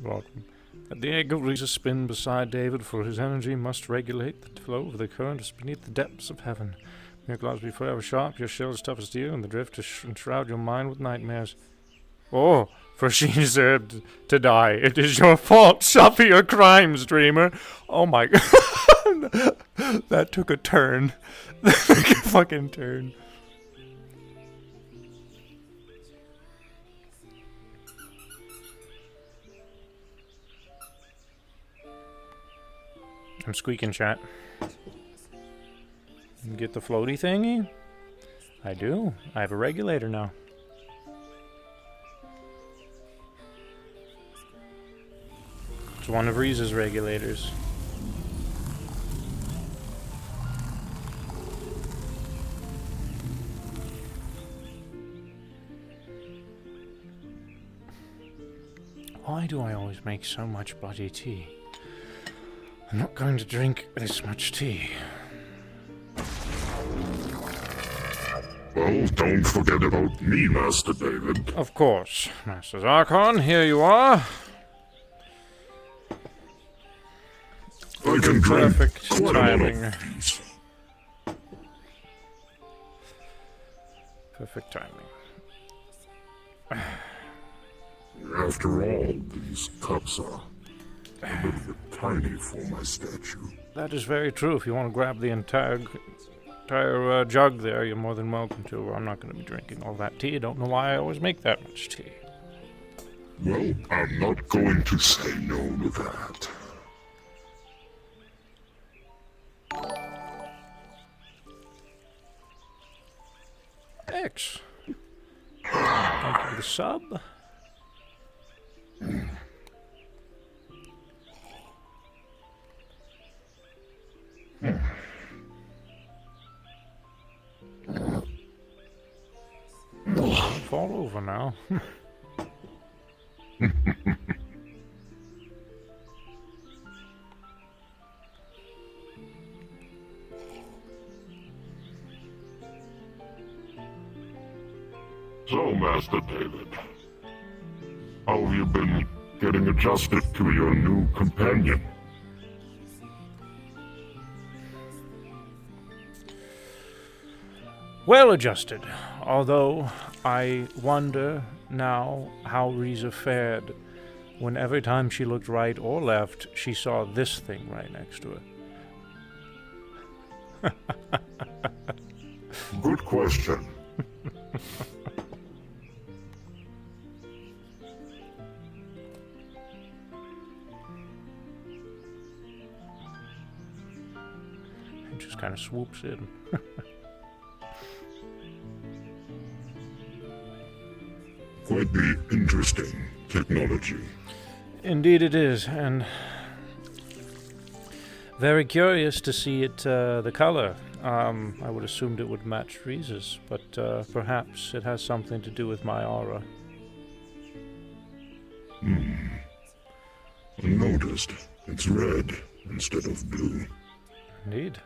Welcome. The egg of Risa spin beside David, for his energy must regulate the flow of the currents beneath the depths of heaven. May your claws be forever sharp, your shell as tough as steel, and the drift to enshroud your mind with nightmares. Oh, for she deserved to die. It is your fault. Suffer your crimes, dreamer. Oh my god. That took a turn. That took a fucking turn. I'm squeaking, chat. Get the floaty thingy? I do. I have a regulator now. It's one of Risa's regulators. Why do I always make so much bloody tea? I'm not going to drink this much tea. Well, don't forget about me, Master David. Of course. Master Zarkon, here you are. I can drink Perfect quite timing. a lot of these. Perfect timing. After all, these cups are a little bit tiny for my statue. That is very true. If you want to grab the entire jug there, you're more than welcome to. I'm not going to be drinking all that tea. I don't know why I always make that much tea. Well, I'm not going to say no to that. X. Thank you for the sub. Don't fall over now. So, Master David, how have you been getting adjusted to your new companion? Well adjusted, although I wonder now how Risa fared when every time she looked right or left, she saw this thing right next to her. Good question. It just kind of swoops in. Quite the interesting technology. Indeed it is, and very curious to see it, the color. I would assumed it would match Risa's, but perhaps it has something to do with my aura. I noticed it's red instead of blue. Indeed.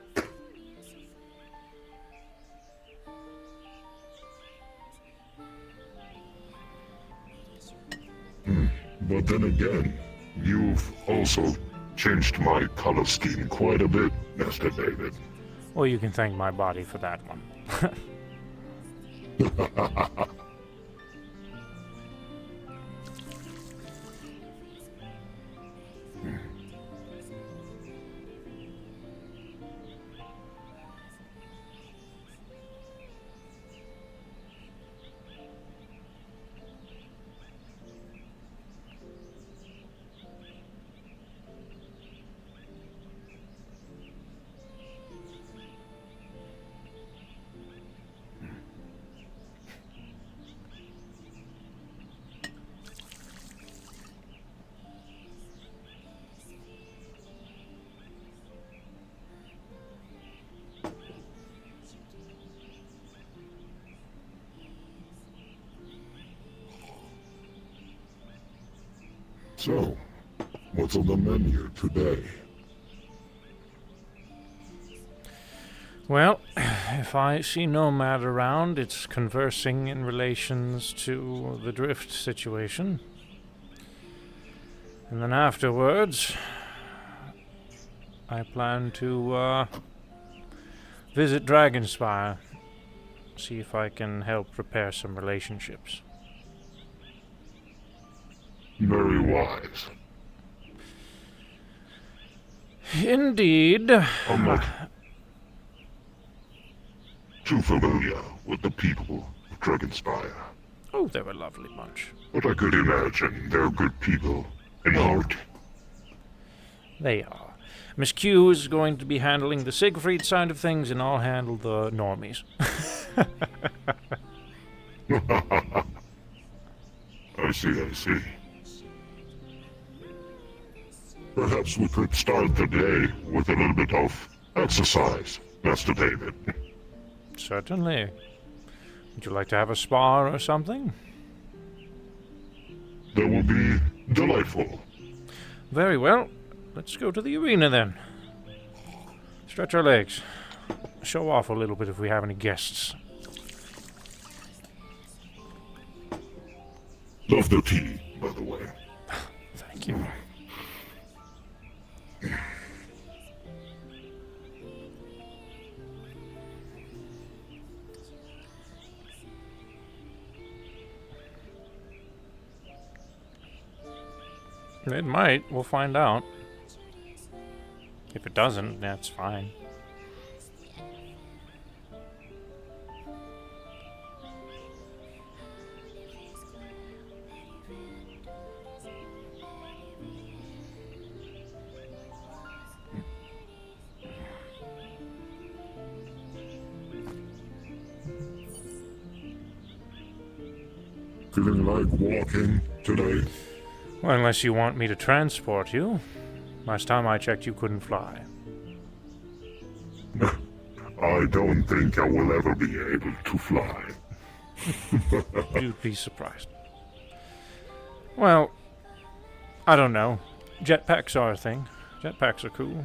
But then again, you've also changed my color scheme quite a bit, Master David. Well, you can thank my body for that one. So, what's on the menu today? Well, if I see Nomad around, it's conversing in relations to the drift situation. And then afterwards, I plan to visit Dragonspire. See if I can help repair some relationships. Very wise. Indeed. I'm not too familiar with the people of Dragonspire, Oh, they're a lovely bunch. but I could imagine they're good people in heart. They are. Miss Q is going to be handling the Siegfried side of things, and I'll handle the normies. I see. Perhaps we could start the day with a little bit of exercise, Master David. Certainly. Would you like to have a spa or something? That will be delightful. Very well. Let's go to the arena then. Stretch our legs. Show off a little bit if we have any guests. Love the tea, by the way. Thank you. It might. We'll find out. If it doesn't, that's fine. Feeling like walking today? Well, unless you want me to transport you. Last time I checked, you couldn't fly. I don't think I will ever be able to fly. You'd be surprised. Well, I don't know. Jetpacks are a thing. Jetpacks are cool.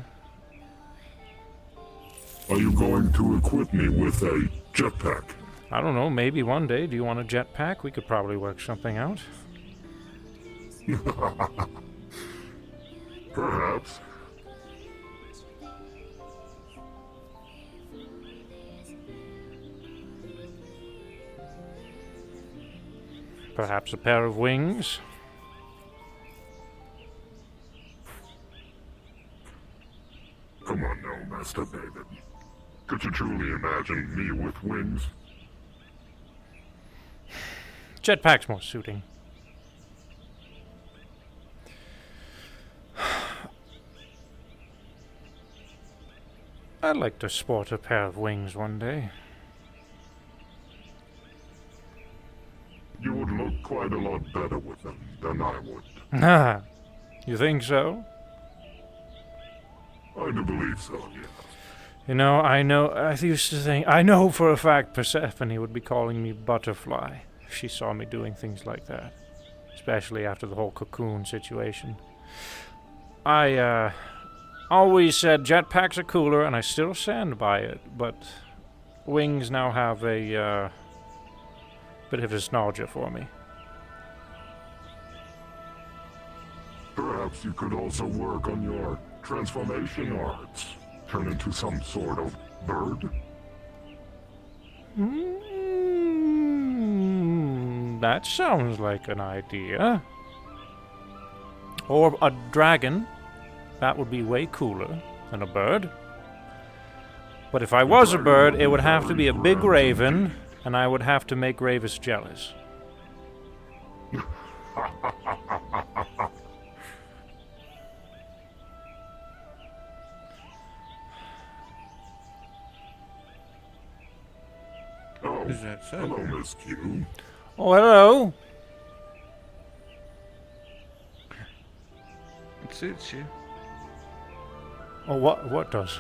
Are you going to equip me with a jetpack? I don't know, maybe one day. Do you want a jetpack? We could probably work something out. Perhaps. Perhaps a pair of wings? Come on now, Master David. Could you truly imagine me with wings? Jetpack's more suiting. I'd like to sport a pair of wings one day. You would look quite a lot better with them than I would. Ah, you think so? I do believe so, yes. You know, I used to think, I know for a fact Persephone would be calling me Butterfly if she saw me doing things like that. Especially after the whole cocoon situation. I, always said jetpacks are cooler, and I still stand by it, but wings now have a, bit of nostalgia for me. Perhaps you could also work on your transformation arts. Turn into some sort of bird? That sounds like an idea. Or a dragon. That would be way cooler than a bird. But if I was a bird, it would have to be a big raven, and I would have to make Ravis jealous. Oh, Is that so? hello, Miss Q. Oh, hello. It suits you. Oh, what does?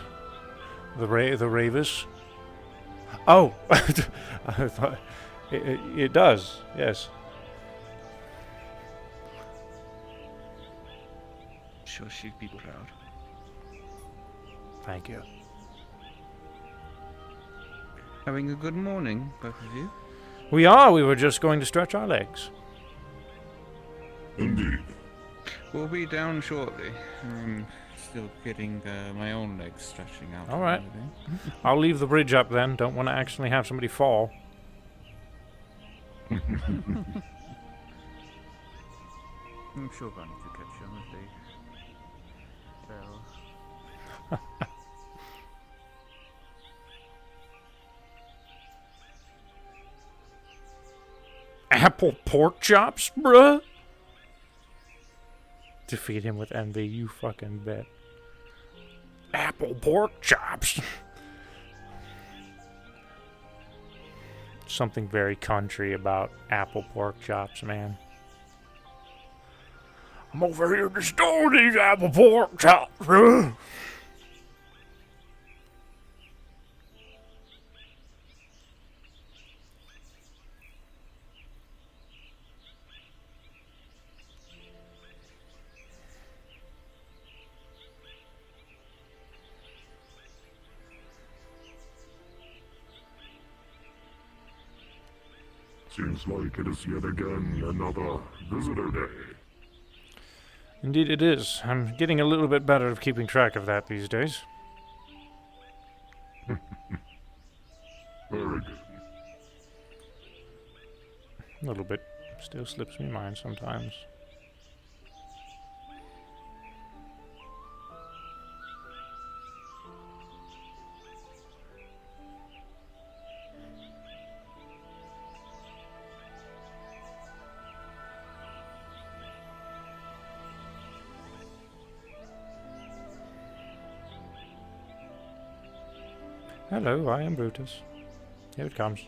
The Ravis? Oh, I thought it does. Yes. Sure, she'd be proud. Thank you. Having a good morning, both of you. We are. We were just going to stretch our legs. Indeed. We'll be down shortly. I'm still getting my own legs stretching out. All right. and everything. I'll leave the bridge up then. Don't want to accidentally have somebody fall. I'm sure Bunny could catch you on if they fell. Apple pork chops, bruh? Defeat him with envy, you fucking bet. Apple pork chops. Something very country about apple pork chops, man. I'm over here to store these apple pork chops, bruh. Seems like it is yet again another visitor day. Indeed it is. I'm getting a little bit better at keeping track of that these days. Very good. A little bit. Still slips me mind sometimes. Hello, I am Brutus. Here it comes.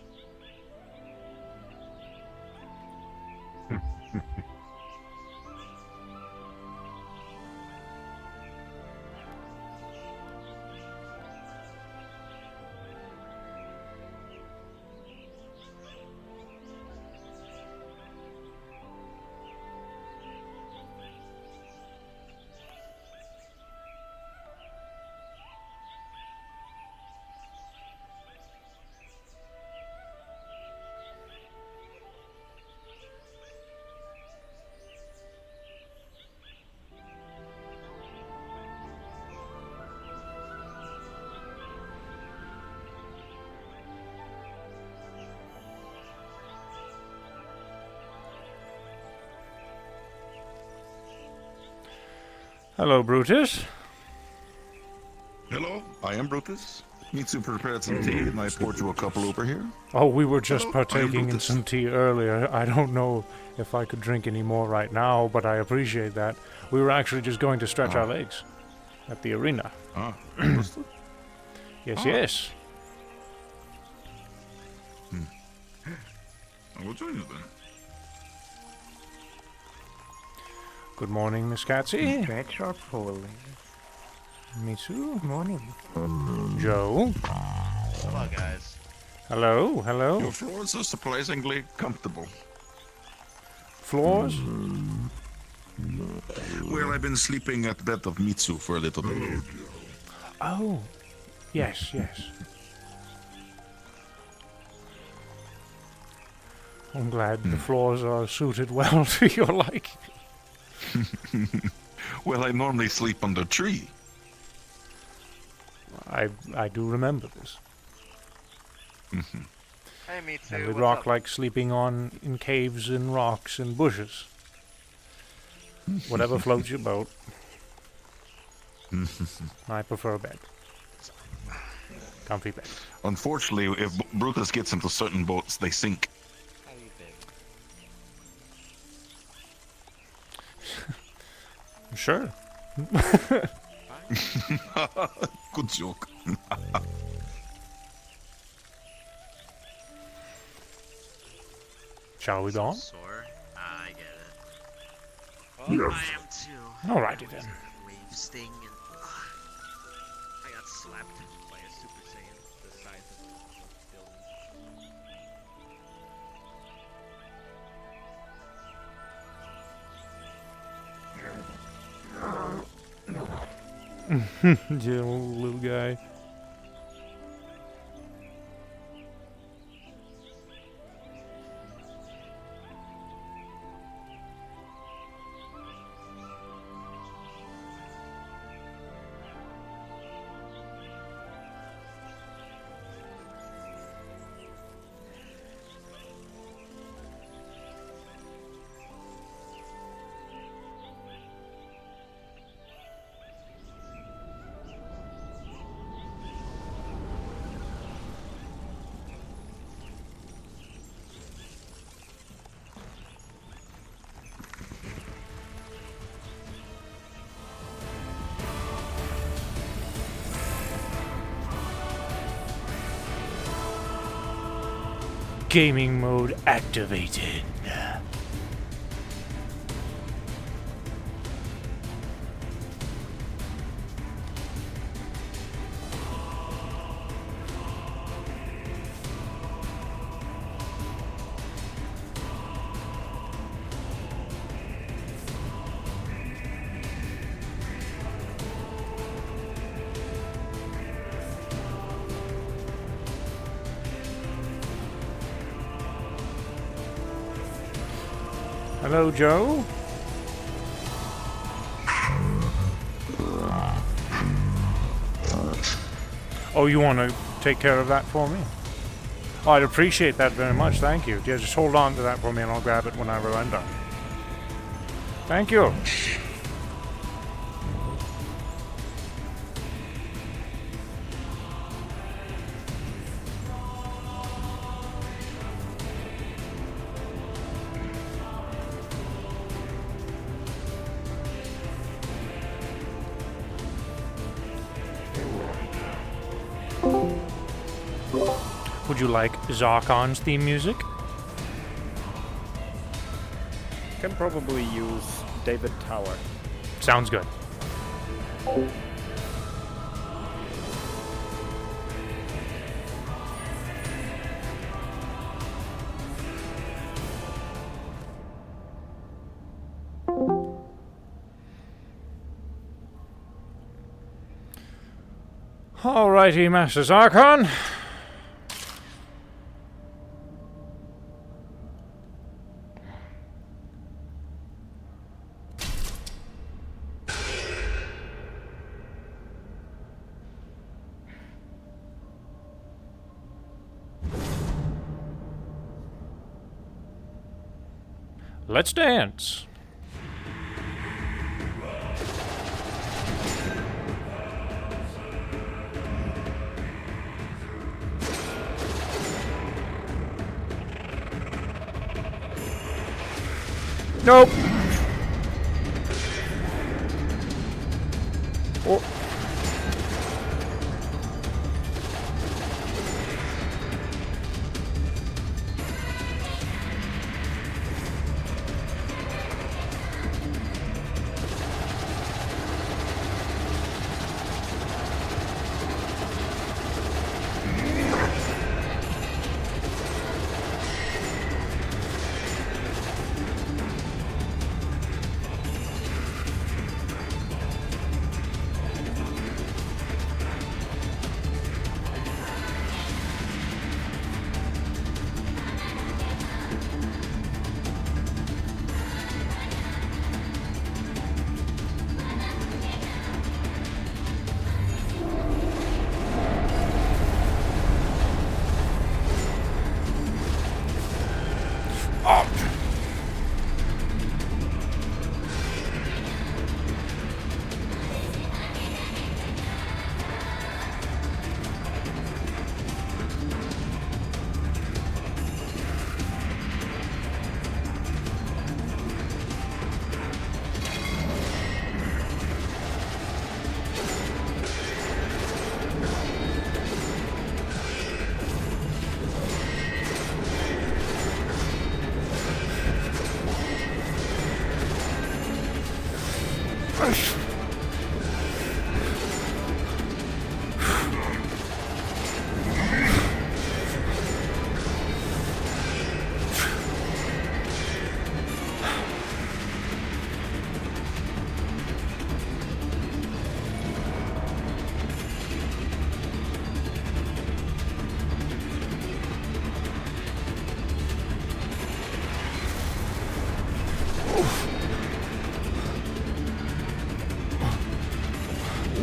Hello, Brutus. Hello, I am Brutus. Mitsu prepared some tea and I poured you a couple over here. Oh, we were just Hello, I am partaking in Brutus. some tea earlier. I don't know if I could drink any more right now, but I appreciate that. We were actually just going to stretch our legs at the arena. Ah, understood. Yes, Ah. yes. I will join you then. Good morning, Miss Catsy. Stretch or pull? Mitsu. Morning. Joe. Hello, guys. Hello, hello. Your floors are surprisingly comfortable. Floors? Well, I've been sleeping at the bed of Mitsu for a little bit. Oh, yes, yes. I'm glad the floors are suited well to your liking. Well, I normally sleep under a tree. I do remember this. Hey, me too. And the What's rock up? like sleeping on in caves and rocks and bushes. Whatever floats your boat. I prefer bed. Comfy bed. Unfortunately, if Brutus gets into certain boats, they sink. How you been? Sure. Good joke. Shall we go on? Sore? I get it. Well, Yes. I am too. Alrighty then. Wave sting and I got slapped by a Super Saiyan the size of a building. Yeah, little guy. Gaming mode activated. Hello, Joe? Oh, you want to take care of that for me? Oh, I'd appreciate that very much, thank you. Yeah, just hold on to that for me and I'll grab it when I render. Thank you. Would you like Zarkon's theme music? Can probably use David Tower. Sounds good. Alrighty, Master Zarkon. Let's dance. Nope. Oh.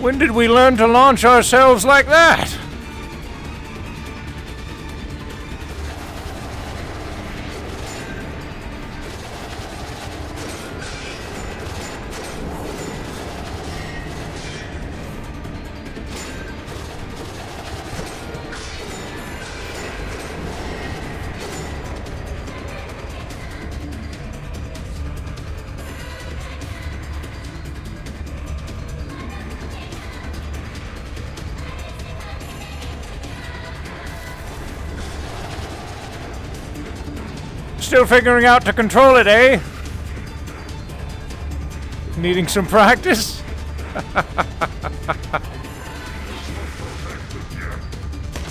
When did we learn to launch ourselves like that? Still figuring out to control it, eh? Needing some practice?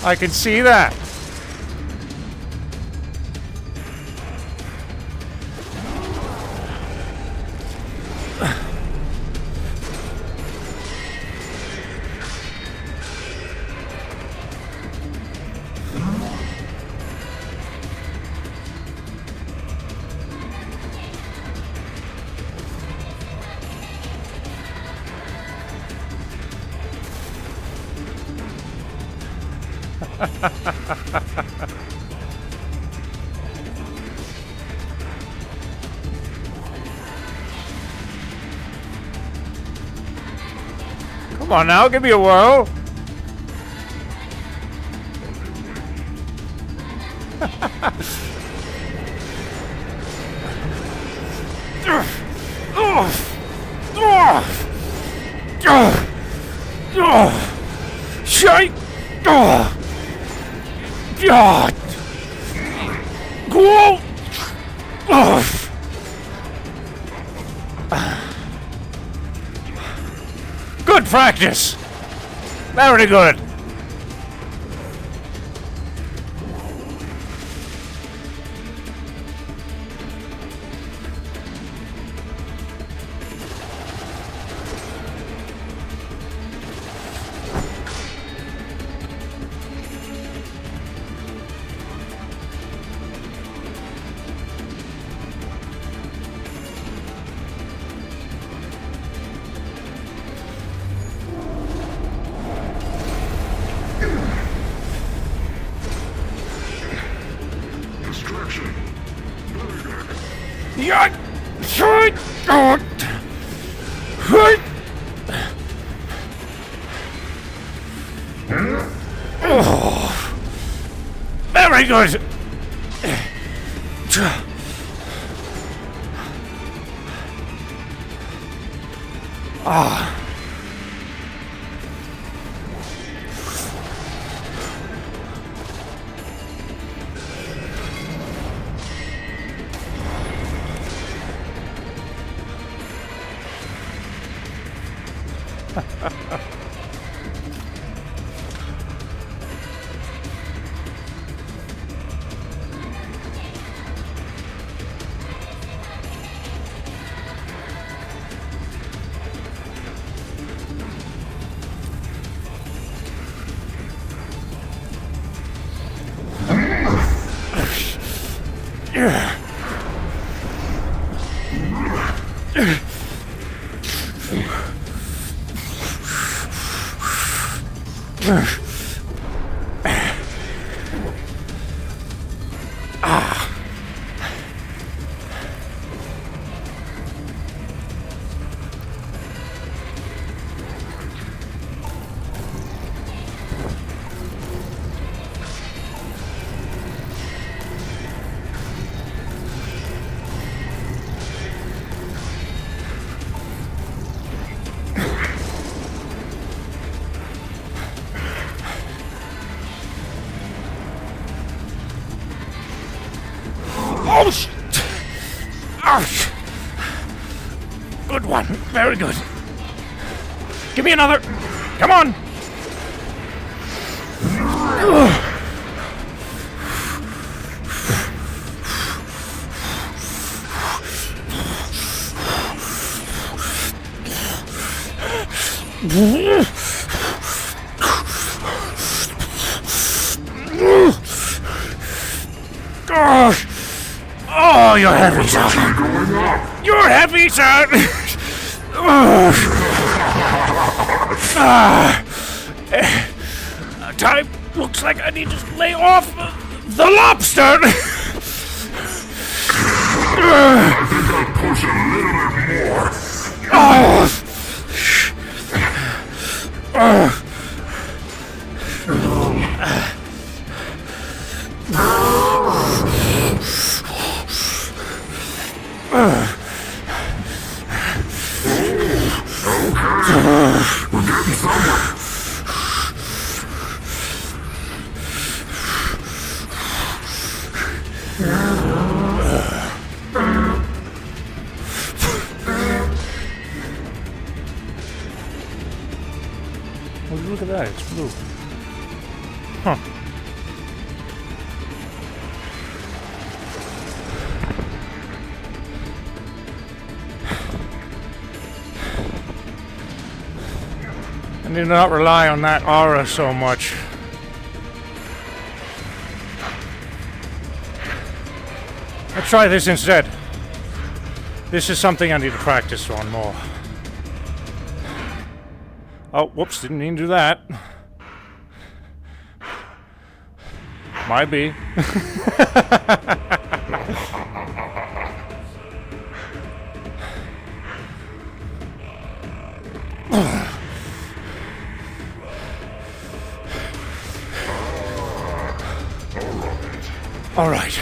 I can see that. Come on now, give me a whirl. Shite! God! Go! Good practice! Very good! Distraction. Yeah! Shite! God! Right! Oh. Very good! Ah. Oh, ouch! Good one. Very good. Give me another. Come on. Oh, you're heavy, son. You're heavy, son. Time looks like I need to lay off the lobster. I think I'll push a little bit more. We're getting somewhere. Oh, look at that, it's blue. Huh. I need not rely on that aura so much. Let's try this instead. This is something I need to practice on more. Oh, whoops, didn't mean to do that. Might be. All right.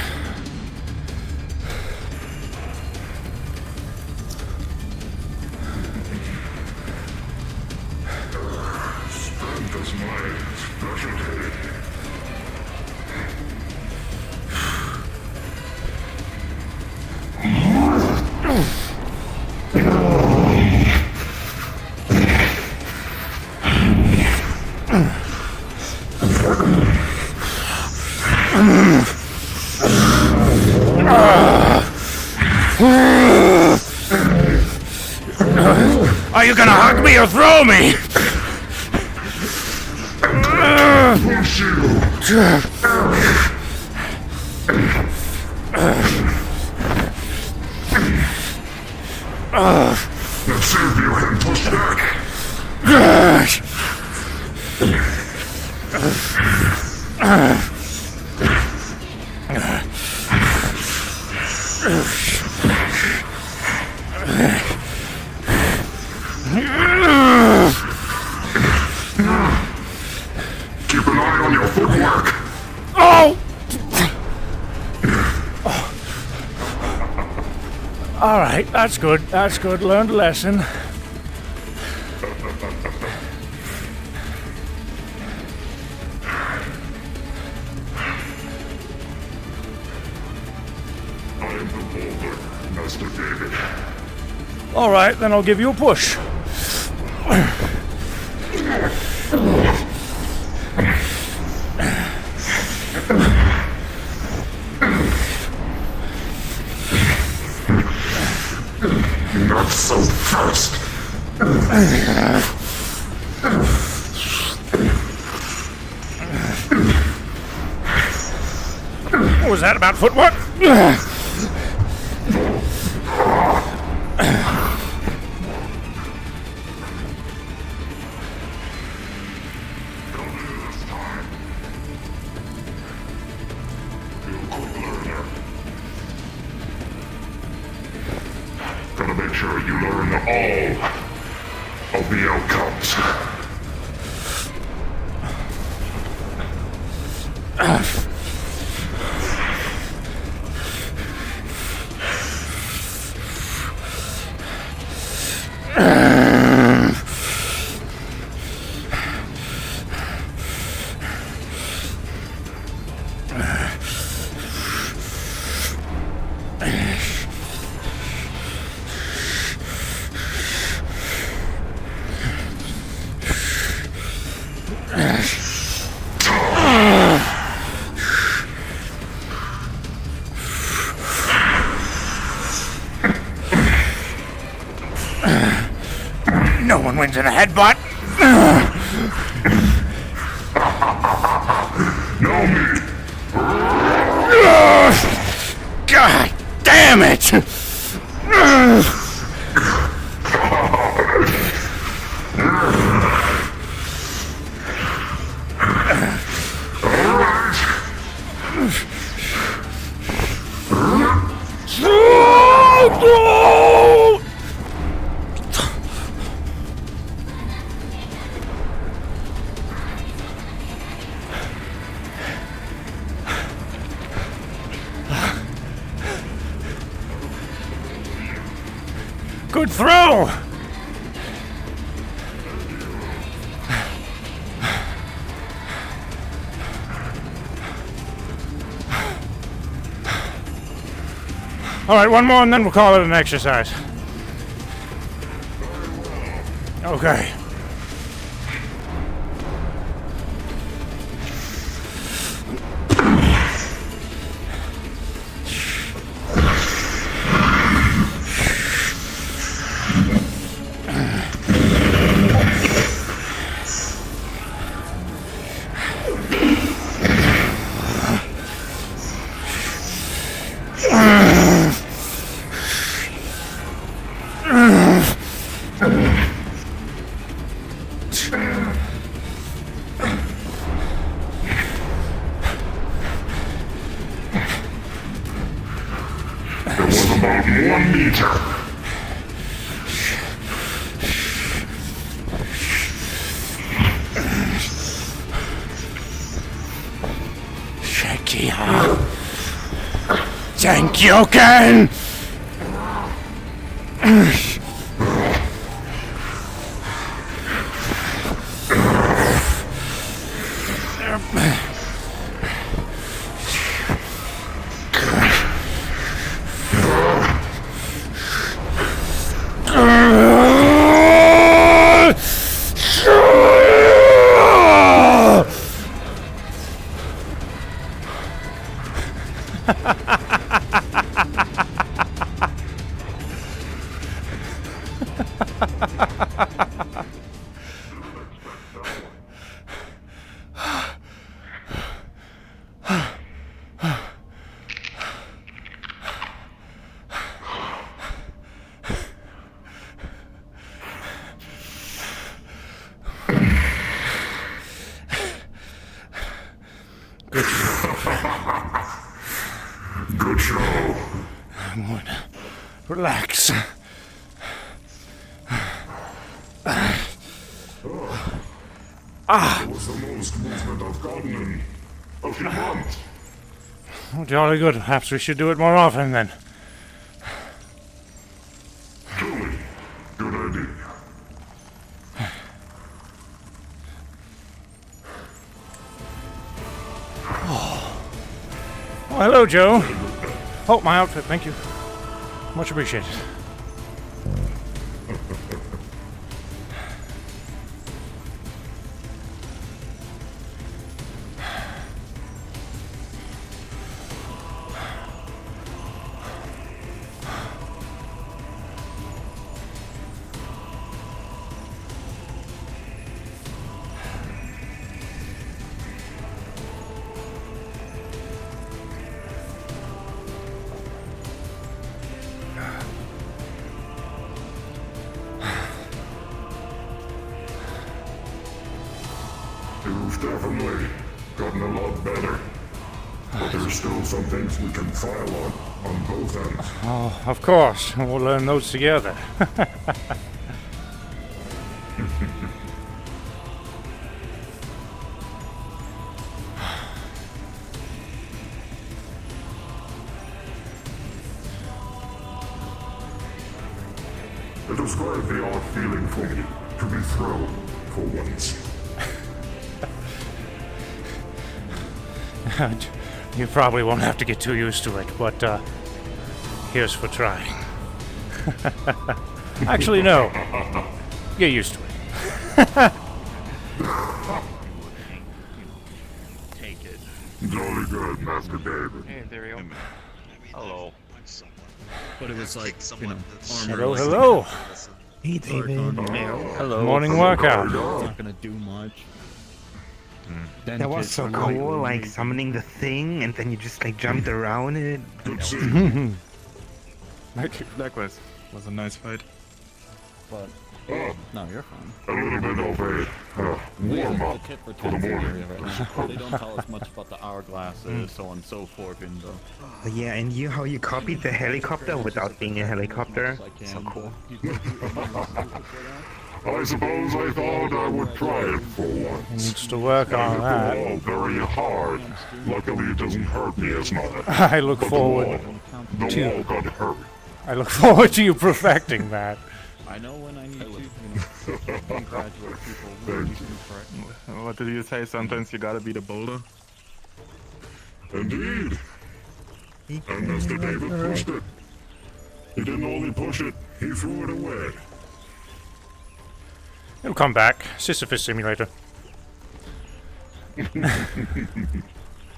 Strength is my specialty. Are you gonna hug me or throw me? Push you! Let's see if you can push back. Keep an eye on your footwork. Oh! Alright, that's good. That's good. Learned a lesson. I am the boulder, Master David. Alright, then I'll give you a push. Not so fast. What was that about footwork? Gotta make sure you learn all of the outcomes. No one wins in a headbutt. No me. God damn it! Good throw! Alright, one more and then we'll call it an exercise. Okay. It was about 1 meter. Shekia! Sankyoken! Good show. Relax. It was the most movement I've gotten in a few months. Oh, jolly good. Perhaps we should do it more often then. Truly, good idea. Oh, hello, Joe. Oh, my outfit. Thank you. Much appreciated. You've definitely gotten a lot better. But there's still some things we can file on both ends. Oh, of course. We'll learn those together. It was quite the odd feeling for me to be thrown for once. You probably won't have to get too used to it, but here's for trying. Actually, no. Get used to it. Take it. Jolly good, Master David. Hey, there we go. Hello. But it was like, you know, Hello, hello. Hey, David. Hello. Morning workout. It's not gonna do much. Then That was so cool, like summoning the thing, and then you just like jumped around it. Good seeing Likewise. Was a nice fight. But you. no, you're fine. A little bit of a warm-up. The tip for for the tats morning. area right now. They don't tell us much about the hourglasses, so on and so forth in the Oh, yeah, and you how you copied the helicopter without being a helicopter. So cool. I suppose I thought I would try it for once. Needs to work on It that. all very hard. Luckily, it doesn't hurt me as much. I look But forward. the wall got hurt. I look forward to you perfecting that. I know when I need to, you know, congratulate people when you can correct. What did you say? Sometimes you gotta be the boulder. Indeed. And Mr. David pushed it. He didn't only push it, he threw it away. It'll come back. Sisyphus Simulator.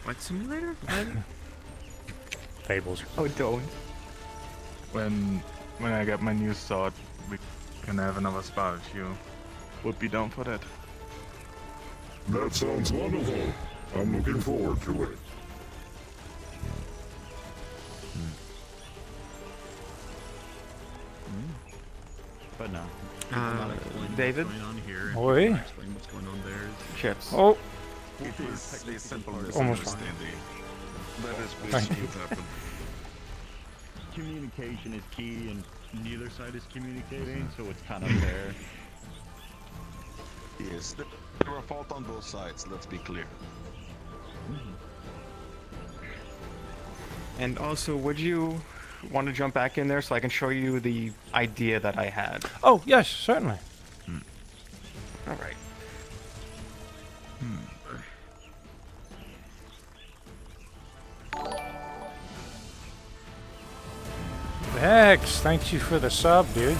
What simulator? Fables. Oh, don't. When I get my new sword, we can have another spar if you would be down for that. That sounds wonderful. I'm looking forward to it. But no, People not explain David? what's going on here, and Oi. people not explain what's going on there. Chips. Oh, It is a simple Almost fine. misunderstanding. Let us Thank see you. what happened. Communication is key, and neither side is communicating, so it's kind of fair. Yes, there are fault on both sides, let's be clear. And also, would you want to jump back in there so I can show you the idea that I had? oh yes, certainly. All right. Vex, thank you for the sub, dude.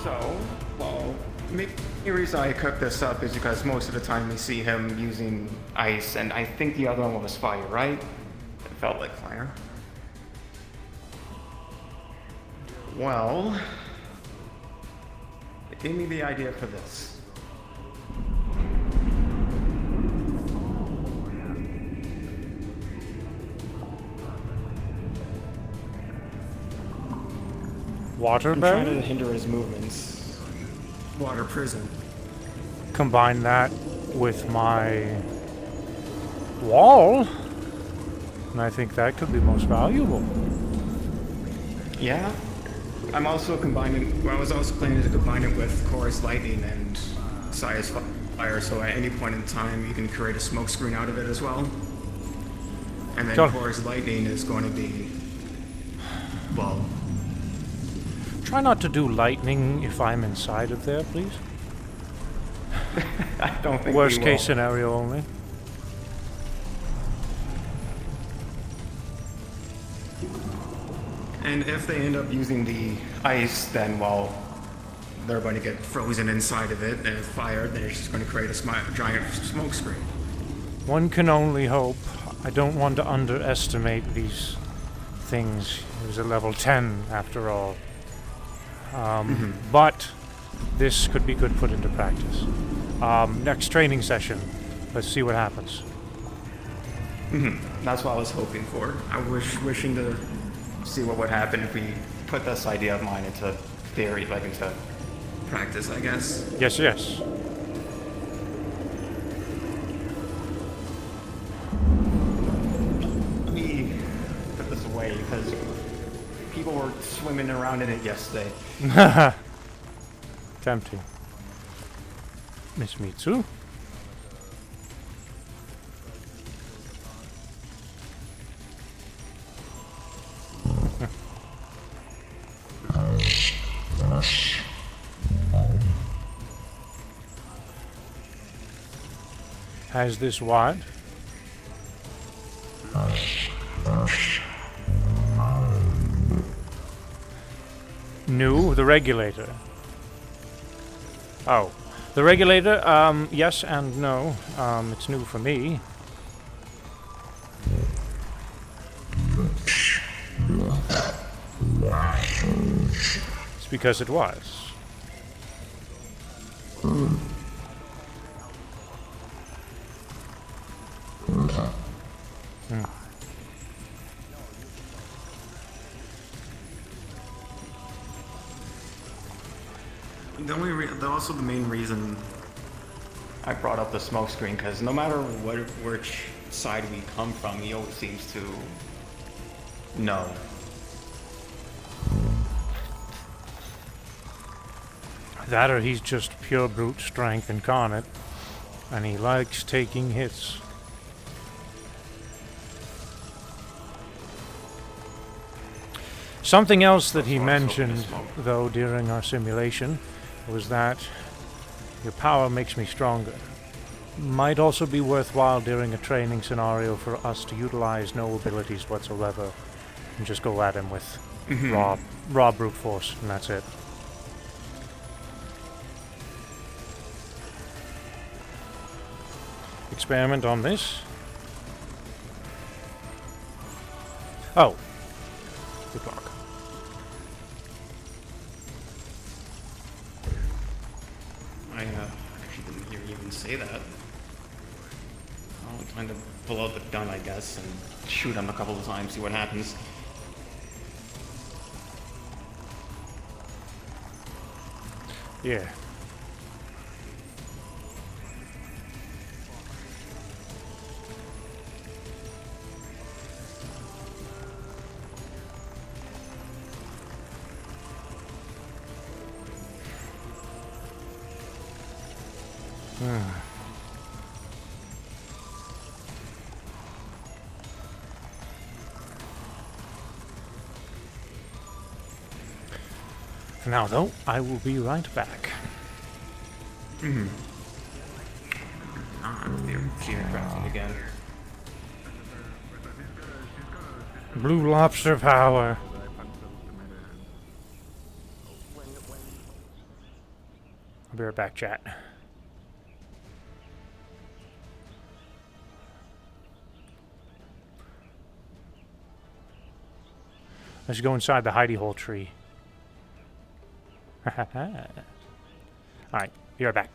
So, well, maybe the reason I cooked this up is because most of the time we see him using ice, and I think the other one was fire, right? It felt like fire. Well, it gave me the idea for this. Water I'm trying to barrier? hinder his movements. Water prison. Combine that with my wall, and I think that could be most valuable. Yeah. I'm also combining. Well, I was also planning to combine it with Chorus Lightning and Sia's Fire, so at any point in time you can create a smoke screen out of it as well. And then Sure. Chorus Lightning is going to be, well, Try not to do lightning if I'm inside of there, please. I don't think Worst we case will. scenario only. And if they end up using the ice, then well, they're going to get frozen inside of it, and if fire, then it's just going to create a giant smoke screen. One can only hope. I don't want to underestimate these things. It was a level 10 after all. But this could be good put into practice. Next training session, let's see what happens. That's what I was hoping for. I was wishing to see what would happen if we put this idea of mine into theory, like into practice, I guess. Yes, yes. Let me put this away because people were swimming around in it yesterday. Tempting. Miss Mitsu? Has this what? New, the regulator. Oh. The regulator, yes and no. It's new for me. It's because it was. Also the main reason I brought up the smoke screen, because no matter which side we come from, he always seems to know. That or he's just pure brute strength incarnate, and he likes taking hits. Something else that he mentioned, though, during our simulation, was that your power makes me stronger. Might also be worthwhile during a training scenario for us to utilize no abilities whatsoever and just go at him with raw brute force, and that's it. Experiment on this. Oh. Good luck. I actually didn't hear you even say that. I'll try to pull out the gun, I guess, and shoot him a couple of times, see what happens. Yeah. For now, though, I will be right back. They're crafting again. Blue lobster power. I'll be right back, chat. Let's go inside the hidey hole tree. Alright, be right back.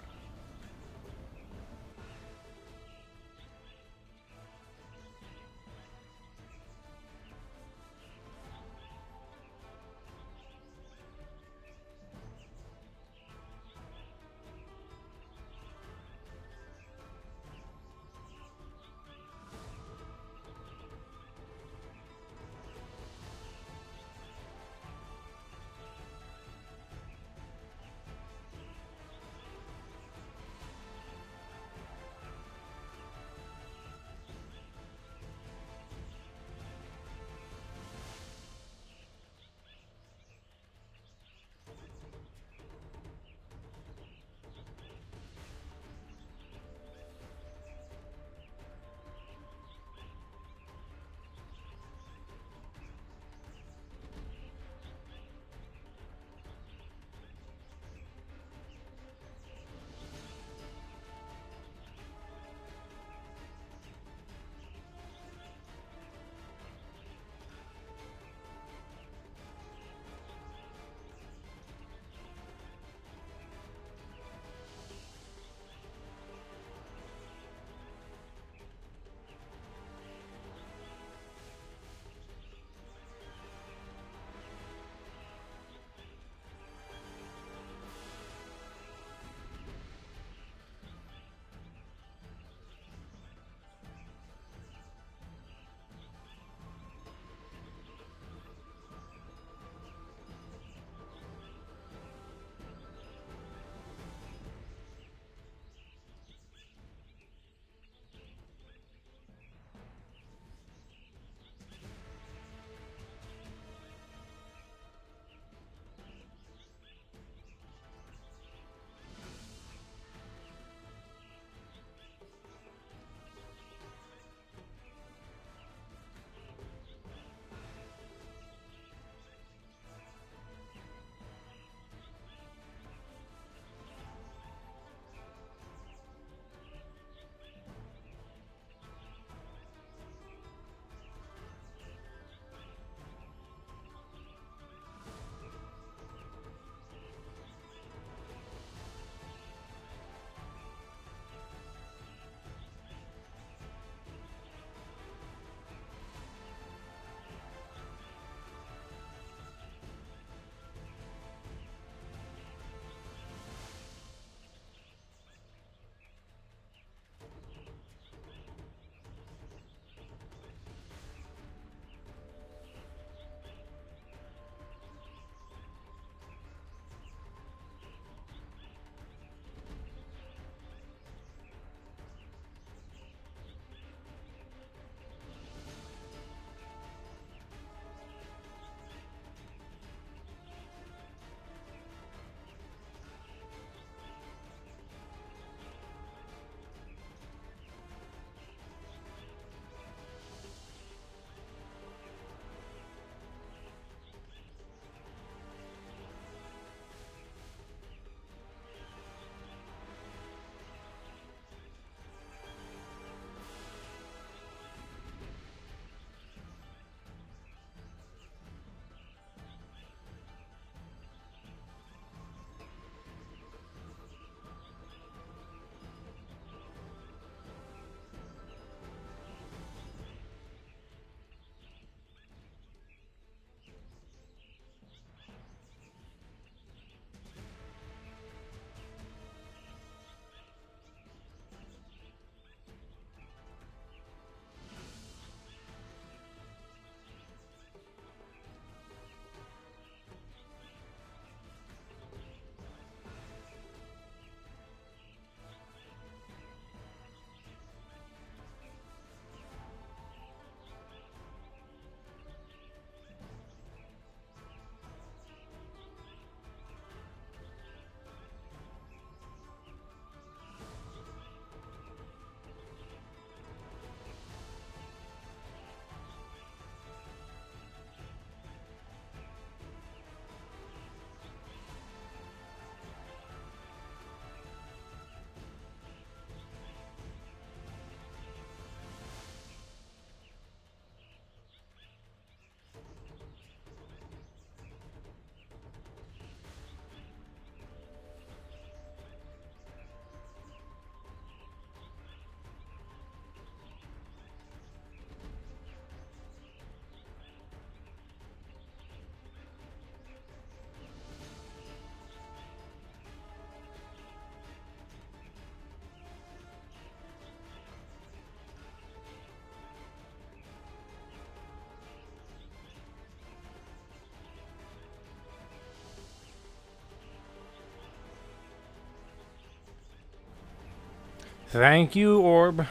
Thank you, Orb,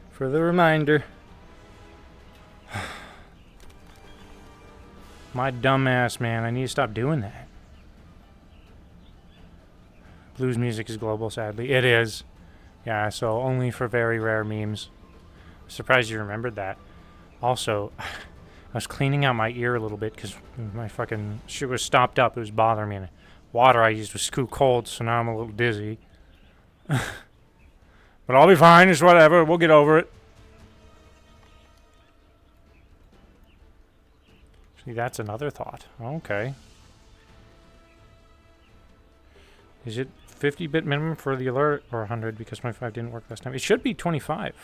for the reminder. My dumbass, man. I need to stop doing that. Blues music is global, sadly. It is. Yeah, so only for very rare memes. Surprised you remembered that. Also, I was cleaning out my ear a little bit because my fucking shit was stopped up. It was bothering me. And the water I used was too cold, so now I'm a little dizzy. But I'll be fine. It's whatever. We'll get over it. See, that's another thought. Okay. Is it 50-bit minimum for the alert or 100 because my 5 didn't work last time? It should be 25.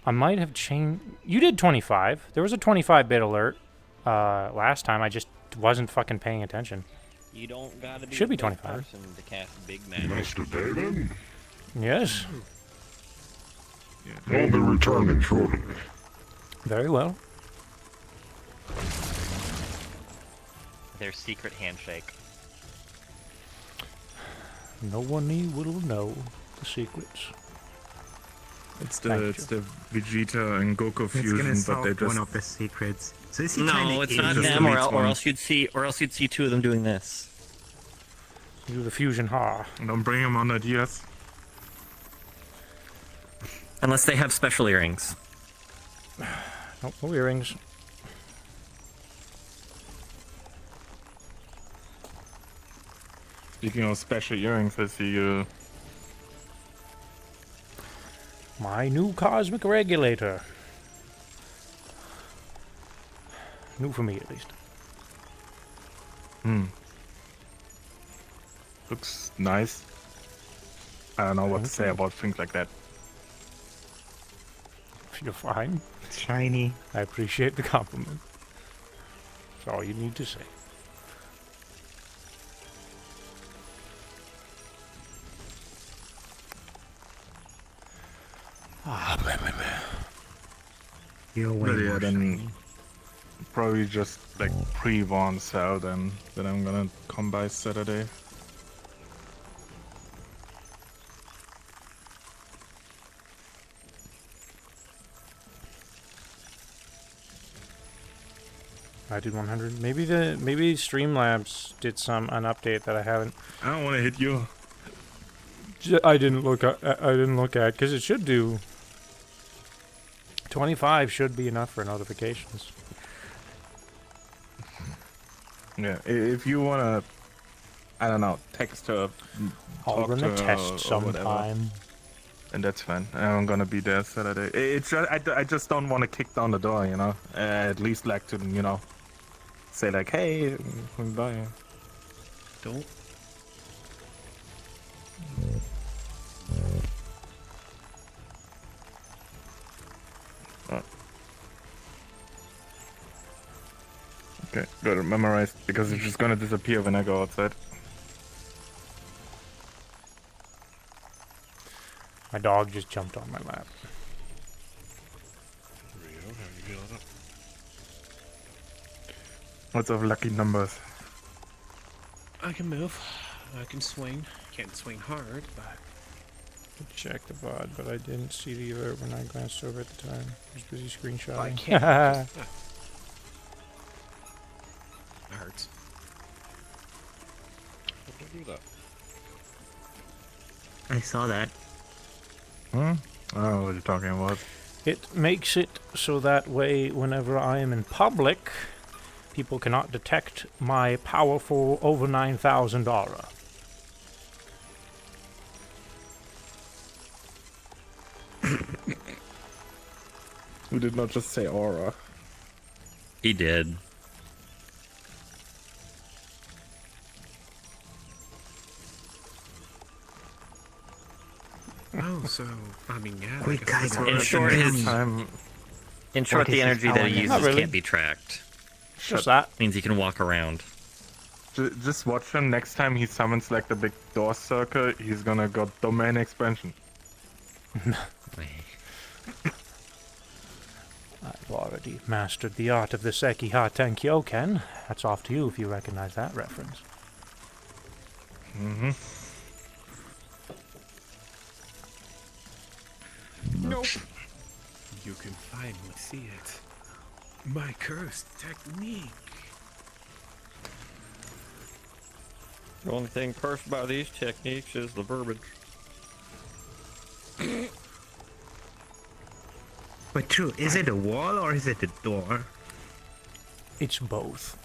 I might have changed. You did 25. There was a 25-bit alert last time. I just wasn't fucking paying attention. You don't gotta be Should be a big 25. person to cast big magic. Master David? Yes. I'll be returning shortly. Very well. Their secret handshake. No one will know the secrets. It's Thank the Vegeta and Goku fusion, but they just one of the secrets. So is he No, it's not just them, deletes or one. else you'd see two of them doing this. Do the fusion ha. don't bring him on ideas. Unless they have special earrings. Nope, no earrings. Speaking of special earrings, I see you. My new cosmic regulator. New for me, at least. Looks nice. I don't know what to say about things like that. You're fine. Shiny. I appreciate the compliment. That's all you need to say. Ah, blah, blah, blah. You're way But yeah, more then shiny. probably just like pre-warn sell then that I'm gonna come by Saturday. I did 100. Maybe Streamlabs did an update that I haven't. I don't want to hit you. I didn't look at because it should do 25 should be enough for notifications. Yeah, if you wanna, I don't know, text her, I'll talk run to a her test or whatever, sometime. and that's fine. I'm gonna be there Saturday. It's just, I just don't want to kick down the door, you know. At least like to, you know, say like, hey, come by. Don't. Okay, got it memorized because it's just gonna disappear when I go outside. My dog just jumped on my lap. Lots of lucky numbers. I can move. I can swing. Can't swing hard, but I checked the VOD, but I didn't see the alert when I glanced over at the time. I was busy screenshotting. I can't. That hurts. I saw that. Oh, what are you talking about? It makes it so that way whenever I am in public, people cannot detect my powerful over 9,000 aura. Who did not just say aura? He did. Oh, so I mean, yeah. Quick, I guess guys, that's In what- short, his Time. in short, What the is energy his that he power? uses Not really. can't be tracked. Just that. Means he can walk around. Just watch him. Next time he summons like the big door circle, he's gonna go domain expansion. I've already mastered the art of the Sekiha Tenkyoken. That's off to you if you recognize that reference. Mm-hmm. Nope. You can finally see it. My cursed technique. The only thing cursed by these techniques is the verbiage. But true, is it a wall or is it a door? It's both.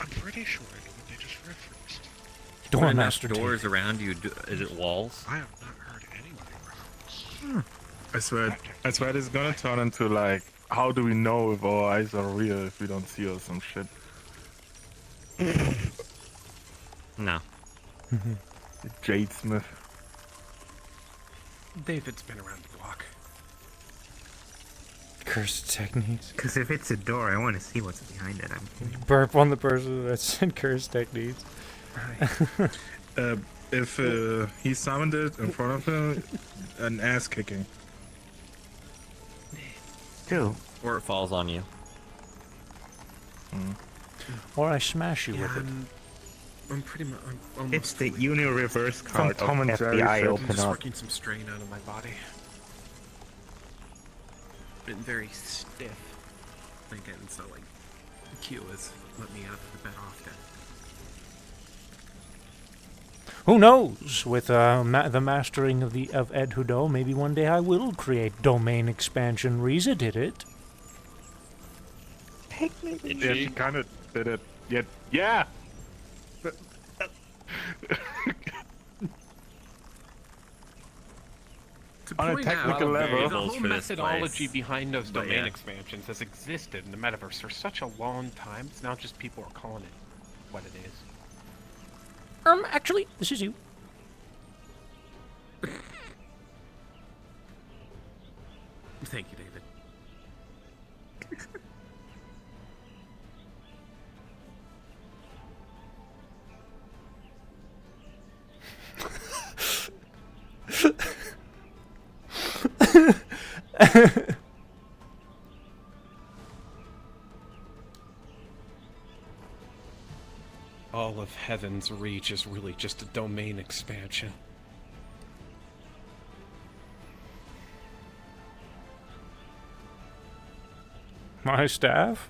I'm pretty sure I know what they just referenced. Door master doors around you. Is it walls? I have not heard anybody reference. I swear this is gonna turn into like, how do we know if our eyes are real if we don't see or some shit? No. Jade Smith. David's been around the block. Cursed techniques. Because if it's a door, I want to see what's behind it. Burp on the person that said cursed techniques. If he summoned it in front of him, an ass kicking. True. Or it falls on you. Or I smash you with it. I'm pretty much. I'm It's the uni-reverse card of Tom and Jerry FBI shit. I'm open just up. working some strain out of my body. Been very stiff. Thinking so like Q has let me out of the bed often. Who knows? With the mastering of Ed Hudo, maybe one day I will create domain expansion. Riza did it. Technically. Yeah, she kind of did it. Yeah. On a point technical out, level, the whole for this methodology place. behind those But domain yeah. expansions has existed in the metaverse for such a long time. It's now just people are calling it what it is. Actually, this is you. Thank you, David. All of Heaven's Reach is really just a domain expansion. My staff?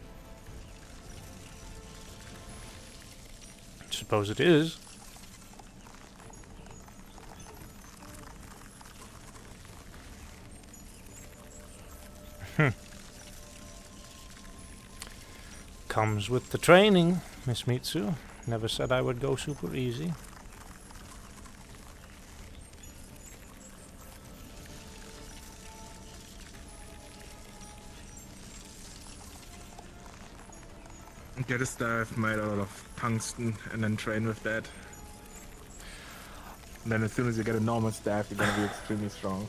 Suppose it is. Comes with the training, Miss Mitsu. Never said I would go super easy. Get a staff made out of tungsten and then train with that. And then as soon as you get a normal staff, you're gonna be extremely strong.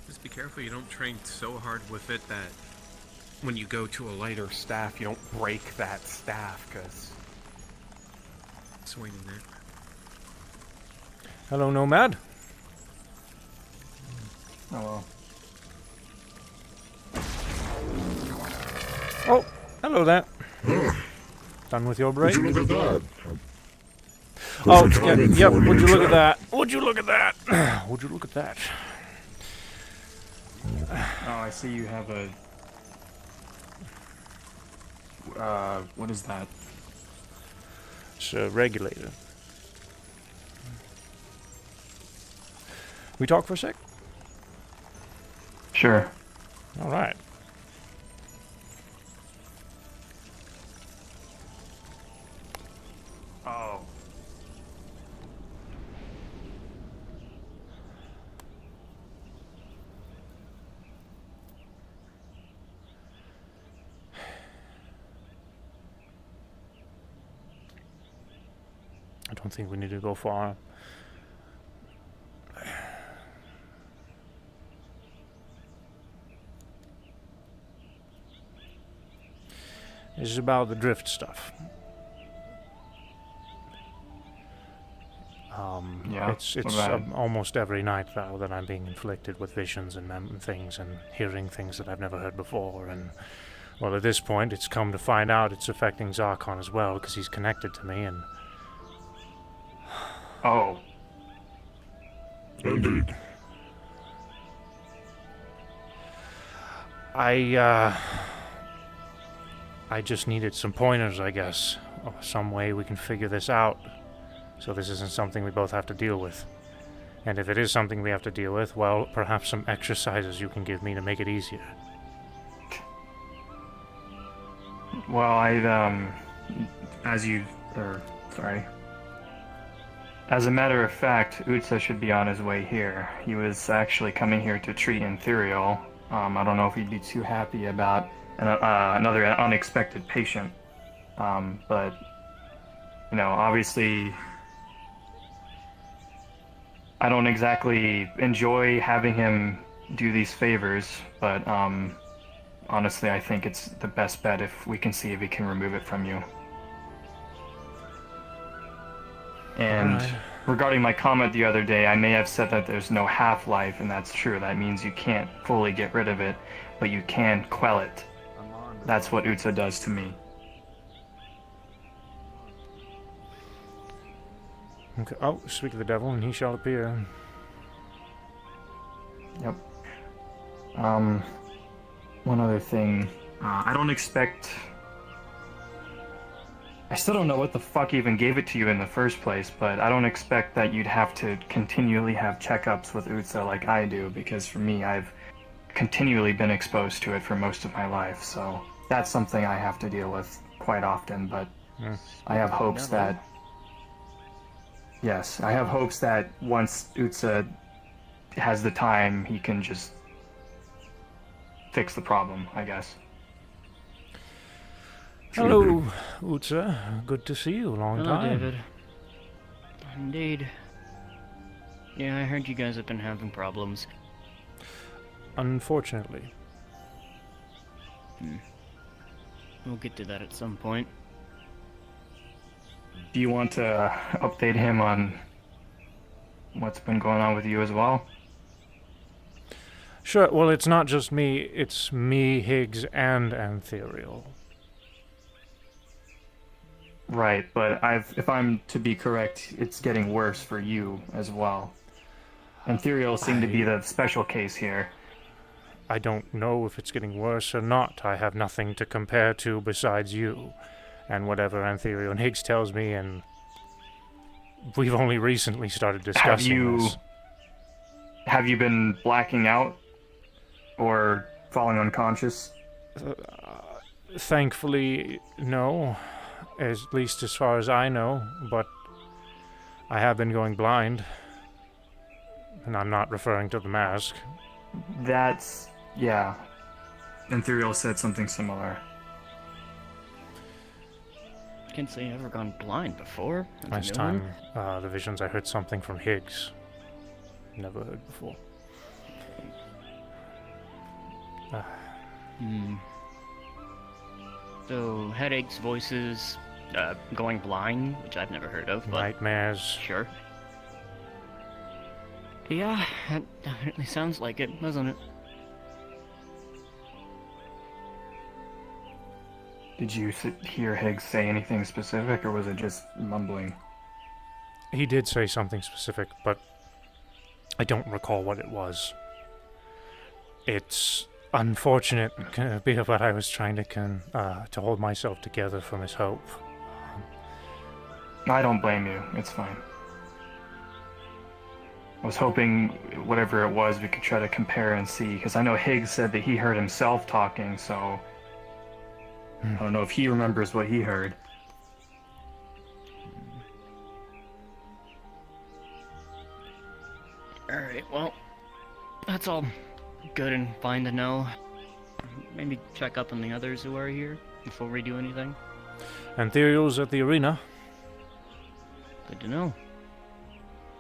Just be careful you don't train so hard with it that when you go to a lighter staff, you don't break that staff, because swinging it. Hello, Nomad. Oh, Oh, hello there. Done with your break? Would you look at that? Oh, There's a comment yep, for would you you in look at chat. that? Would you look at that? Would you look at that? Oh, I see you have a... what is that? It's a regulator. We talk for a sec? Sure. All right. oh. I don't think we need to go far. This is about the drift stuff. Yeah, It's what about it? almost every night now that I'm being inflicted with visions and things and hearing things that I've never heard before. And well, at this point, it's come to find out it's affecting Zarkon as well because he's connected to me. And Oh. Indeed. I just needed some pointers, I guess. Or some way we can figure this out. So this isn't something we both have to deal with. And if it is something we have to deal with, well, perhaps some exercises you can give me to make it easier. Well, as a matter of fact, Utsa should be on his way here. He was actually coming here to treat Ethereal. I don't know if he'd be too happy about another unexpected patient. But, you know, obviously, I don't exactly enjoy having him do these favors, but honestly, I think it's the best bet if we can see if we can remove it from you. And regarding my comment the other day, I may have said that there's no half-life, and that's true. That means you can't fully get rid of it, but you can quell it. That's what Utsa does to me. Okay. Oh, speak of the devil, and he shall appear. Yep. One other thing. I don't expect... I still don't know what the fuck even gave it to you in the first place, but I don't expect that you'd have to continually have checkups with Utsa like I do, because for me, I've continually been exposed to it for most of my life, so that's something I have to deal with quite often, but I have hopes that... Yes, I have hopes that once Utsa has the time, he can just fix the problem, I guess. Hello, Utsa. Good to see you. Long Hello, time. David. Indeed. Yeah, I heard you guys have been having problems. Unfortunately. We'll get to that at some point. Do you want to update him on what's been going on with you as well? Sure. Well, it's not just me. It's me, Higgs, and Antherial. Right, but if I'm to be correct, it's getting worse for you as well. Ethereal seem to be the special case here. I don't know if it's getting worse or not. I have nothing to compare to besides you. And whatever Antherial and Higgs tells me, and we've only recently started discussing this. Have you been blacking out? Or falling unconscious? Thankfully, no. At least as far as I know, but I have been going blind. And I'm not referring to the mask. That's... yeah. Ethereal said something similar. Can't say I've ever gone blind before. Last time, the visions, I heard something from Higgs. Never heard before. So, headaches, voices, going blind, which I've never heard of, but... Nightmares. Sure. Yeah, that definitely sounds like it, doesn't it? Did you hear Higgs say anything specific, or was it just mumbling? He did say something specific, but I don't recall what it was. It's unfortunate, but I was trying to hold myself together from his hope. I don't blame you. It's fine. I was hoping whatever it was we could try to compare and see, because I know Higgs said that he heard himself talking, so I don't know if he remembers what he heard. Alright, well, that's all good and fine to know. Maybe check up on the others who are here before we do anything. Antherial's at the arena. Good to know.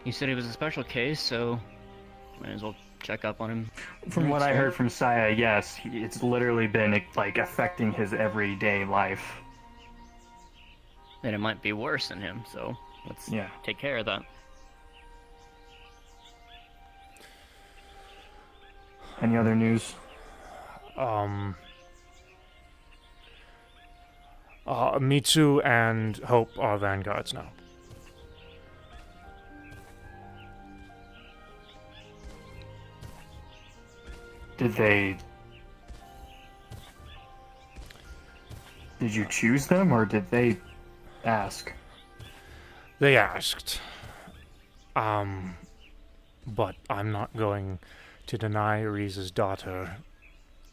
You said he was a special case, so might as well check up on him. From what I heard from Saya, yes, it's literally been like affecting his everyday life. Then it might be worse than him, so let's take care of that. Any other news? Mitsu and Hope are vanguards now. Did you choose them, or did they ask? They asked. But I'm not going to deny Riza's daughter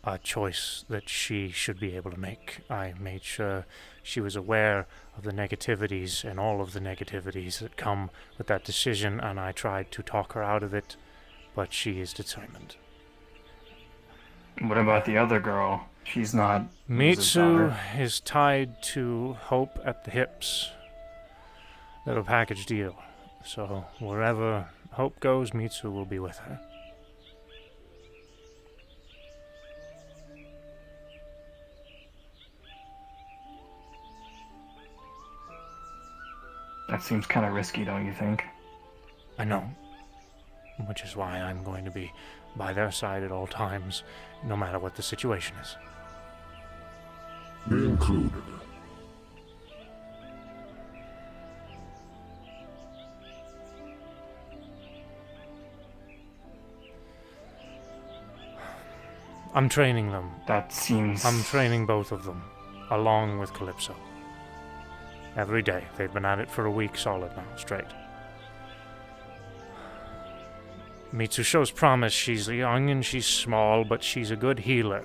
a choice that she should be able to make. I made sure she was aware of the negativities and all of the negativities that come with that decision, and I tried to talk her out of it, but she is determined. What about the other girl? She's not Riza's Mitsu daughter. is tied to Hope at the hips. They're a package deal. So wherever Hope goes, Mitsu will be with her. That seems kind of risky, don't you think? I know. Which is why I'm going to be by their side at all times, no matter what the situation is. Me included. I'm training them. That seems... I'm training both of them, along with Calypso. Every day. They've been at it for a week solid now, straight. Mitsu shows promise. She's young and she's small, but she's a good healer.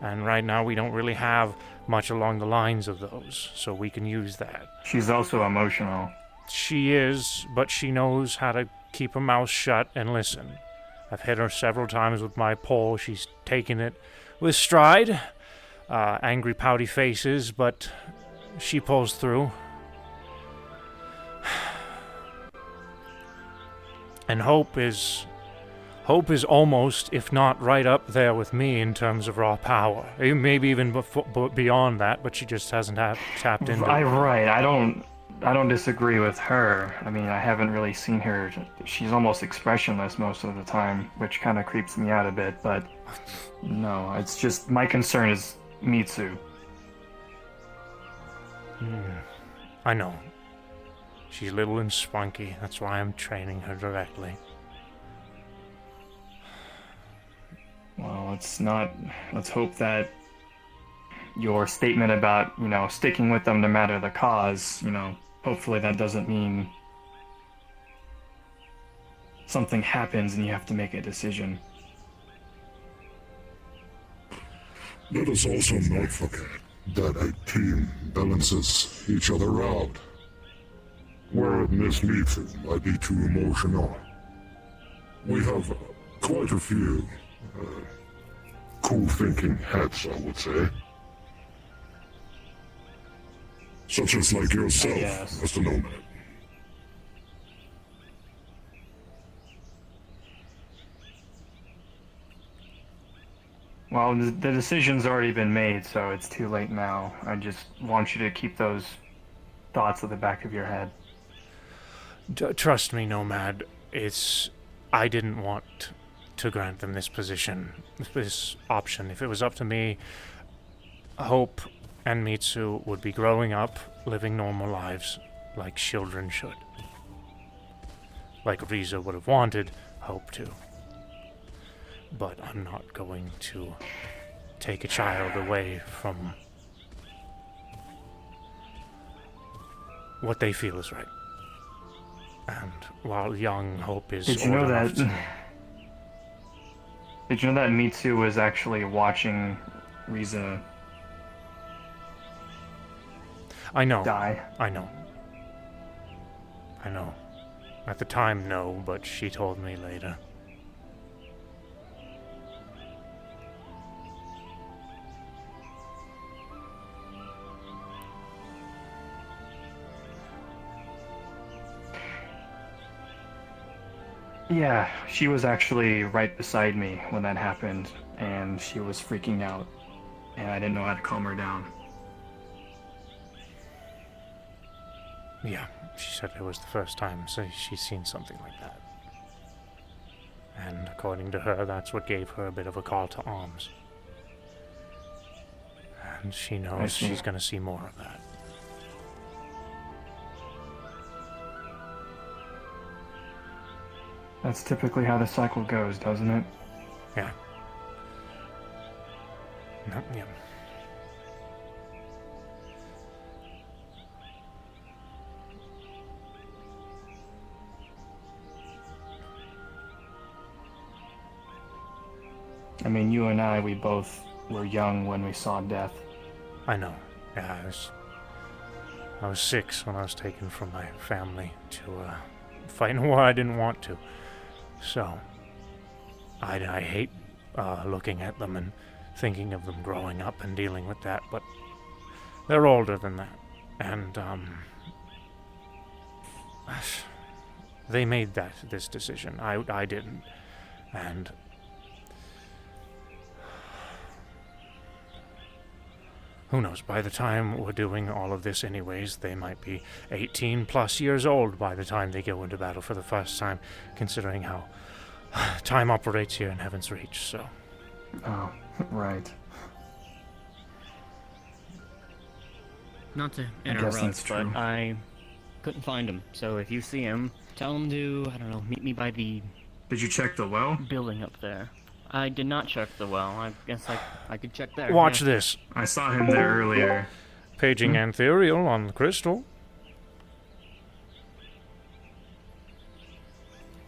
And right now we don't really have much along the lines of those, so we can use that. She's also emotional. She is, but she knows how to keep her mouth shut and listen. I've hit her several times with my pole. She's taken it with stride. Angry, pouty faces, but she pulls through. And Hope is almost, if not right up there with me in terms of raw power. Maybe even beyond that, but she just hasn't tapped into it. Right. I don't disagree with her. I mean, I haven't really seen her. She's almost expressionless most of the time, which kind of creeps me out a bit, but no, it's just my concern is Mitsu. I know. She's little and spunky. That's why I'm training her directly. Well, let's hope that your statement about, sticking with them no matter the cause, hopefully that doesn't mean something happens and you have to make a decision. Let us also not forget that a team balances each other out. Where Miss Mitsu might be too emotional. We have quite a few cool thinking heads, I would say. Such as like yourself, Mr. Nomad. Well, the decision's already been made, so it's too late now. I just want you to keep those thoughts at the back of your head. Trust me, Nomad. I didn't want to grant them this position, this option. If it was up to me, Hope and Mitsu would be growing up, living normal lives like children should. Like Riza would have wanted Hope to. But I'm not going to take a child away from what they feel is right. And while young, Hope is Did you know old that? enough to- Did you know that Mitsu was actually watching Riza I know. die? I know. At the time, no, but she told me later. Yeah, she was actually right beside me when that happened, and she was freaking out, and I didn't know how to calm her down. Yeah, she said it was the first time she's seen something like that. And according to her, that's what gave her a bit of a call to arms. And she I knows see. she's gonna see more of that. That's typically how the cycle goes, doesn't it? Yeah. No, yeah. I mean, you and I, we both were young when we saw death. I know. Yeah, I was 6 when I was taken from my family to fight in a war I didn't want to. So, I hate looking at them and thinking of them growing up and dealing with that, but they're older than that. And, they made this decision. I didn't. And who knows, by the time we're doing all of this anyways, they might be 18 plus years old by the time they go into battle for the first time, considering how time operates here in Heaven's Reach, so. Oh, right. Not to I guess interrupt, that's but true. I couldn't find him. So if you see him, tell him to, I don't know, meet me by the Did you check the well? building up there. I did not check the well. I guess I could check there. Watch yeah. this. I saw him there earlier. Paging Anthuriel on the crystal.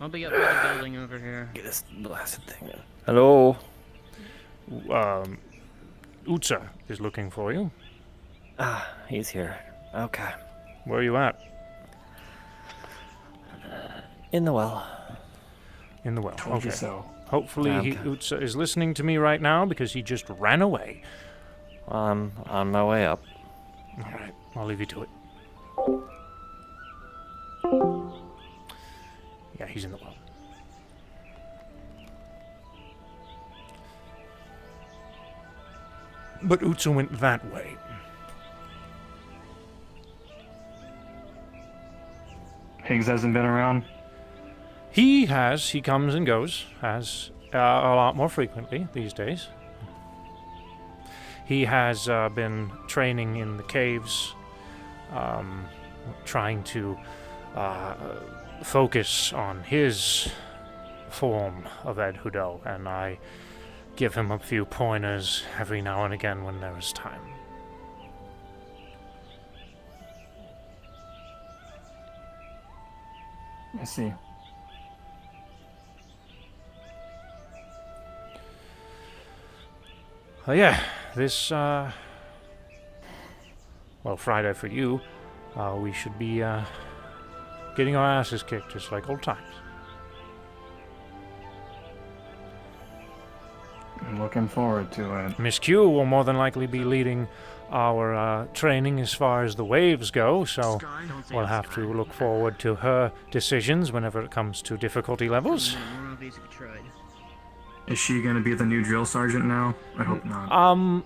I'll be up by the building over here. Get this blasted thing. Hello? Utsa is looking for you. Ah, he's here. Okay. Where are you at? In the well. In the well. Told okay. you so. Hopefully Okay. Utsa is listening to me right now because he just ran away. Well, I'm on my way up. Alright, I'll leave you to it. Yeah, he's in the well. But Utsa went that way. Higgs hasn't been around? He comes and goes, has a lot more frequently these days. He has been training in the caves, trying to focus on his form of Ed Hudo, and I give him a few pointers every now and again when there is time. I see. Yeah, this, well, Friday for you, we should be, getting our asses kicked just like old times. I'm looking forward to it. Miss Q will more than likely be leading our training as far as the waves go, so we'll have to look forward to her decisions whenever it comes to difficulty levels. More obvious if you tried. Is she gonna be the new drill sergeant now? I hope not.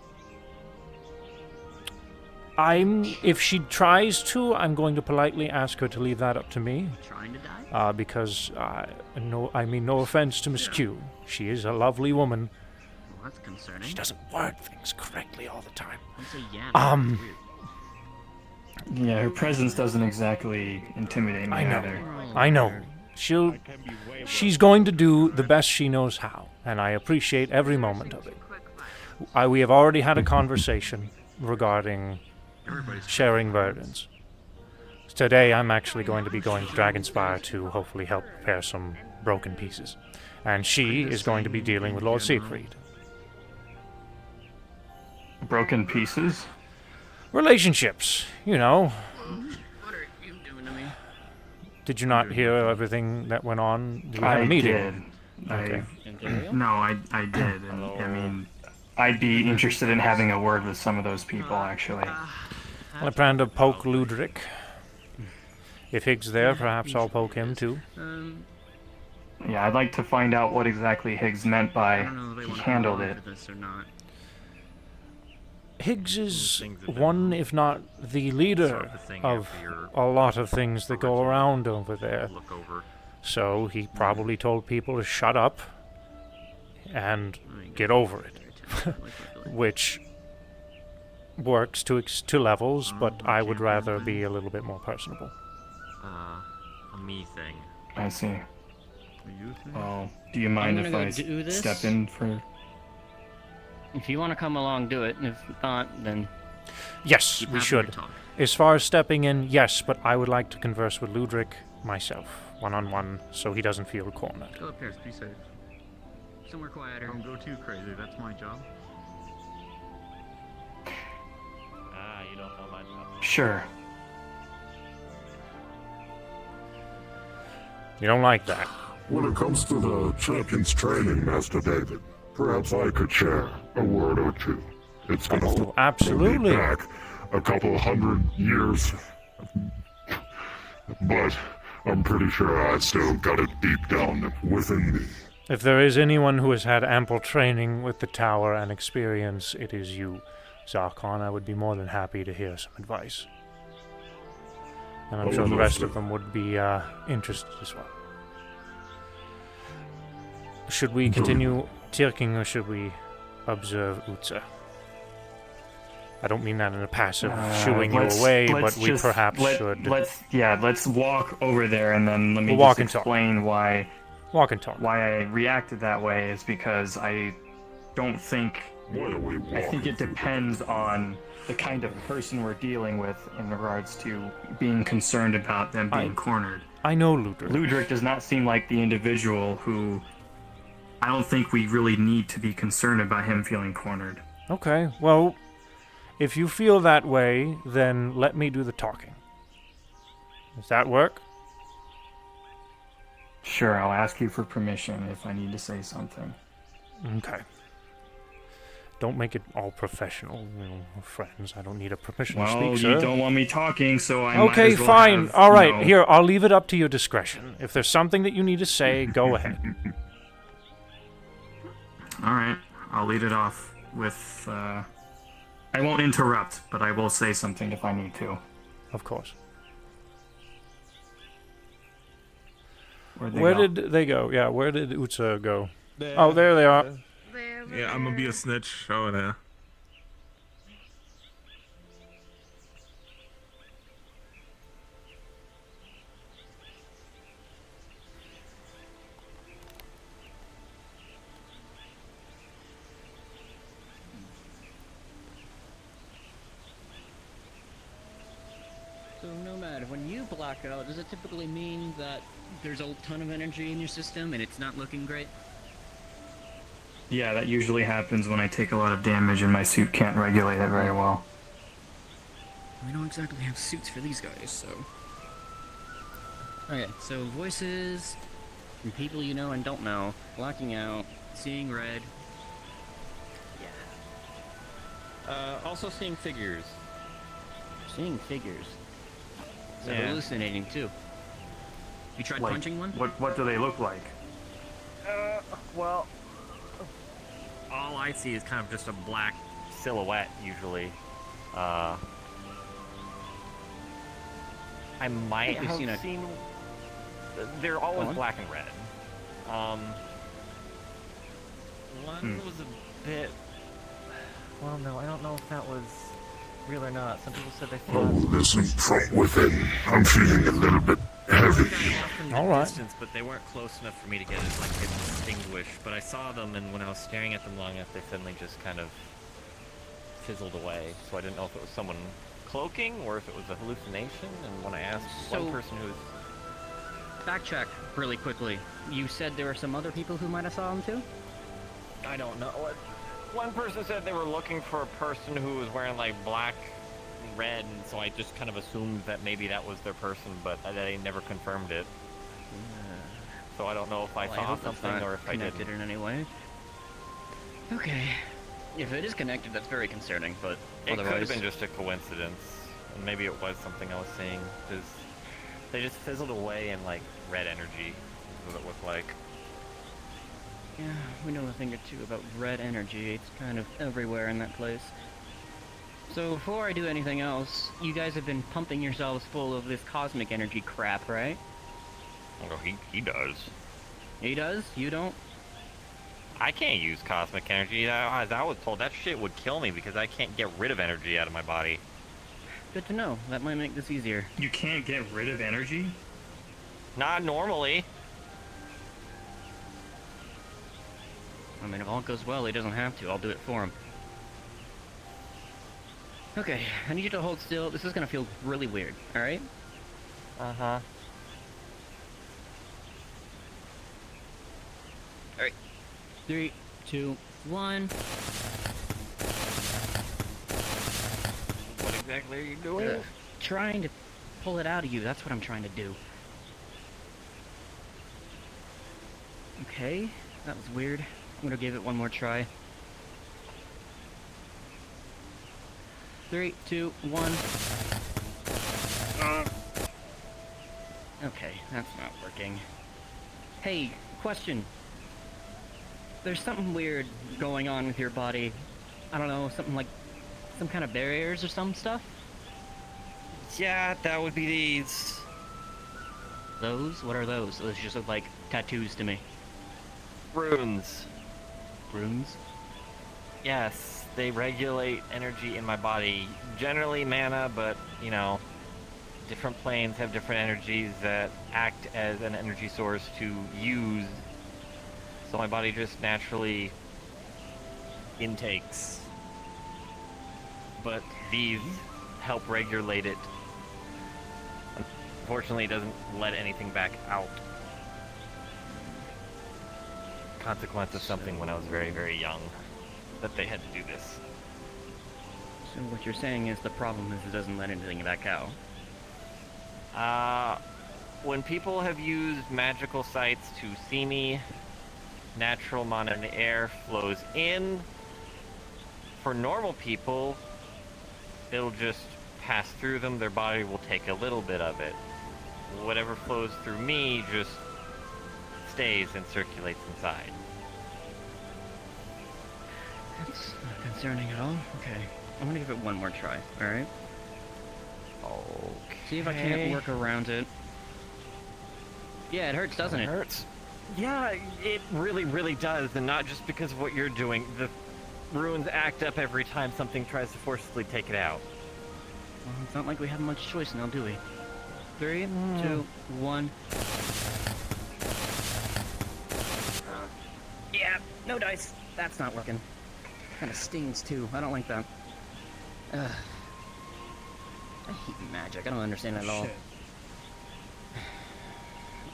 If she tries to, I'm going to politely ask her to leave that up to me. Trying to die? Because, no offense to Miss Q. She is a lovely woman. Well, that's concerning. She doesn't word things correctly all the time. Don't say yeah. Yeah, her presence doesn't exactly intimidate me I know. either. I know. She's going to do the best she knows how, and I appreciate every moment of it. We have already had a conversation regarding sharing burdens. Today, I'm actually going to be going to Dragonspire to hopefully help repair some broken pieces, and she is going to be dealing with Lord Siegfried. Broken pieces? Relationships, you know. What are you doing to me? Did you not hear everything that went on? Did you have a I meeting? did. Okay. No, I did. And, I mean, I'd be interested in having a word with some of those people, actually. I plan to poke Ludric. If Higgs there, perhaps I'll poke him too. Yeah, I'd like to find out what exactly Higgs meant I by don't know if they he want handled to it. for this or not. Higgs is one, if not the leader of a lot of things that go around over there. So he probably told people to shut up and get over it. Which works to levels, but I would rather be a little bit more personable. A me thing. I see. Well, do you mind I'm if gonna I go do this. step in for... If you want to come along, do it. If not, then... Yes, we happy to should. talk. As far as stepping in, yes, but I would like to converse with Ludwig myself, one-on-one, so he doesn't feel cornered. Go upstairs, be safe. Somewhere quieter. Don't go too crazy, that's my job. You don't know my job. Sure. You don't like that. When it comes to the champion's training, Master David, perhaps I could share a word or two. It's gonna hold absolutely me back a couple hundred years, but I'm pretty sure I still got it deep down within me. If there is anyone who has had ample training with the tower and experience, it is you, Zarkon. I would be more than happy to hear some advice. And I'm sure the rest of them would be interested as well. Should we continue Tirking or should we observe Utsa? I don't mean that in a passive shooing you away, but we perhaps should. Let's walk over there and then let me We'll just explain why. Walk and talk. Why I reacted that way is because I don't think. I think it depends on the kind of person we're dealing with in regards to being concerned about them being cornered. I know Ludwig. Ludwig does not seem like the individual who. I don't think we really need to be concerned about him feeling cornered. Okay, well, if you feel that way, then let me do the talking. Does that work? Sure, I'll ask you for permission if I need to say something. Okay. Don't make it all professional, we're friends. I don't need a permission to speak, sir. You don't want me talking, so I might Okay, as well fine. have, All right, you know. here, I'll leave it up to your discretion. If there's something that you need to say, go ahead. Alright, I'll lead it off with, I won't interrupt, but I will say something if I need to. Of course. Where'd Where go? did they go? Yeah, where did Utsa go? There. Oh, there they are. Yeah, I'm gonna be a snitch over there. So, Nomad, when you black out, does it typically mean that there's a ton of energy in your system and it's not looking great? Yeah, that usually happens when I take a lot of damage and my suit can't regulate it very well. We don't exactly have suits for these guys, so... Okay, so voices from people you know and don't know, blacking out, seeing red. Also seeing figures. Seeing figures. They're Yeah. hallucinating too. You tried punching one? What do they look like? Well, all I see is kind of just a black silhouette, usually. I might You've have seen seen... a- They're Go always on. black and red. One was a bit... Well, no, I don't know if that was real or not. Some people said they Oh, thought... listen, from within, I'm feeling a little bit heavy. From the All right. distance, but they weren't close enough for me to get it like distinguished. But I saw them, and when I was staring at them long enough, they suddenly just kind of fizzled away. So I didn't know if it was someone cloaking or if it was a hallucination. And when I asked So- one person who was... Backtrack really quickly. You said there were some other people who might have saw him too? I don't know. One person said they were looking for a person who was wearing like black and red, and so I just kind of assumed that maybe that was their person, but they never confirmed it. So I don't know if I Well, saw hope that's something not or if I connected didn't. in any way. Okay. If it is connected, that's very concerning, but It could otherwise... have been just a coincidence, and maybe it was something I was seeing, because they just fizzled away in like red energy, is what it looked like. Yeah, we know a thing or two about red energy. It's kind of everywhere in that place. So before I do anything else, you guys have been pumping yourselves full of this cosmic energy crap, right? Well, he does. He does? You don't? I can't use cosmic energy. I was told that shit would kill me because I can't get rid of energy out of my body. Good to know. That might make this easier. You can't get rid of energy? Not normally. I mean, if all goes well, he doesn't have to. I'll do it for him. Okay, I need you to hold still. This is gonna feel really weird, alright? Uh-huh. Alright. 3, 2, 1. What exactly are you doing? Trying to pull it out of you. That's what I'm trying to do. Okay, that was weird. I'm gonna give it one more try. 3, 2, 1. Okay, that's not working. Hey, question. There's something weird going on with your body. I don't know, something like some kind of barriers or some stuff? Yeah, that would be these. Those? What are those? Those just look like tattoos to me. Runes. Runes? Yes, they regulate energy in my body. Generally mana, but, you know, different planes have different energies that act as an energy source to use. So my body just naturally intakes. But these help regulate it. Unfortunately, it doesn't let anything back out. Consequence of something when I was very, very young, that they had to do this. So what you're saying is the problem is it doesn't let anything back out. When people have used magical sites to see me, natural mana in the air flows in. For normal people, it'll just pass through them, their body will take a little bit of it. Whatever flows through me just stays and circulates inside. That's not concerning at all. Okay, I'm gonna give it one more try, alright? Okay. See if I can't work around it. Yeah, it hurts, doesn't it? It hurts. Yeah, it really, really does, and not just because of what you're doing. The runes act up every time something tries to forcibly take it out. Well, it's not like we have much choice now, do we? 3, 2, 1. Yeah, no dice. That's not working. Kind of stings too. I don't like that. I hate magic. I don't understand it at all.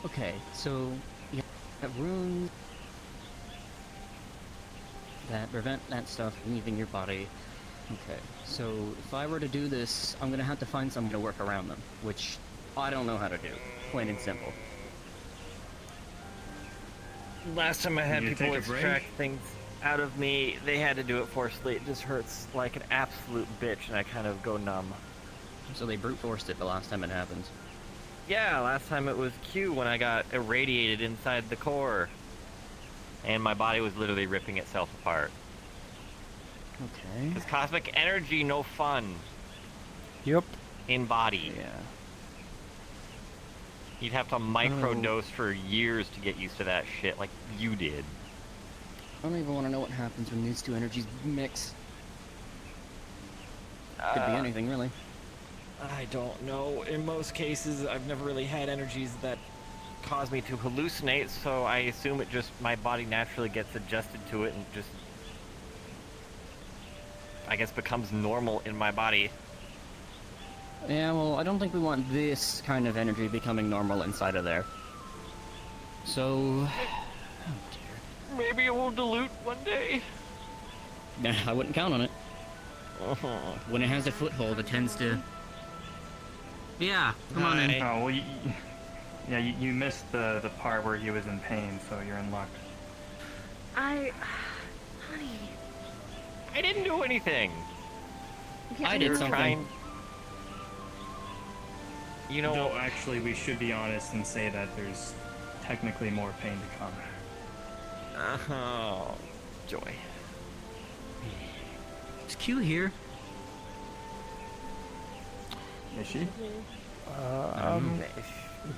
Okay, so yeah, runes that prevent that stuff from leaving your body. Okay, so if I were to do this, I'm gonna have to find someone to work around them, which I don't know how to do. Plain and simple. Last time I had people extract things out of me, they had to do it forcibly. It just hurts like an absolute bitch, and I kind of go numb. So they brute forced it the last time it happened. Yeah, last time it was Q when I got irradiated inside the core. And my body was literally ripping itself apart. Okay. Because cosmic energy, no fun. Yep. In body. Yeah. You'd have to microdose for years to get used to that shit, like you did. I don't even want to know what happens when these two energies mix. Could be anything, really. I don't know. In most cases, I've never really had energies that cause me to hallucinate, so I assume it just, my body naturally gets adjusted to it and just, I guess, becomes normal in my body. Yeah, well, I don't think we want this kind of energy becoming normal inside of there. So... Oh dear. Maybe it will dilute one day. Nah, I wouldn't count on it. When it has a foothold, it tends to... Yeah, come on in. Oh, well, you missed the part where he was in pain, so you're in luck. Honey, I didn't do anything. I did something. You know... No, actually, we should be honest and say that there's technically more pain to come. Oh, joy. Is Q here? Is she?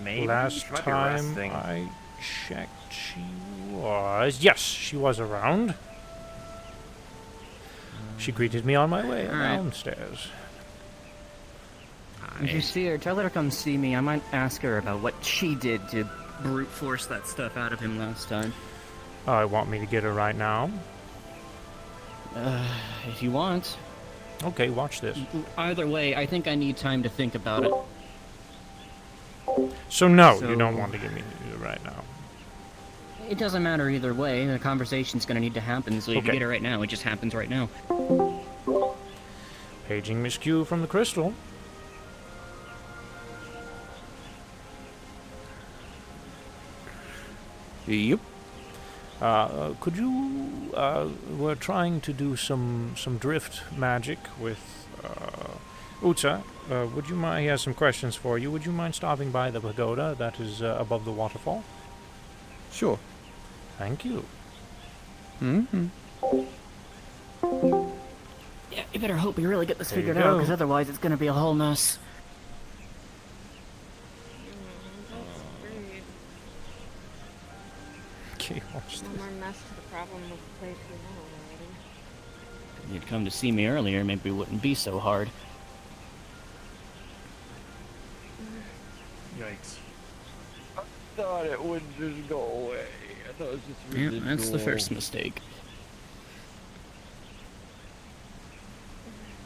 Maybe. Last She might be time resting. I checked, she was. Yes, she was around. She greeted me on my way downstairs. If you see her, tell her to come see me. I might ask her about what she did to brute force that stuff out of him last time. Want me to get her right now? If you want. Okay, watch this. Either way, I think I need time to think about it. So no, you don't want to give me right now. It doesn't matter either way. The conversation's gonna need to happen, so if you Okay. get it right now, it just happens right now. Paging Miss Q from the crystal. Yep. Could you? We're trying to do some drift magic with Utsa. Would you mind? He has some questions for you. Would you mind stopping by the pagoda that is above the waterfall? Sure. Thank you. Mm-hmm. Yeah, you better hope we really get this There you figured out, go. because otherwise it's gonna be a whole mess. Okay, watch No more mess to the problem of the place we know already. If you'd come to see me earlier, maybe it wouldn't be so hard. Yikes. I thought it would just go away. I thought it was just Yeah, residual. that's the first mistake.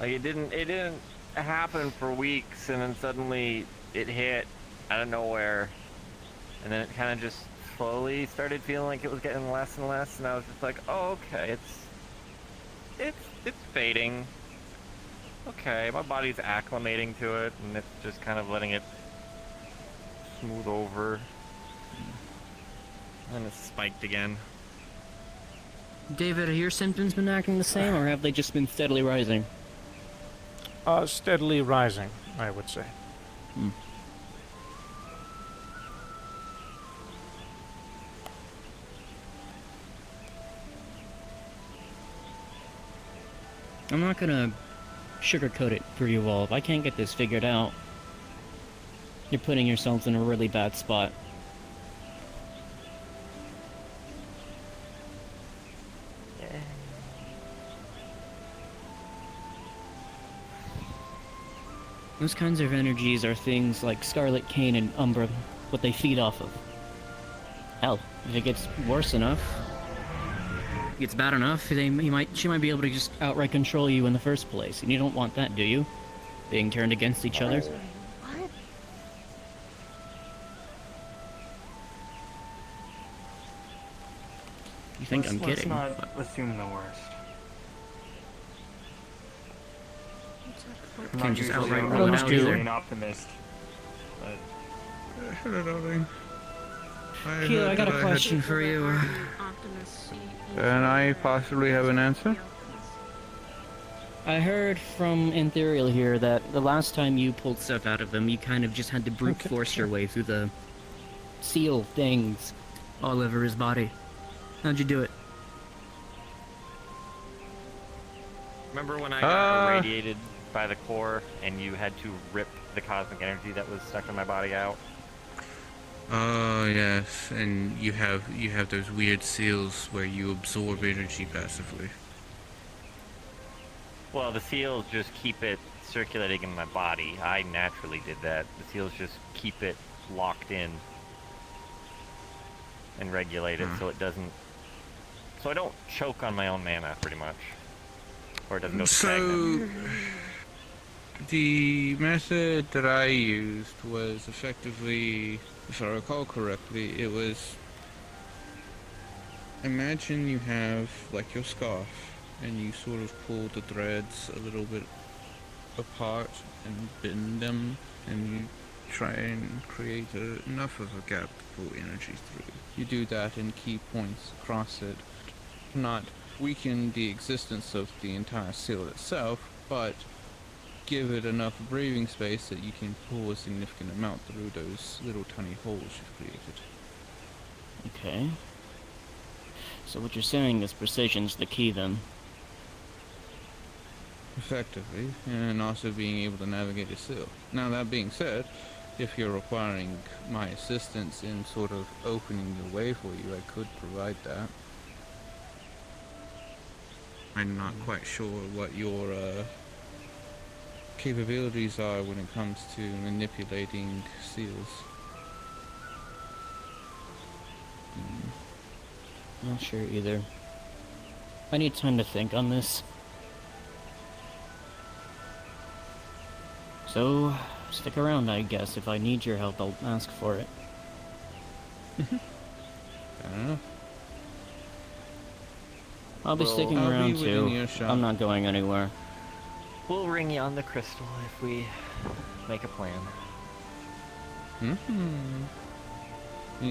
Like it didn't happen for weeks, and then suddenly it hit out of nowhere, and then it kind of just slowly started feeling like it was getting less and less, and I was just like, oh, okay, it's fading. Okay, my body's acclimating to it, and it's just kind of letting it smooth over. And it's spiked again. David, have your symptoms been acting the same, or have they just been steadily rising? Steadily rising, I would say. I'm not gonna sugarcoat it for you all. If I can't get this figured out, you're putting yourselves in a really bad spot. Those kinds of energies are things like Scarlet Cane and Umbra, what they feed off of. Hell, if it gets worse enough, gets bad enough, she might be able to just outright control you in the first place, and you don't want that, do you? Being turned against each other? What? You think I'm kidding? Let's not assume the worst. I'm Can't not just usually outright rule it out either. an optimist, but Hello, darling. Q, I got a question for you. Can I possibly have an answer? I heard from Ethereal here that the last time you pulled stuff out of him, you kind of just had to brute force your way through the seal things all over his body. How'd you do it? Remember when I got irradiated by the core and you had to rip the cosmic energy that was stuck in my body out? Oh yes, and you have those weird seals where you absorb energy passively. Well, the seals just keep it circulating in my body. I naturally did that. The seals just keep it locked in and regulate it so it doesn't... So I don't choke on my own mana, pretty much. Or it doesn't go stagnant. The method that I used was effectively, if I recall correctly, it was... Imagine you have, like, your scarf, and you sort of pull the threads a little bit apart and bend them, and you try and create enough of a gap to pull energy through. You do that in key points across it, not weaken the existence of the entire seal itself, but give it enough breathing space that you can pull a significant amount through those little tiny holes you've created. Okay. So what you're saying is precision's the key then? Effectively, and also being able to navigate a seal. Now that being said, if you're requiring my assistance in sort of opening the way for you, I could provide that. I'm not quite sure what your capabilities are when it comes to manipulating seals. Not sure either. I need time to think on this. So, stick around, I guess. If I need your help, I'll ask for it. I'll be sticking I'll be around within too. earshot. I'm not going anywhere. We'll ring you on the crystal if we make a plan. Any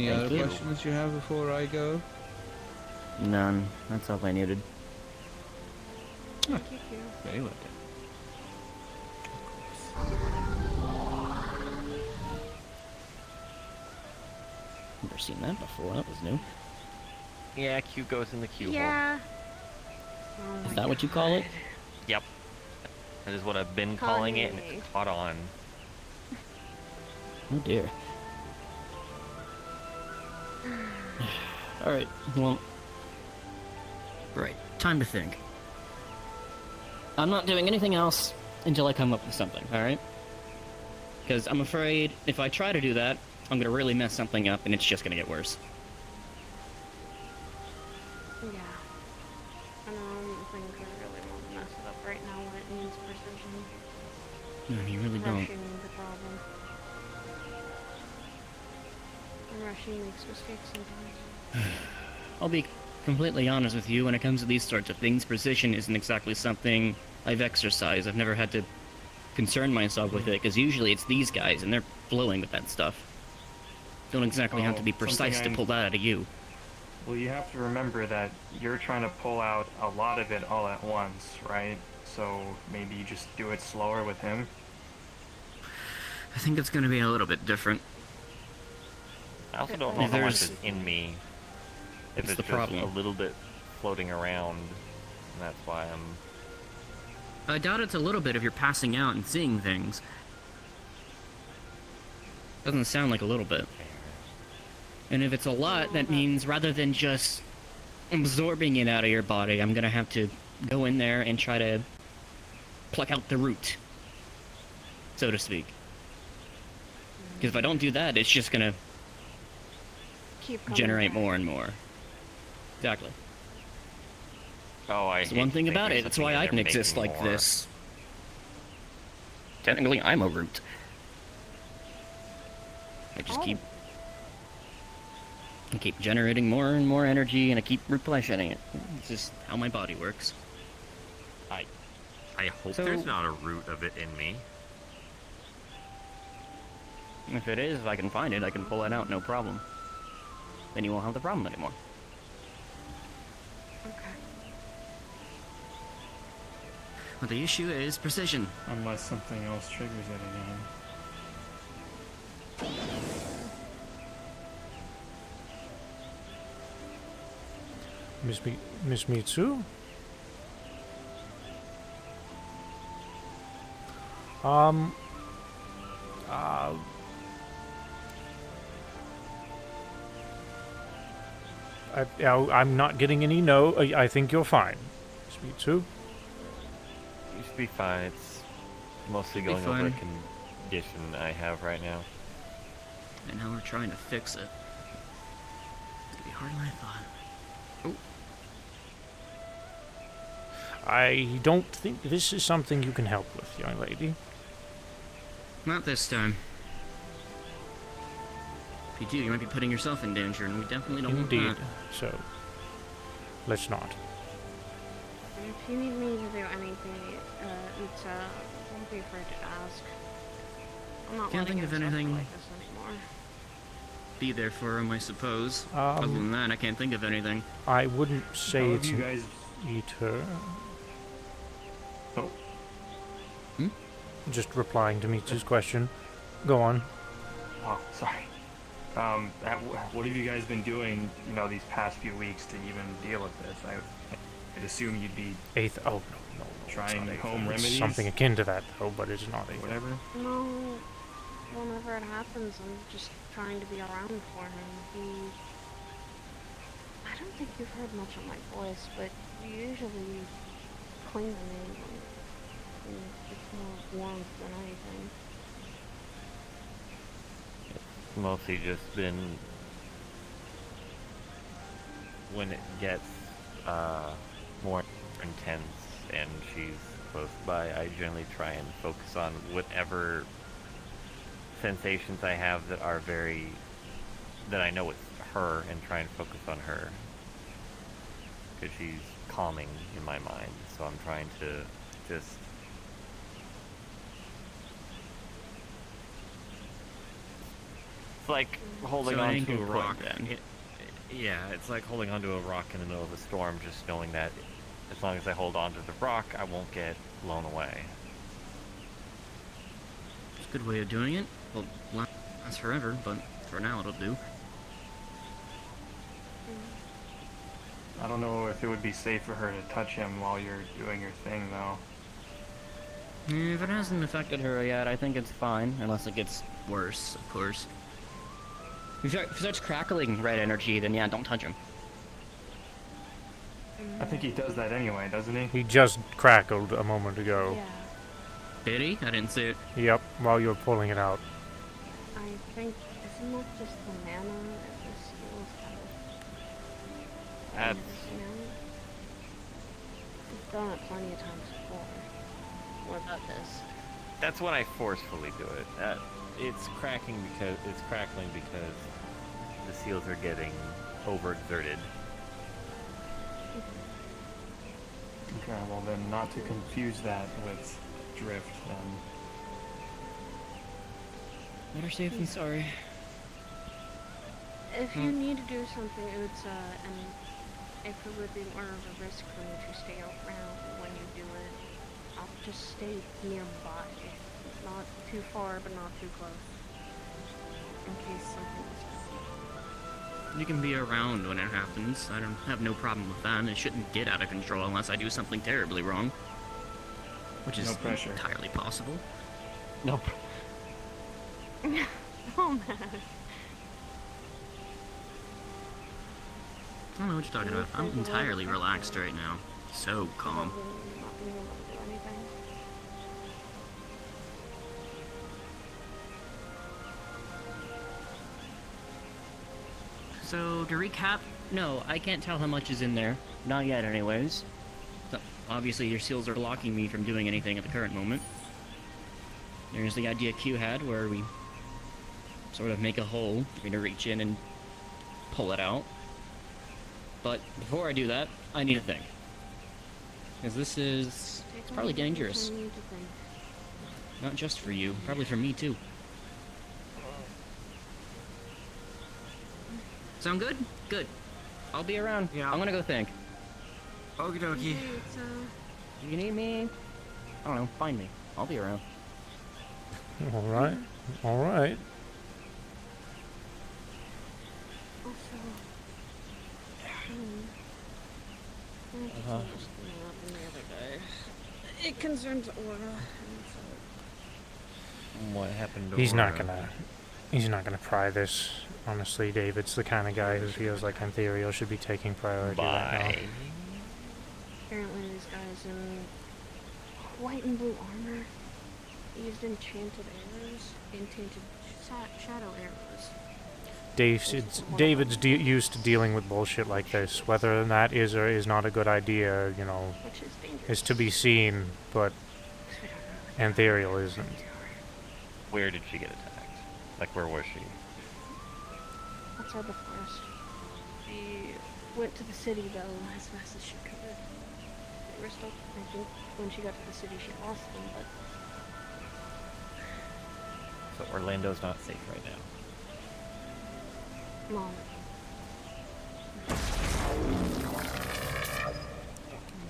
Thank other you. questions you have before I go? None. That's all I needed. Thank you. Very well Never seen that before. That was new. Yeah, Q goes in the Q hole. Yeah. Oh Is my that what you call it? Yep. That is what I've been Calling calling it, and me. it's caught on. Oh dear. Alright, well... Right, time to think. I'm not doing anything else until I come up with something, alright? Because I'm afraid if I try to do that, I'm gonna really mess something up and it's just gonna get worse. Yeah. I don't think I really want to mess it up right now when it needs precision. No, you really don't. Rushing the problem. And rushing makes mistakes sometimes. I'll be completely honest with you, when it comes to these sorts of things, precision isn't exactly something I've exercised. I've never had to concern myself with it, because usually it's these guys, and they're flowing with that stuff. Don't exactly have to be precise to pull that out of you. Well, you have to remember that you're trying to pull out a lot of it all at once, right? So maybe you just do it slower with him. I think it's gonna be a little bit different. I also don't know If how much there's- is in me. If It's it's the just problem. a little bit floating around, and that's why I'm... I doubt it's a little bit if you're passing out and seeing things. Doesn't sound like a little bit. And if it's a lot, that means rather than just absorbing it out of your body, I'm gonna have to go in there and try to pluck out the root, so to speak. Because if I don't do that, it's just gonna Keep coming generate back. more and more. Exactly. Oh, I That's hate one to thing think about there's it. That's something why that I they're can exist making like more. this. Technically, I'm a root. I just keep generating more and more energy, and I keep replenishing it. It's just how my body works. I hope So- there's not a root of it in me. If it is, if I can find it, I can pull it out, no problem. Then you won't have the problem anymore. Okay. But the issue is precision. Unless something else triggers it again. Miss Mitsu? I'm not getting any no. I think you're fine. Miss Mitsu? You should be fine. It's mostly Should be going over a fine. condition I have right now. And now we're trying to fix it. It's gonna be harder than I thought. I don't think this is something you can help with, young lady. Not this time. If you do, you might be putting yourself in danger, and we definitely don't Indeed. want that. So, let's not. And if you need me to do anything, don't be afraid to ask. I'm not Can't letting think of it suffer anything. like this anymore. Be there for him, I suppose. Other than that, I can't think of anything. I wouldn't say How have it's you an guys- eater. Oh. Just replying to Mitsu's question. Go on. Oh, sorry. What have you guys been doing, these past few weeks to even deal with this? I'd assume you'd be No. trying It's not home Aether. It's remedies. something akin to that, though, but it's not Aether. Whatever. No, whenever it happens, I'm just trying to be around for him. I don't think you've heard much of my voice, but you usually cling to me. And it's more warmth than anything. Mostly just been when it gets more intense and she's close by, I generally try and focus on whatever sensations I have that are that I know it's her, and try and focus on her. Because she's calming in my mind, so I'm trying to just... It's like holding on to a rock. Yeah, it's like holding onto a rock in the middle of a storm, just knowing that as long as I hold on to the rock, I won't get blown away. It's a good way of doing it. Well, last forever, but for now it'll do. I don't know if it would be safe for her to touch him while you're doing your thing, though. If it hasn't affected her yet, I think it's fine, unless it gets worse, of course. If it starts crackling red energy, then yeah, don't touch him. I think he does that anyway, doesn't he? He just crackled a moment ago. Did he? I didn't see it. Yep, while you were pulling it out. I think isn't that just the mana that the seals have? We've done it plenty of times before. What about this? That's when I forcefully do it. It's crackling because the seals are getting overexerted. Okay, well then not to confuse that with drift, then. Better safe than sorry. If you need to do something, it's and if it would be more of a risk for me to stay around when you do it, I'll just stay nearby. Not too far, but not too close. In case something is wrong. You can be around when it happens. I don't have no problem with that. It shouldn't get out of control unless I do something terribly wrong. Which is entirely possible. Nope. Oh man. I don't know what you're talking about. I'm entirely relaxed right now. So calm. Not being able to do anything. So, to recap, no, I can't tell how much is in there. Not yet, anyways. So, obviously, your seals are blocking me from doing anything at the current moment. There's the idea Q had, where we sort of make a hole for me to reach in and pull it out. But before I do that, I need to think. Because this is... it's probably dangerous. Not just for you, probably for me too. Sound good? Good. I'll be around. Yeah. I'm gonna go think. Okie dokie. If you need me, I don't know, find me. I'll be around. Alright. Alright. It concerns Aura. What happened to He's Aura? not gonna pry this. Honestly, David's the kind of guy who feels like Antherial should be taking priority right now. Apparently these guys in white and blue armor used enchanted arrows, enchanted shadow arrows. David's used to dealing with bullshit like this. Whether that is or is not a good idea, you know, is to be seen, but Antherial isn't. Where did she get attacked? Like, where was she? Outside the forest. She went to the city, though, as fast as she could. They were still, I think, when she got to the city, she lost them, but... So Orlando's not safe right now. Mom.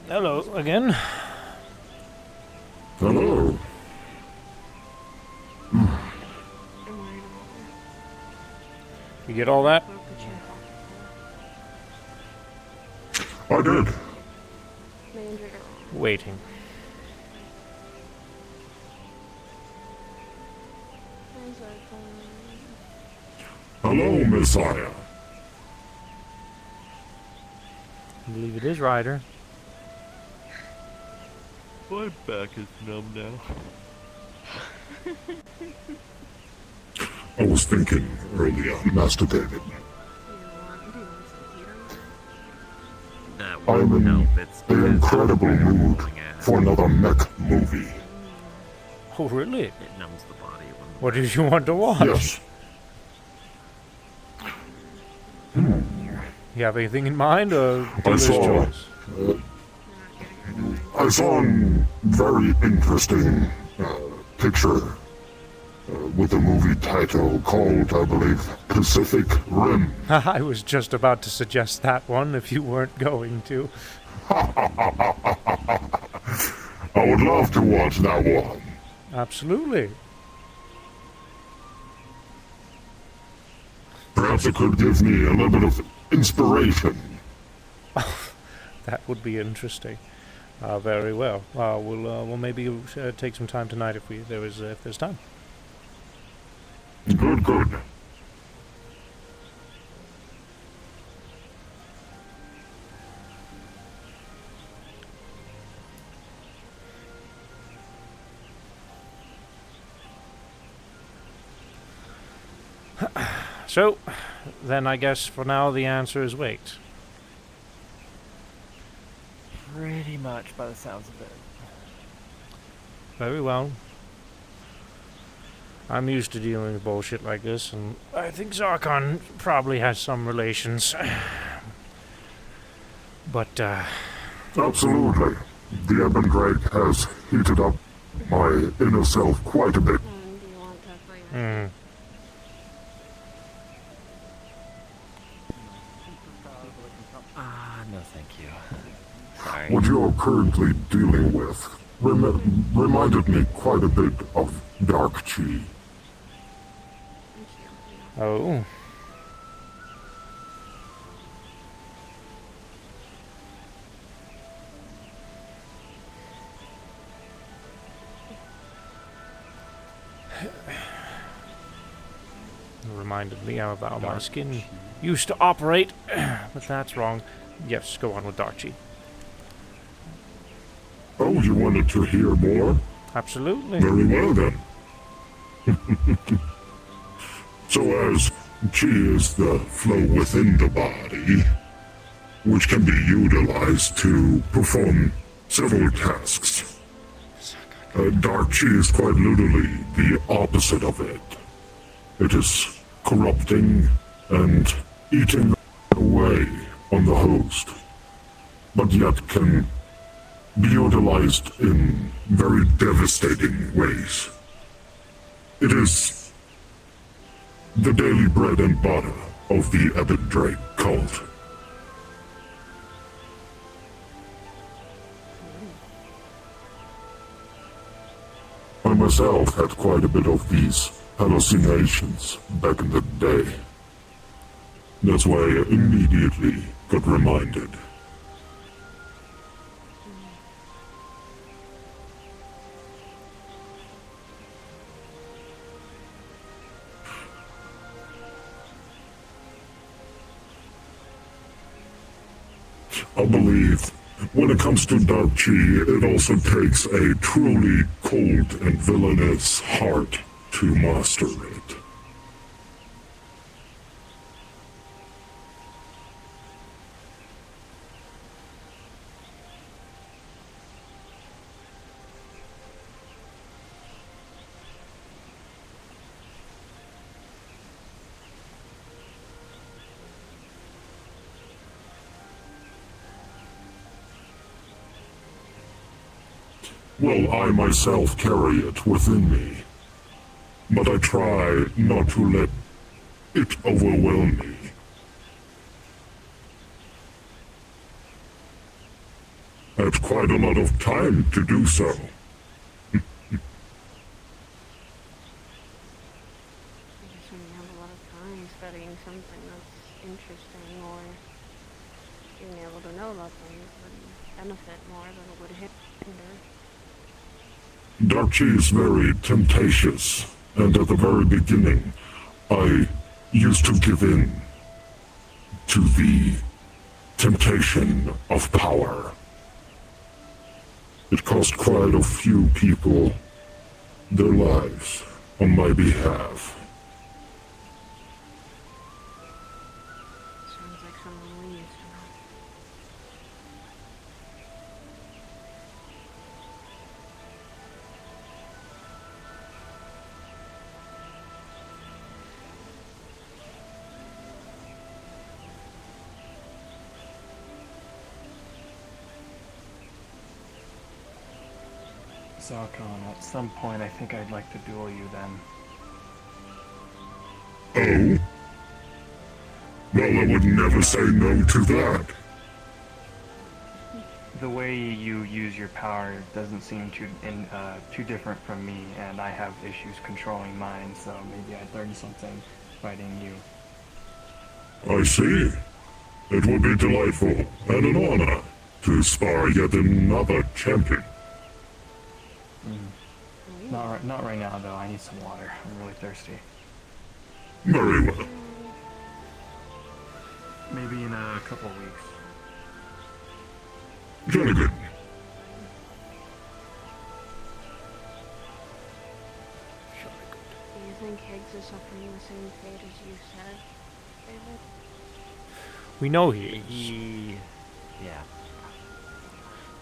Hello again. Hello. You get all that? I did. Waiting. Hello, Messiah. I believe it is Ryder. My back is numb now. I was thinking earlier, Master David. I'm in No, it's the because incredible you're mood pulling ass. for another mech movie. Oh, really? It numbs the body. What did you want to watch? Yes. You have anything in mind, or dealer's saw- choice? I saw a very interesting picture with a movie title called, I believe, Pacific Rim. I was just about to suggest that one if you weren't going to. I would love to watch that one. Absolutely. Perhaps it could give me a little bit of inspiration. That would be interesting. Very well. We'll maybe take some time tonight if there's time. Good, good. So, then I guess for now the answer is wait. Pretty much, by the sounds of it. Very well. I'm used to dealing with bullshit like this, and I think Zarkon probably has some relations. But, Absolutely. The Ebon Drake has heated up my inner self quite a bit. Hmm. No, thank you. Sorry. What you're currently dealing with reminded me quite a bit of Dark Chi. Oh. Reminded me of how my skin used to operate, but that's wrong. Yes, go on with Darchi. Oh, you wanted to hear more? Absolutely. Very well then. So as Chi is the flow within the body, which can be utilized to perform several tasks. Dark Chi is quite literally the opposite of it. It is corrupting and eating away on the host, but yet can be utilized in very devastating ways. It is the daily bread and butter of the Ebon Drake cult. I myself had quite a bit of these hallucinations back in the day. That's why I immediately got reminded. I believe when it comes to Dark Chi, it also takes a truly cold and villainous heart to master it. Well, I myself carry it within me, but I try not to let it overwhelm me. I had quite a lot of time to do so. I guess when you have a lot of time studying something that's interesting or being able to know about things would benefit more than it would hinder. Dark Chi is very temptatious, and at the very beginning, I used to give in to the temptation of power. It cost quite a few people their lives on my behalf. Sounds like someone we used to know. Zarkon, at some point I think I'd like to duel you then. Oh? Well, I would never say no to that. The way you use your power doesn't seem too different from me, and I have issues controlling mine, so maybe I'd learn something fighting you. I see. It would be delightful and an honor to spar yet another champion. Not right now, though. I need some water. I'm really thirsty. Very well. Maybe in a couple of weeks. Jolly good. Do you think Higgs is suffering the same fate as you said, David? We know he is. Yeah.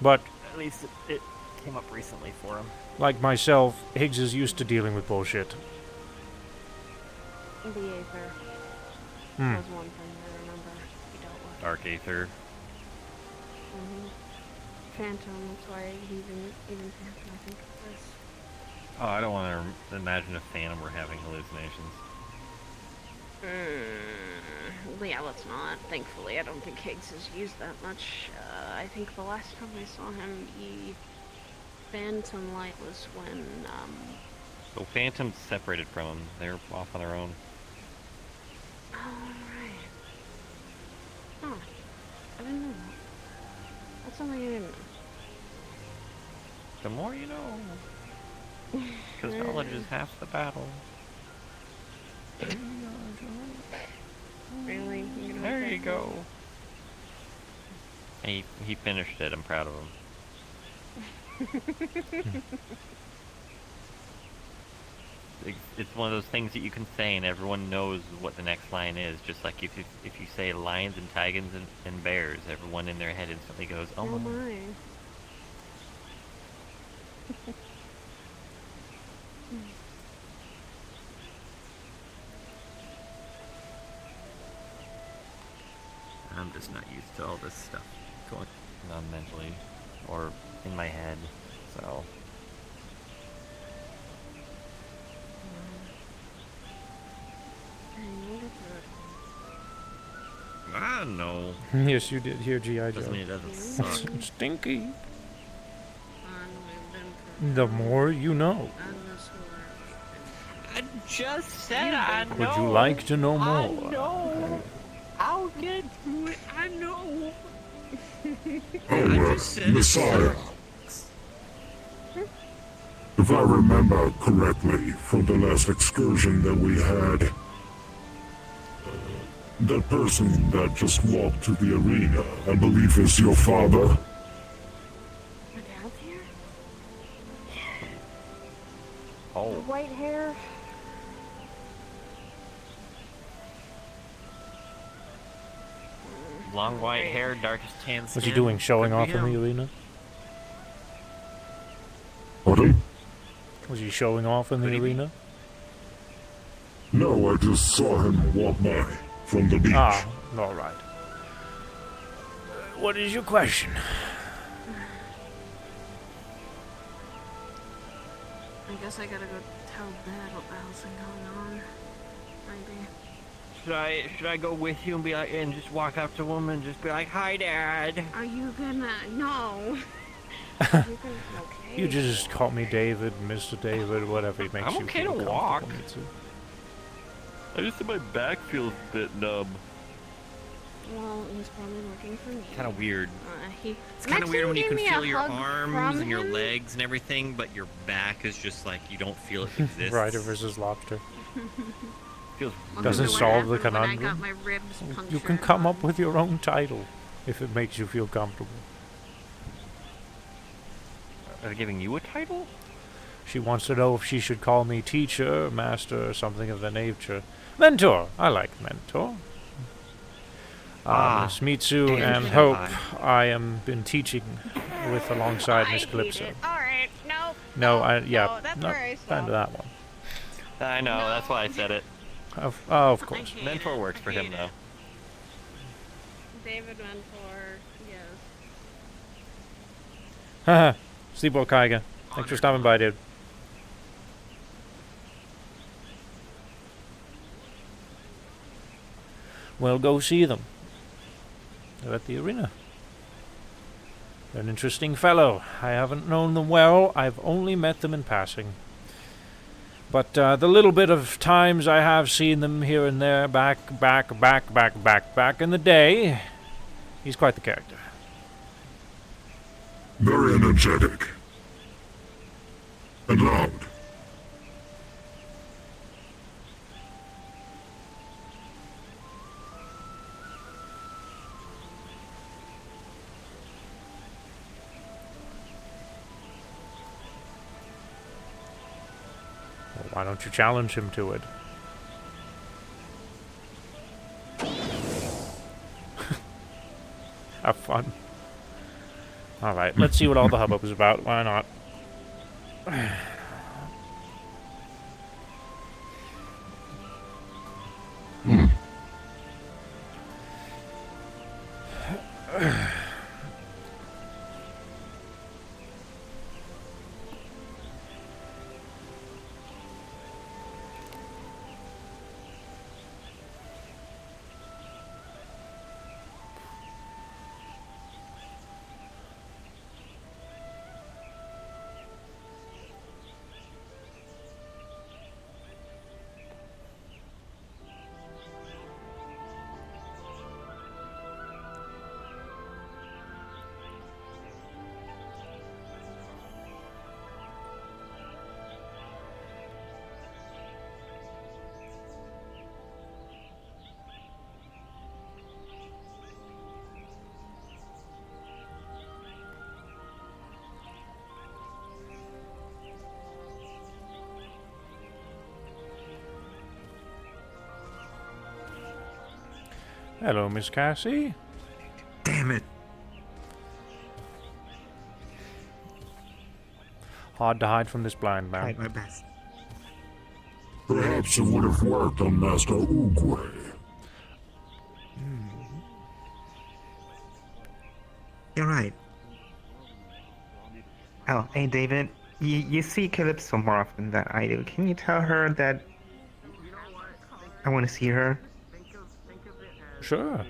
But, At least it came up recently for him. like myself, Higgs is used to dealing with bullshit. The Aether Hmm. was one thing I remember he dealt with. Dark Aether. Phantom, that's why even Phantom, I think it was. Oh, I don't want to imagine if Phantom were having hallucinations. Yeah, let's not. Thankfully, I don't think Higgs has used that much. I think the last time I saw him, the Phantom Light was when, So Phantom's separated from him. They're off on their own. Alright. Huh. I didn't know that. That's something I didn't know. The more you know. Because knowledge is half the battle. Really? There you go. He finished it. I'm proud of him. It's one of those things that you can say and everyone knows what the next line is. Just like if you say lions and tigers and bears, everyone in their head instantly goes, oh my. I'm just not used to all this stuff going on mentally or in my head, so. I know. Yes, you did hear G.I. Joe. Doesn't mean it doesn't suck. Stinky. The more you know. I just said I know. Would you like to know more? I know. I'll get to it. I know. Messiah. If I remember correctly from the last excursion that we had, that person that just walked to the arena, I believe is your father. My dad's here? Oh. The white hair? Long white hair, darkest tan skin. What's he doing? Showing Could off be in the him. arena? Pardon? Was he showing off in the arena? No, I just saw him walk by from the beach. Ah, all right. What is your question? I guess I gotta go tell Dad what the hell's been going on. Maybe. Should I go with you and be like, and just walk up to him and just be like, hi, Dad? Are you gonna? No. You just call me David, Mr. David, whatever makes I'm you okay feel to walk. comfortable. I just think my back feels a bit numb. Well, he's probably looking for me. Kind of weird. It's kind of weird when you can feel your arms from and your him? legs and everything, but your back is just like you don't feel it exists. Ryder versus Lobster. Feels Doesn't What solve the happened when I got conundrum. my ribs punctured? You can come up with your own title if it makes you feel comfortable. Are they giving you a title? She wants to know if she should call me teacher, master, or something of the nature. Mentor. I like mentor. Miss Mitsu damn and it, Hope, I- I am been teaching with alongside Miss Calypso. Alright, no. No, yeah, that's no, where I kind of that one. I know, that's why I said it. Of course. Mentor works for him, though. David Mentor, yes. Haha, Sleepwalk Kaiga. Thanks for stopping by, dude. Well, go see them. They're at the arena. They're an interesting fellow. I haven't known them well. I've only met them in passing. But the little bit of times I have seen them here and there, back in the day, he's quite the character. Very energetic. And loud. Well, why don't you challenge him to it? Have fun. Alright, let's see what all the hubbub is about. Why not? Hello, Miss Cassie. Damn it. Hard to hide from this blind man. Tried my best. Perhaps it would have worked on Master Oogway. You're right. Oh, hey David. You see Calypso more often than I do. Can you tell her that I want to see her? Sure.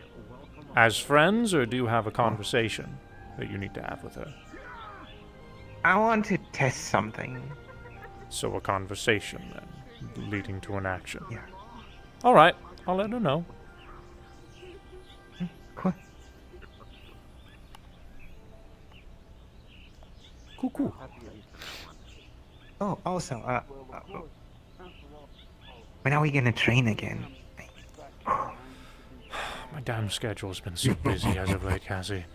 As friends, or do you have a conversation that you need to have with her? I want to test something. So a conversation, then, leading to an action. Yeah. Alright, I'll let her know. Cool. Cool. Oh, also, when are we gonna train again? My damn schedule's been so busy as of late, Cassie.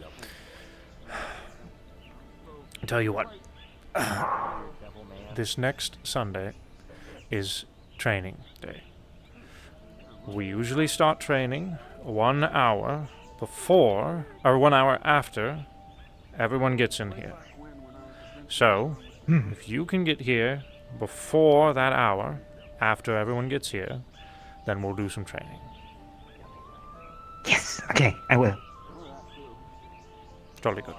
Tell you what. This next Sunday is training day. We usually start training 1 hour before, or 1 hour after, everyone gets in here. So, if you can get here before that hour, after everyone gets here, then we'll do some training. Yes, okay, I will. Totally good.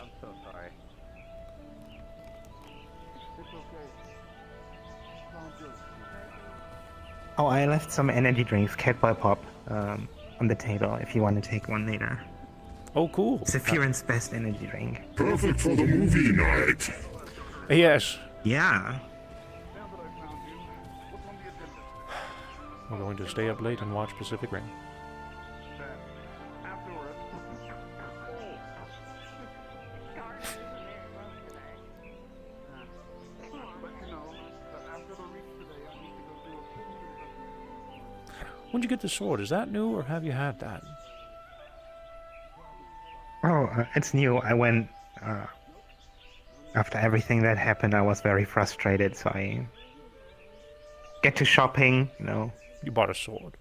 Oh, I left some energy drinks, Catboy Pop, on the table if you want to take one later. Oh, cool. It's Fearon's best energy drink. Perfect for the movie night. Yes. Yeah. We're going to stay up late and watch Pacific Rim. When'd you get the sword? Is that new, or have you had that? Oh, it's new. I went... after everything that happened, I was very frustrated, so I... get to shopping, you know. You bought a sword.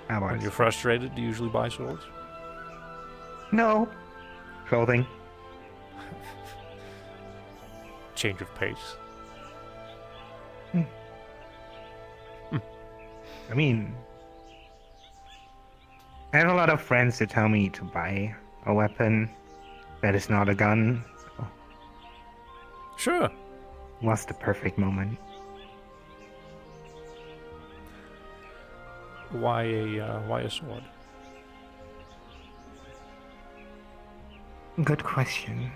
I bought When you're frustrated, do you usually buy swords? No. Clothing. Change of pace. I mean... I have a lot of friends who tell me to buy a weapon that is not a gun. So. Sure. What's the perfect moment? Why a sword? Good question.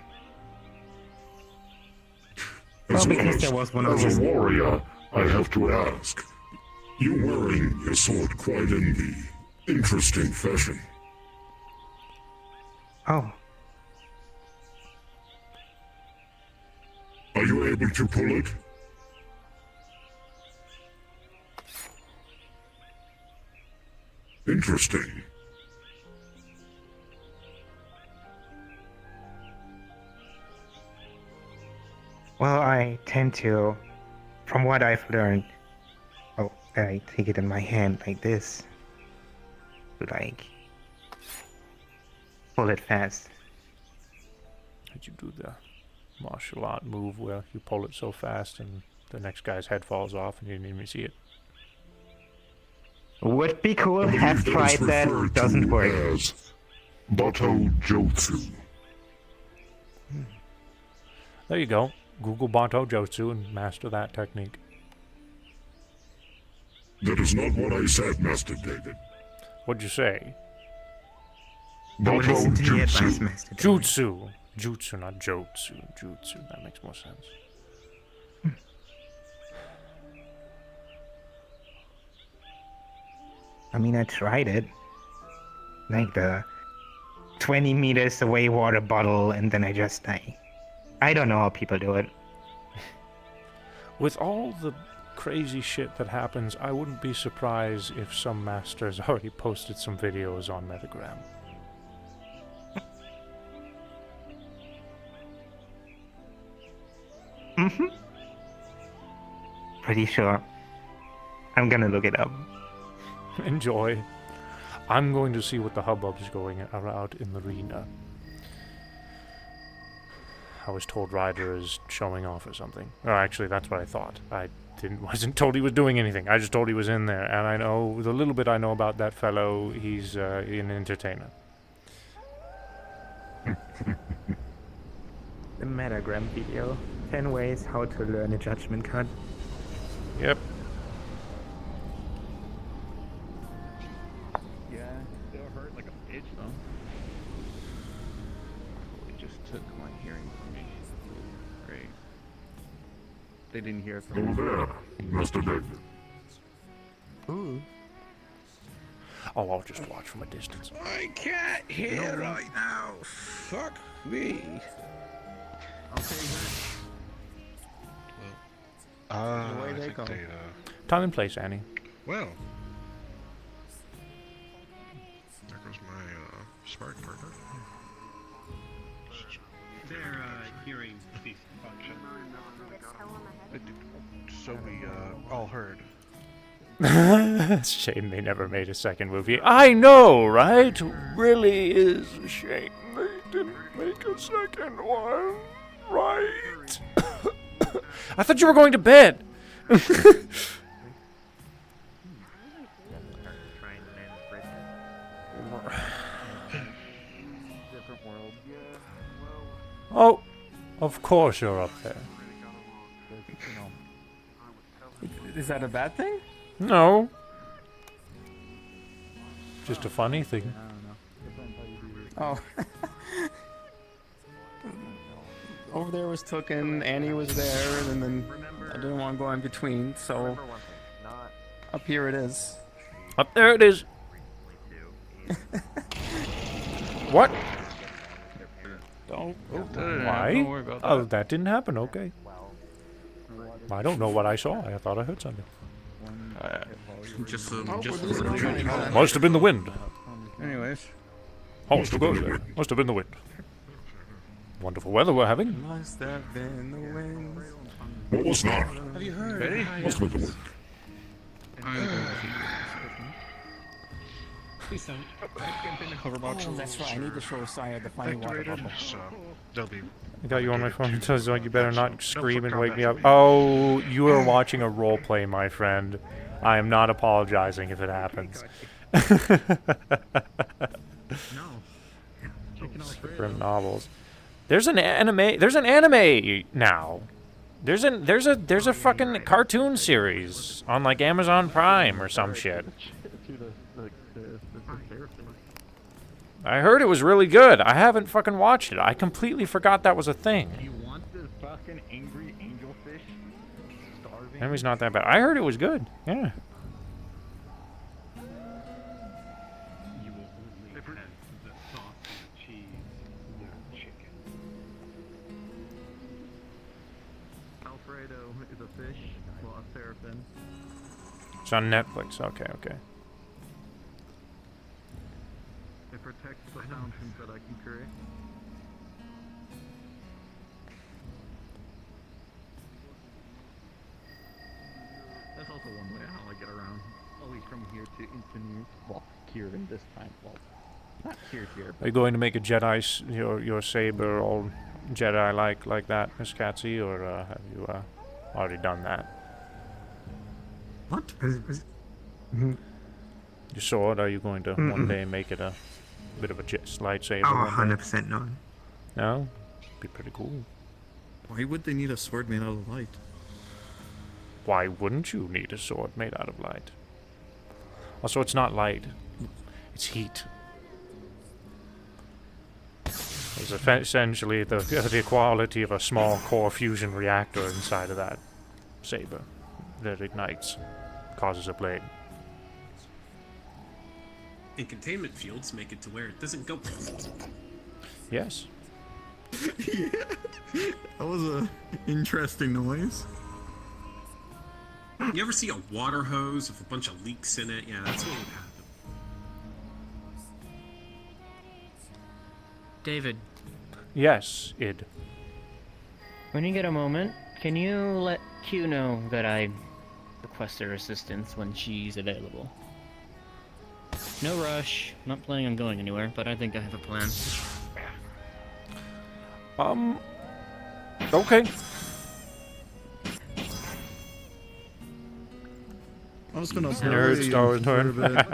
As, Well, because there was one of as those- a warrior, I have to ask. You wearing your sword quite in the interesting fashion. Oh. Are you able to pull it? Interesting. Well, I tend to, from what I've learned, I take it in my hand like this. Like, pull it fast. Did you do the martial art move where you pull it so fast and the next guy's head falls off and you didn't even see it? Would be cool, I believe have that tried is that, referred doesn't to work. as Bato Jotsu. There you go. Google Bato Jotsu and master that technique. That is not what I said, Master David. What'd you say? Bato listen to the advice, Jutsu. Master David. Jutsu. Jutsu, not Jotsu. Jutsu. That makes more sense. I mean, I tried it. Like the 20 meters away water bottle, and then I just die. I don't know how people do it. With all the crazy shit that happens, I wouldn't be surprised if some masters already posted some videos on Metagram. Pretty sure. I'm gonna look it up. Enjoy. I'm going to see what the hubbub's going around in the arena. I was told Ryder is showing off or something. Oh, actually, that's what I thought. I wasn't told he was doing anything. I just told he was in there, and I know the little bit I know about that fellow. He's an entertainer. The Metagram video. 10 ways how to learn a judgment card. Yep. Yeah, still hurt like a bitch though. It just took my hearing from me. Great. They didn't hear it from me. Over there, Master David. Ooh. Oh, I'll just watch from a distance. I can't hear right now. Fuck me. Away I they think go. they, Time and place, Annie. well. There goes my, smart partner. Their hearing ceased to function. So we, all heard. Shame they never made a second movie. I know, right? Really is a shame they didn't make a second one, right? I thought you were going to bed. Different world. Oh, of course you're up there. Is that a bad thing? No. Just a funny thing. Oh. Over there was Tooken, Annie was there, and then I didn't want to go in between, so up here it is. Up there it is. What? Don't. Why? Don't worry about Oh, that. that didn't happen. Okay. I don't know what I saw. I thought I heard something. Just Must have been the wind. Anyways. Must have been the wind. Wonderful weather we're having. Must have been the wind. What was that? Have you heard? Ready? Must have been the wind. Please don't. Oh, that's right. I need to show Saya the funny water Activated, bubble. so they'll be. I got you on my phone. It says like you better not scream and wake me up. Oh, you are watching a role play, my friend. I am not apologizing if it happens. Grim novels. There's an anime. There's an anime now There's a fucking cartoon series on like Amazon Prime or some shit. I heard it was really good. I haven't fucking watched it. I completely forgot that was a thing. You want this fucking angry angelfish starving? Enemy's not that bad. I heard it was good. Yeah. You will only have the sausage, cheese, and chicken. Alfredo is a fish, well, a seraphim. It's on Netflix. Okay, okay. It protects the fountains that I can create. That's also one way how I get around. Always from here to Infinite. Well, Kieran this time. Well, not here. Are you going to make a Jedi, your saber all Jedi-like that, Miss Catsy, or have you already done that? What? Your sword, are you going to one day make it a bit of a lightsaber? Oh, one day? 100% no. No? Be pretty cool. Why would they need a sword made out of light? Why wouldn't you need a sword made out of light? Also, it's not light. It's heat. It's essentially the quality of a small core fusion reactor inside of that saber that ignites, causes a blade. And containment fields make it to where it doesn't go. Yes. Yeah, that was a interesting noise. You ever see a water hose with a bunch of leaks in it? Yeah, that's what would happen. David. Yes, Id. When you get a moment, can you let Q know that I request her assistance when she's available? No rush. Not planning on going anywhere, but I think I have a plan. Okay. I was gonna Nerd Star Wars turn. bit.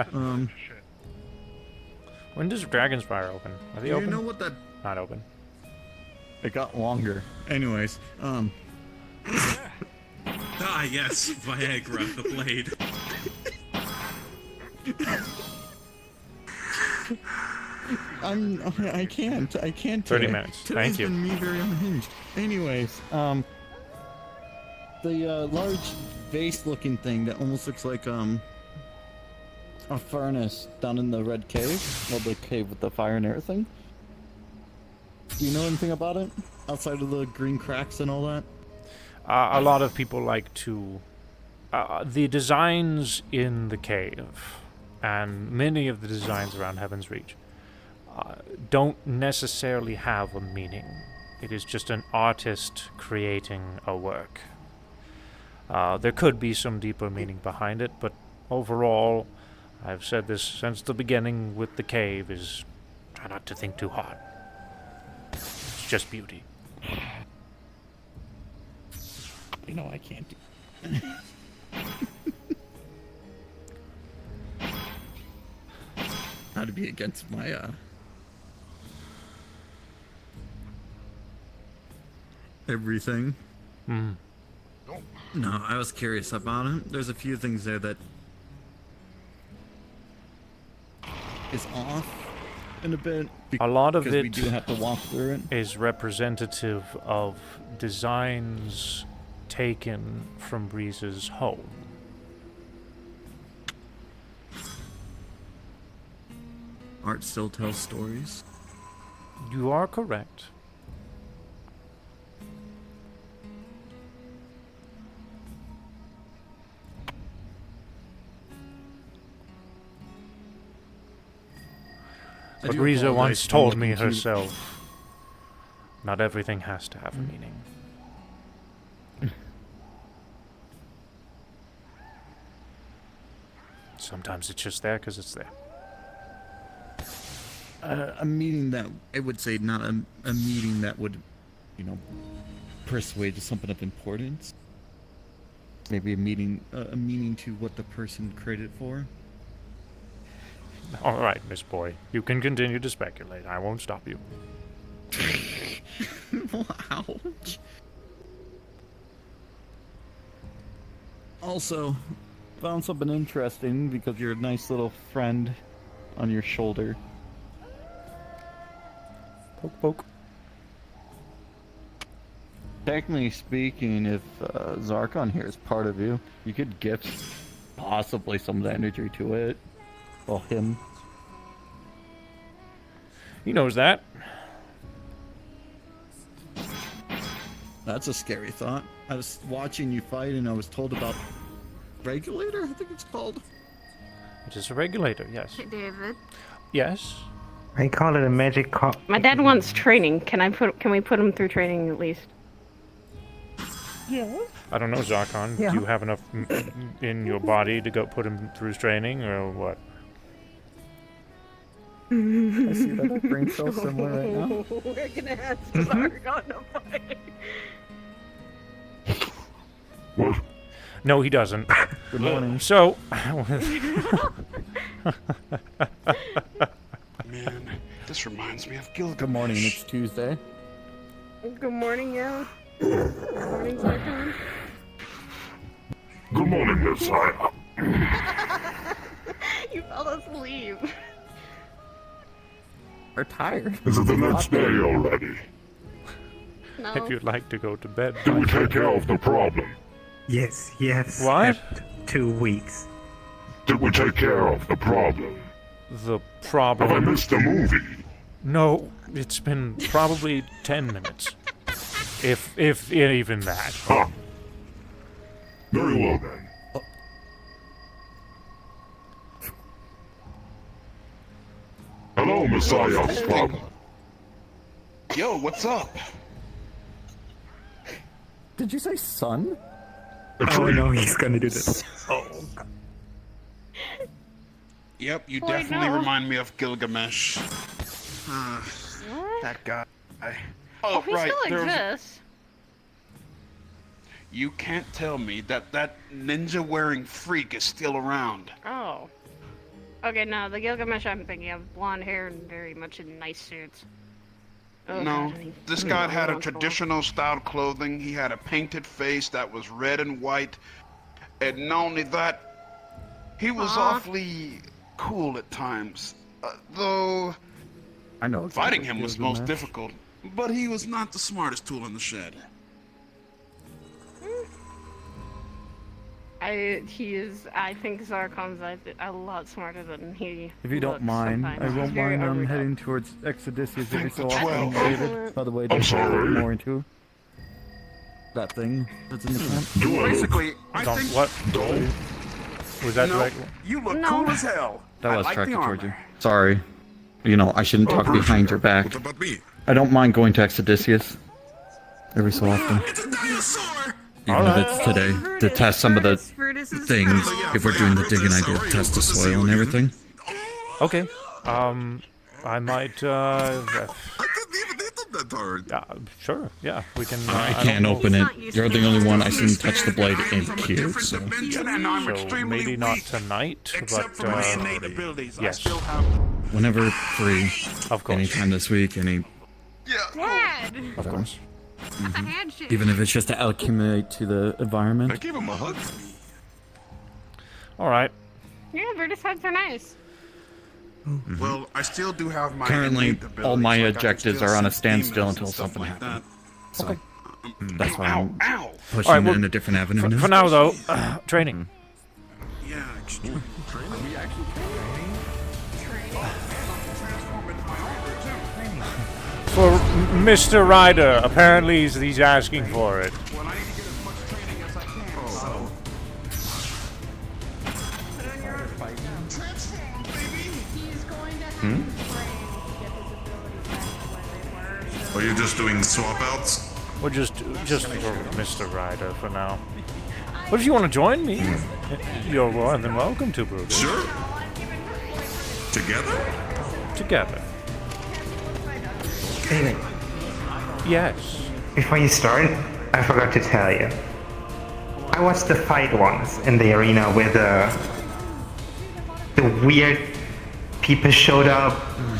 When does Dragon's Fire open? Are they Do open? you know what that? Not open. It got longer. Anyways, Ah, yes, Viagra, the blade. I can't 30 today. minutes. Today's Thank you. been me very unhinged. Anyways, the large vase-looking thing that almost looks like a furnace down in the red cave, well, the cave with the fire and everything. Do you know anything about it outside of the green cracks and all that? A lot of people like to... the designs in the cave, and many of the designs around Heaven's Reach, don't necessarily have a meaning. It is just an artist creating a work. There could be some deeper meaning behind it, but overall, I've said this since the beginning with the cave, is try not to think too hard. It's just beauty. You know I can't do. How to be against my everything. Mm. No, I was curious about it. There's a few things there that is off in a bit. A lot of because we it do have to walk through it. is representative of designs taken from Breeze's home. Art still tells stories. You are correct. I But do Breeza apologize once for told me looking too- herself, not everything has to have a meaning. Sometimes it's just there because it's there. A meeting that I would say not a meeting that would, you know, persuade to something of importance. Maybe a meaning to what the person created for. All right, Miss Boy, you can continue to speculate. I won't stop you. Wow. Also, found something interesting because you're a nice little friend on your shoulder. Poke, poke. Technically speaking, if Zarkon here is part of you, you could gift possibly some of the energy to it. Well, him. He knows that. That's a scary thought. I was watching you fight and I was told about Regulator, I think it's called. It is a regulator, yes. Hey, David. Yes? I call it a magic cop. My dad wants training. Can we put him through training at least? Yeah. I don't know, Zarkon. Yeah. Do you have enough in your body to go put him through training, or what? I see that our brain's so similar right now. We're gonna have Zarkon to fight. What? No, he doesn't. Good morning. So... Man, this reminds me of Gilgamesh. Good morning, it's Tuesday. Good morning, yeah. Good morning, Zarkon. Good morning, Messiah. You fell asleep. We're tired. Is it the next day already? No. If you'd like to go to bed... Did we take care of the problem? Yes, yes. What? 2 weeks. Did we take care of the problem? The problem... Have I missed a movie? No, it's been probably 10 minutes. If even that. Huh. Very well then. Hello, Messiah's father. Yo, what's up? Did you say son? Oh no, he's gonna do this. Yep, you Boy, definitely no. remind me of Gilgamesh. What? That guy. Oh, he right. still there was- exists. You can't tell me that that ninja-wearing freak is still around. Oh. Okay, no, the Gilgamesh I'm thinking of, blonde hair and very much in nice suits. Oh, No, God, this guy had a traditional style clothing. He had a painted face that was red and white. And not only that, he was awfully cool at times. Though I know. fighting him was most difficult. But he was not the smartest tool in the shed. I think Zarkon's a lot smarter than he If you don't looks mind, sometimes. I He's won't very mind overwrought. heading towards Exodus every so often. 12. David, by the way, I'm there's a sorry. more into that thing that's in the camp. Basically, I Don't- think... what? Was that No, right? you look No. cool as hell. That I was like the directed towards you. armor. Sorry. You know, I shouldn't talk behind your back. What about me? I don't mind going to Exodus every so often. It's a dinosaur! Even if it's today, to test some of the things. If we're doing the digging, I did test the soil and everything. Okay. I might, I couldn't even hit them that hard. sure, yeah, we can... I don't can't know. open it. You're the only one I seen touch the blade in here, so... And I'm So extremely maybe not weak. tonight, Except but, for my innate abilities, I yes. still have... Whenever free. Of course. Anytime this week, Yeah. Dad! Of course. That's a handshake. Even if it's just to accumulate to the I environment. gave him a hug. Alright. Yeah, Virtus hugs are nice. Well, I still do have my Currently, innate abilities, all my like I can objectives still are on a sense standstill demons until and stuff something like happens. that. So, that's why I'm Ow! pushing Alright, well, in a different avenue now. For now, though, training. Yeah, extreme training. We actually For Mr. Ryder, apparently he's asking for it. Well, I need to get as much training as I can. So. Transform, baby! He's going to have Hmm? to train to get his abilities back to where they were. Are you just doing swap outs? We're just for Mr. Ryder for now. But if you want to join me, you're more than welcome to, Brutus. Sure. Together? Together. David, Yes. before you start, I forgot to tell you. I watched the fight once in the arena where the weird people showed up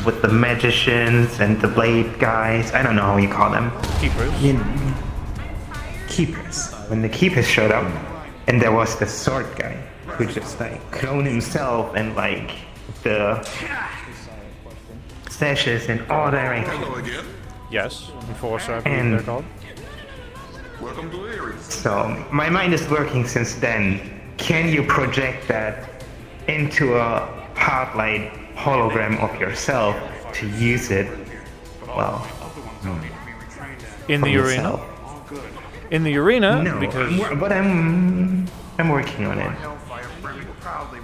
with the magicians and the blade guys. I don't know how you call them. Keepers. Keepers. When the keepers showed up, And there was the sword guy who just like cloned himself and like the stashes in all directions. Hello again. Yes, Enforcer, I believe And- they're called. Welcome to Ares. So my mind is working since then. Can you project that into a Heartlight hologram of yourself to use it? Well, In the for arena? yourself? In the arena? No, because but I'm working on it.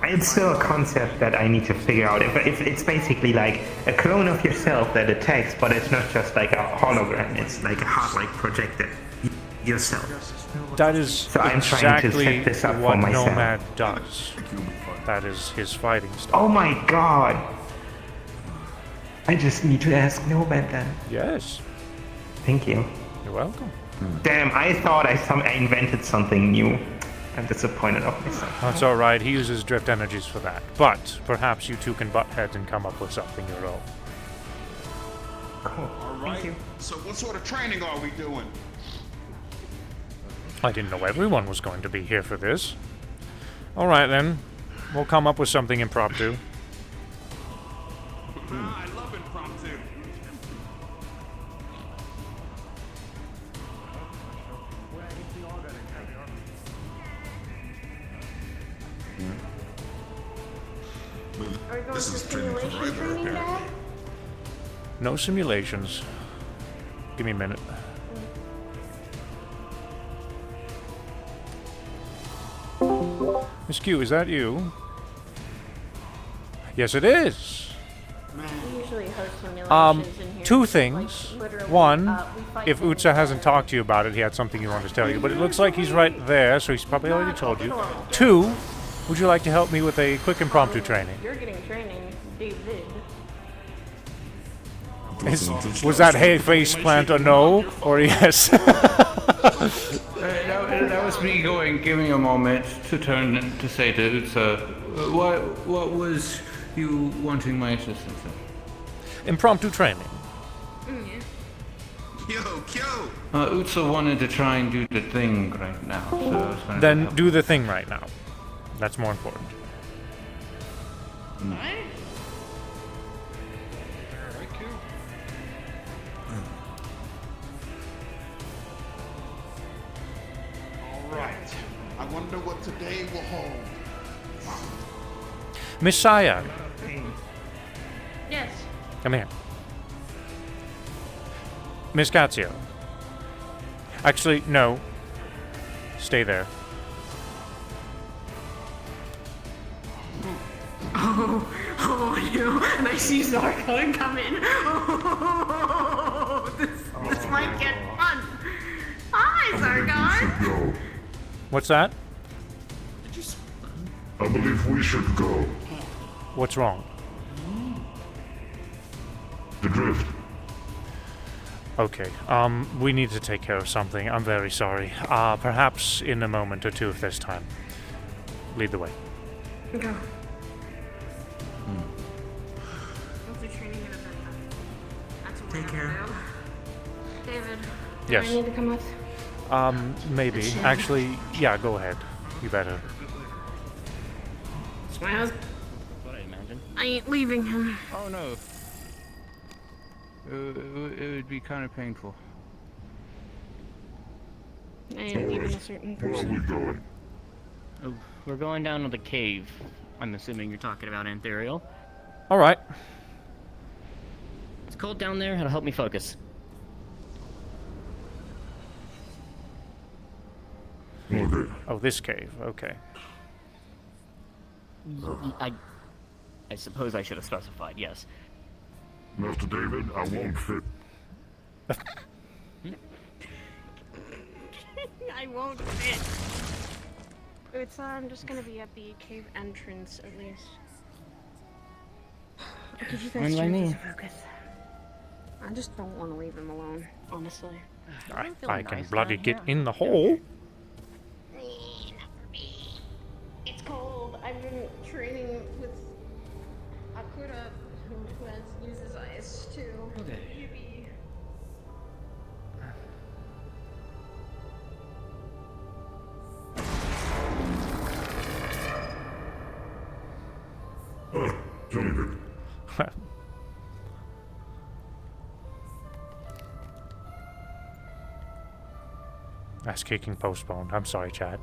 It's still a concept that I need to figure out. If it's basically like a clone of yourself that attacks, but it's not just like a hologram. It's like a Heartlight projected yourself. that is So I'm trying to exactly set this up for what myself. Nomad does. That is his fighting style. Oh my god! I just need to ask Nomad then. Yes. Thank you. You're welcome. Damn, I thought I invented something new. I'm disappointed of myself. That's alright, he uses drift energies for that. But perhaps you two can butt heads and come up with something your own. Cool. All right. So what sort of training are we doing? I didn't know everyone was going to be here for this. Alright then, we'll come up with something impromptu. I love impromptu. Are we going This for is training for simulation right there, training, Dad? apparently. No simulations. Give me a minute. Miss Q, is that you? Yes, it is. We usually host simulations in here. Two things. Like, literally, One, we fight if things Utsa hasn't talked to you about it, he had something he wanted to tell you, but it looks like he's right there, so he's probably already told you. Two, would you like to help me with a quick impromptu training? You're getting training, David. Was that hey face plant a no or yes? That was me giving a moment to turn to say to Utsa, what was you wanting my assistance in? Impromptu training. Yo, Kyo! Utsa wanted to try and do the thing right now, so I was gonna Then help. do the thing right now. That's more important. All right. I wonder what today will hold. Messiah, Yes. come here. Miss Katsio. Actually, no. Stay there. Oh no, and I see Zarkon coming. Oh, this might get fun. Hi, Zarkon. What's that? I believe we should go. What's wrong? The drift. Okay, we need to take care of something. I'm very sorry. Perhaps in a moment or two if there's time. Lead the way. Go. How's your training gonna be? That's what Take care. David. Yes. Do I need to come with? Maybe. Actually, yeah, go ahead. You better. It's my husband. What I imagine. I ain't leaving him. Oh no. It would be kind of painful. I ain't leaving a certain person. going? Oh, we're going down to the cave. I'm assuming you're talking about Anthuriel. Alright. It's cold down there. It'll help me focus. Okay. Oh, this cave. Okay. I suppose I should have specified, yes. Master David, I won't fit. I won't fit. It's I'm just gonna be at the cave entrance at least. I'll give you guys Fine by chances me. to focus. I just don't want to leave him alone, honestly. I can bloody get in the hole. It's cold. I've been training with Akura, who uses ice too. Okay. Maybe. David. Ass kicking postponed. I'm sorry, chat.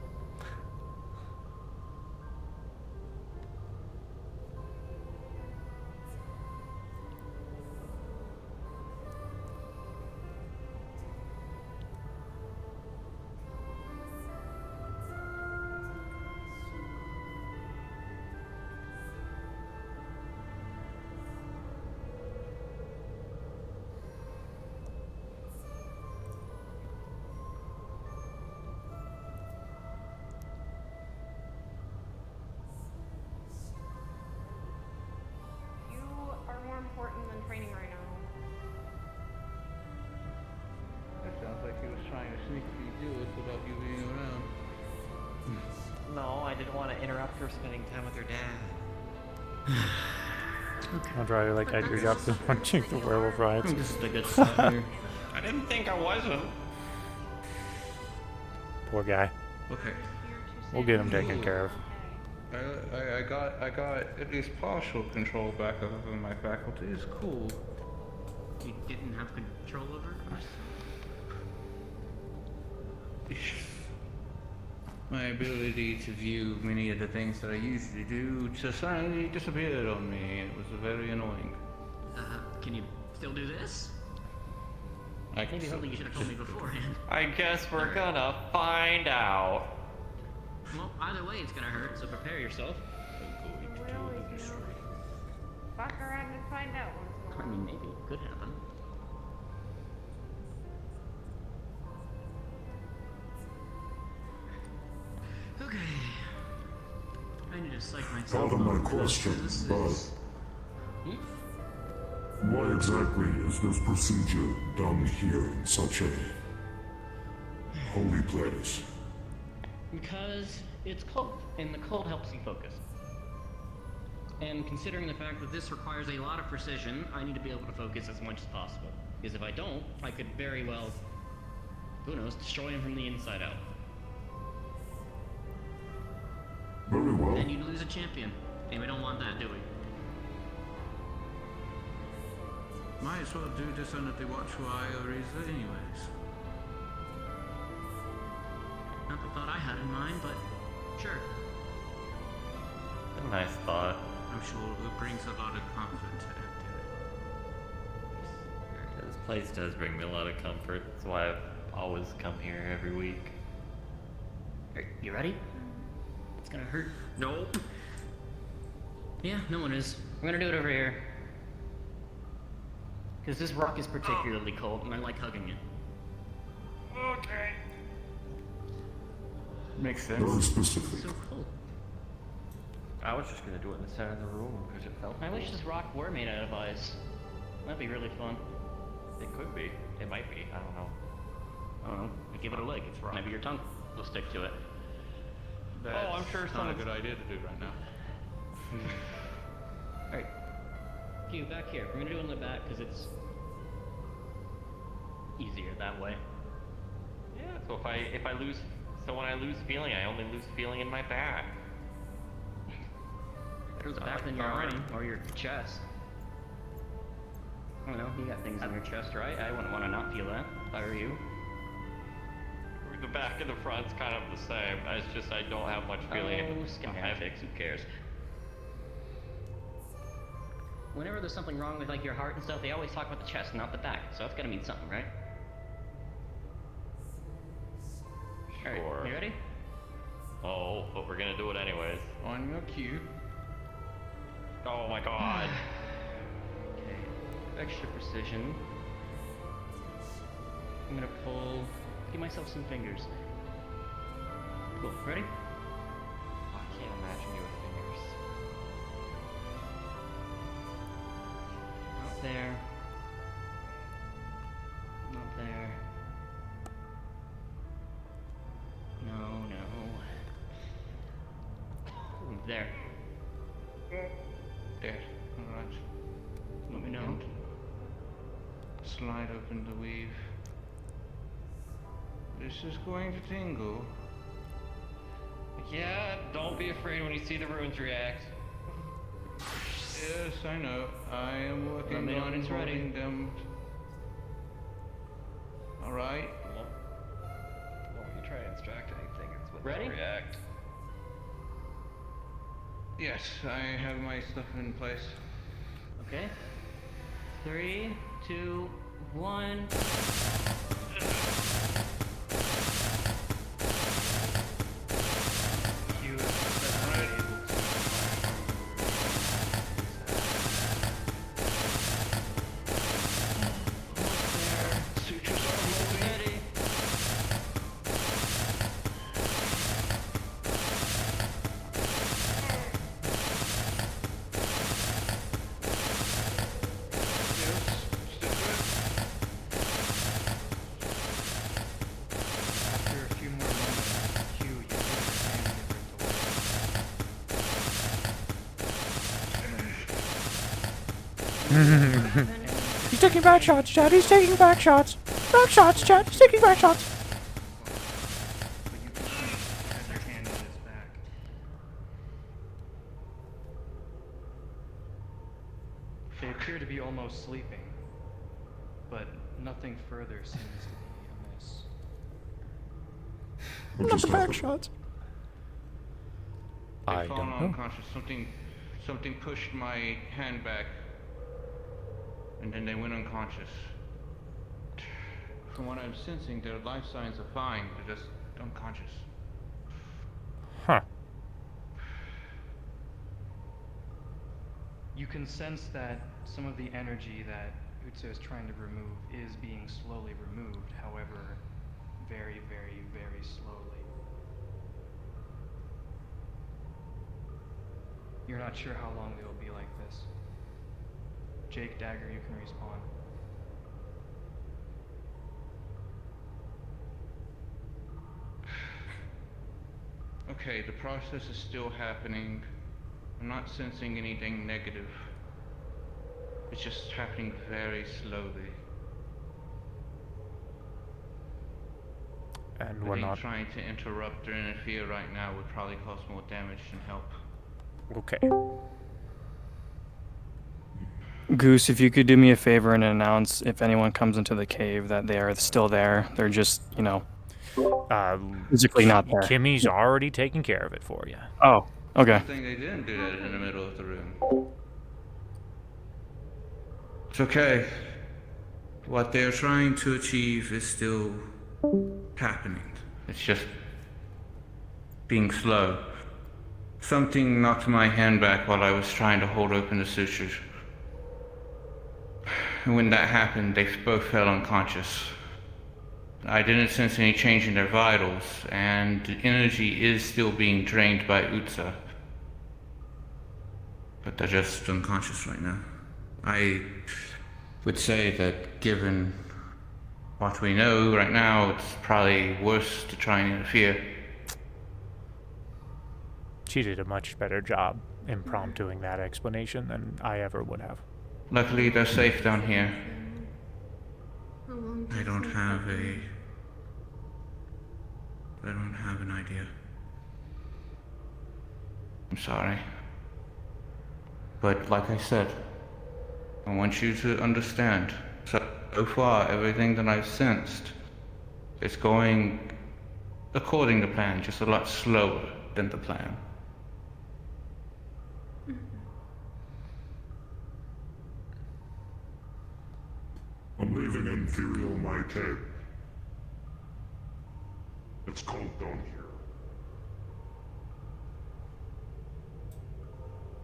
You are more important than training right now. That sounds like he was trying to sneakily do it without you being around. No, I didn't want to interrupt her spending time with her dad. I'll try like Edgar got the punching the werewolf riots. This is the good stuff here. I didn't think I wasn't. Poor guy. Okay. We'll get him taken care of. I got at least partial control back over my faculties. Cool. You didn't have control over us? My ability to view many of the things that I usually do just suddenly disappeared on me. It was very annoying. Can you still do this? I Maybe something you should have told me beforehand. I guess we're gonna find out. Well, either way, it's gonna hurt, so prepare yourself. Fuck around and find out once in a I mean, maybe it could happen. Okay. I need to psych myself. Pardon my question, but why exactly is this procedure done here in such a holy place? Because it's cold, and the cold helps you focus. And considering the fact that this requires a lot of precision, I need to be able to focus as much as possible. Because if I don't, I could very well, who knows, destroy him from the inside out. Very well. And you'd lose a champion. And we don't want that, do we? Might as well do this under the watchful eye of Riza anyways. Not the thought I had in mind, but sure. A nice thought. I'm sure it brings a lot of comfort to it. This place does bring me a lot of comfort. That's why I've always come here every week. You ready? It's gonna hurt. Nope. Yeah, no one is. We're gonna do it over here. Because this rock is particularly cold, and I like hugging it. Okay. Makes Very sense. specific. So cold. I was just gonna do it in the center of the room because it felt. I wish this rock were made out of ice. That'd be really fun. It could be. It might be. I don't know. I don't know. Give it a lick. It's rock. Maybe your tongue will stick to it. Oh, I'm sure It's not a good idea to do right now. Alright. Q, back here. We're gonna do it in the back because it's easier that way. Yeah. So if I lose, so when I lose feeling, I only lose feeling in my back. Better the back than your arm or your chest. I don't know. You got things on your chest, right? I wouldn't want to not feel that if I were you. The back and the front's kind of the same. It's just I don't have much feeling. Oh, schematics. Who cares? Whenever there's something wrong with like your heart and stuff, they always talk about the chest, not the back. So that's gotta mean something, right? Sure. Alright, you ready? Oh, but we're gonna do it anyways. On your cue. Oh my god. Okay. Extra precision. I'm gonna pull. Give myself some fingers. Cool. Ready? I can't imagine you with fingers. Not there. Not there. No, no. Ooh, there. There. Alright. Let me know. Slide open the weave. This is going to tingle. Yeah, don't be afraid when you see the runes react. Yes, I know. I am working Let me know on when it's ready. holding them. Alright. Well, when you try to extract anything, it's when Ready? they react. Yes, I have my stuff in place. Okay. 3, 2, 1. After a few more moments, Q, you feel your hand get ripped away. He's taking back shots, Chad. He's taking back shots. Back shots, Chad. He's taking back shots. As your hand is back. They appear to be almost sleeping, but nothing further seems to be amiss. Not the back shots. I They've don't fallen know. unconscious. Something pushed my hand back, and then they went unconscious. From what I'm sensing, their life signs are fine. They're just unconscious. Huh. You can sense that some of the energy that Utsa is trying to remove is being slowly removed, however, very, very, very slowly. You're not sure how long they will be like this. Jake, Dagger, you can respawn. Okay, the process is still happening. I'm not sensing anything negative. It's just happening very slowly. And I we're think not. trying to interrupt or interfere right now would probably cause more damage than help. Okay. Goose, if you could do me a favor and announce if anyone comes into the cave that they are still there. They're just, you know, physically not there. Kimmy's already taking care of it for you. Oh, okay. I think they didn't do that in the middle of the room. It's okay. What they're trying to achieve is still happening. It's just being slow. Something knocked my hand back while I was trying to hold open the sutures. And when that happened, they both fell unconscious. I didn't sense any change in their vitals, and the energy is still being drained by Utsa. But they're just unconscious right now. I would say that given what we know right now, it's probably worse to try and interfere. She did a much better job impromptuing that explanation than I ever would have. Luckily, they're safe down here. How long I don't have an idea. I'm sorry. But like I said, I want you to understand. So far, everything that I've sensed is going according to plan, just a lot slower than the plan. I'm leaving Imperial Might Head. It's cold down here.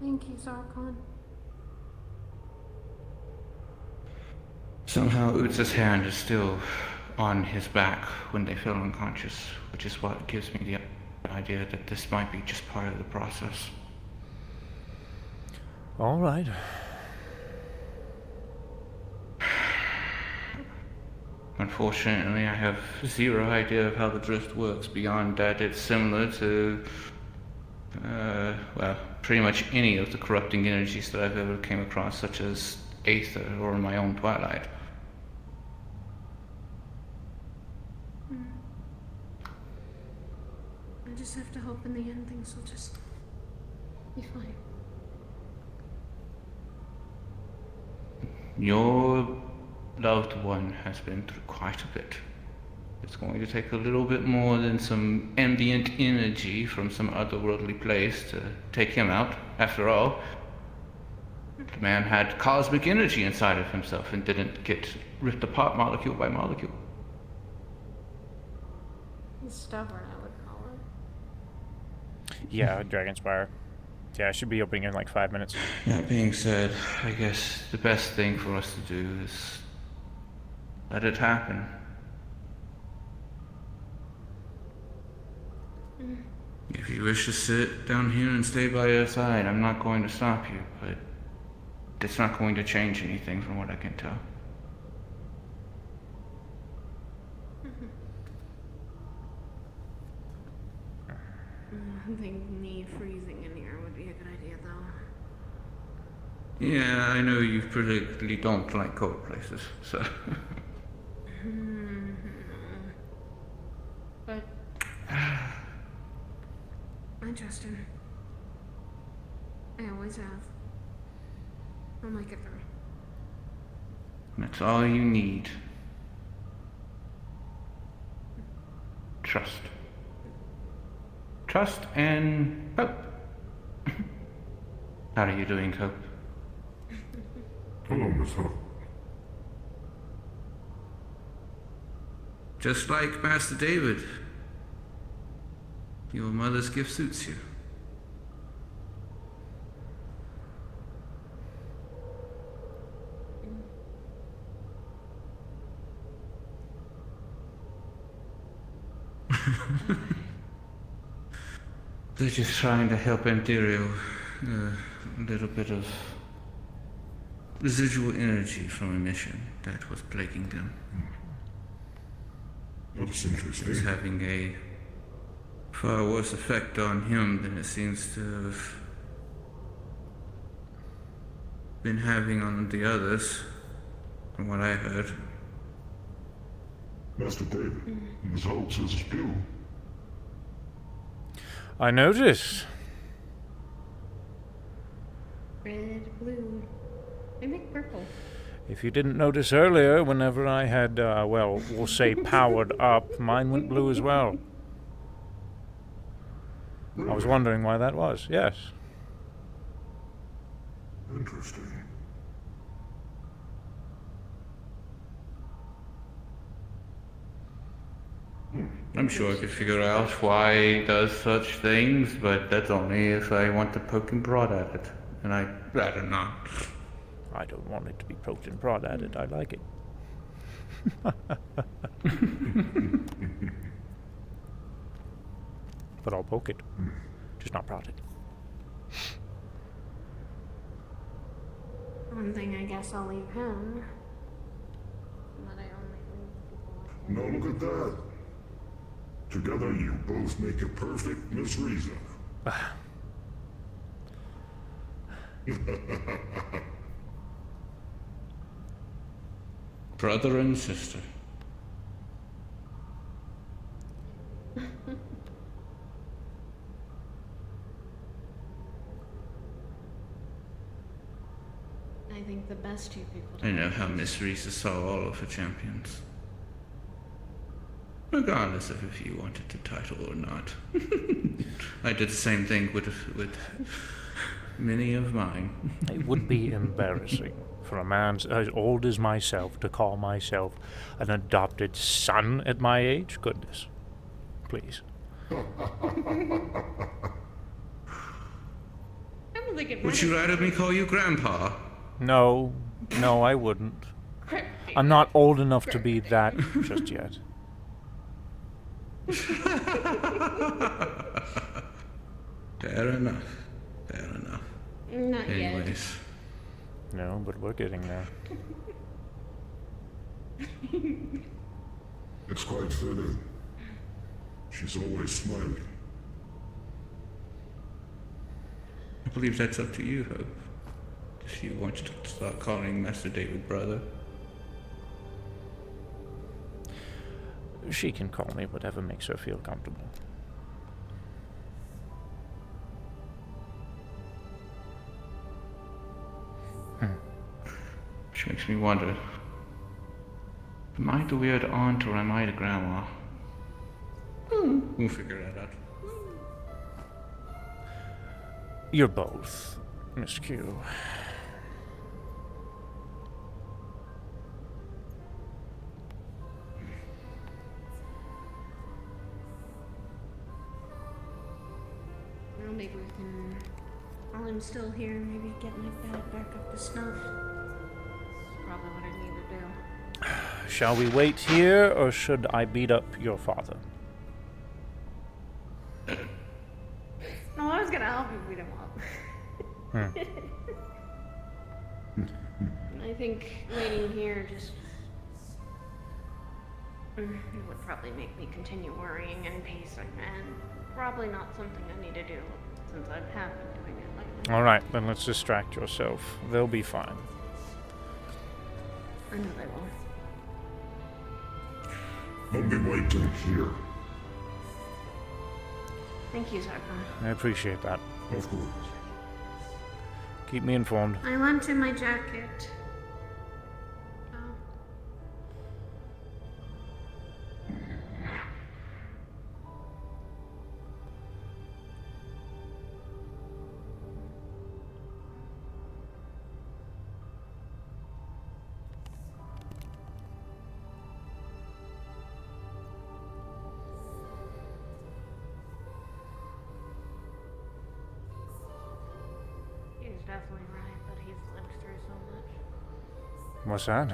Thank you, Zarkon. Somehow Utsa's hand is still on his back when they fell unconscious, which is what gives me the idea that this might be just part of the process. All right. Unfortunately, I have zero idea of how the drift works beyond that it's similar to, well, pretty much any of the corrupting energies that I've ever came across, such as Aether or my own Twilight. I just have to hope in the end things will just be fine. Your loved one has been through quite a bit. It's going to take a little bit more than some ambient energy from some otherworldly place to take him out. After all, the man had cosmic energy inside of himself and didn't get ripped apart molecule by molecule. Stubborn, I would call it. Yeah, Dragonspire. Yeah, I should be opening in like 5 minutes. That being said, I guess the best thing for us to do is let it happen. If you wish to sit down here and stay by your side, I'm not going to stop you, but it's not going to change anything from what I can tell. I think me freezing in here would be a good idea, though. Yeah, I know you particularly don't like cold places, so. But I trust him. I always have. I'll make it through. That's all you need. Trust. Trust and hope. How are you doing, Hope? Hello, Miss Hope. Just like Master David, your mother's gift suits you. They're just trying to help Antirio, a little bit of residual energy from a mission that was plaguing them. That's interesting. It's having a far worse effect on him than it seems to have been having on the others, from what I heard. Master David, Miss Hope says it's blue. I noticed. Red, blue. They make purple. If you didn't notice earlier, whenever I had, well, we'll say powered up, mine went blue as well. I was wondering why that was, yes. Interesting. I'm sure I could figure out why he does such things, but that's only if I want to poke and prod at it. And I'd rather not. I don't want it to be poked and prod at it. I like it. But I'll poke it. Just not prod it. One thing I guess I'll leave him. But I only leave people like Now look at that. Together you both make a perfect Miss Riza. Brother and sister. I think the best two people I know how Miss Risa saw all of her champions. Regardless of if you wanted the title or not. I did the same thing with many of mine. It would be embarrassing for a man as old as myself to call myself an adopted son at my age. Goodness. Please. Would you rather me call you Grandpa? No, I wouldn't. I'm not old enough to be that just yet. Fair enough. Fair enough. Not Anyways. yet. No, but we're getting there. It's quite fitting. She's always smiling. I believe that's up to you, Hope. If you want to start calling Master David brother. She can call me whatever makes her feel comfortable. Which makes Makes me wonder. Am I the weird aunt or am I the grandma? We'll figure that out. You're both, Miss Q. Well, maybe we can, while I'm still here, maybe get my dad back up to snuff. Probably what I need to do. Shall we wait here, or should I beat up your father? No, I was gonna help you beat him up. I think waiting here just it would probably make me continue worrying and pacing, and probably not something I need to do since I have been doing it lately. Alright, then let's distract yourself. They'll be fine. I know they will. I'll be waiting here. Thank you, Zarkon. I appreciate that. Of course. Keep me informed. I went in my jacket. Oh. He's definitely right that he's lived through so much. What's that?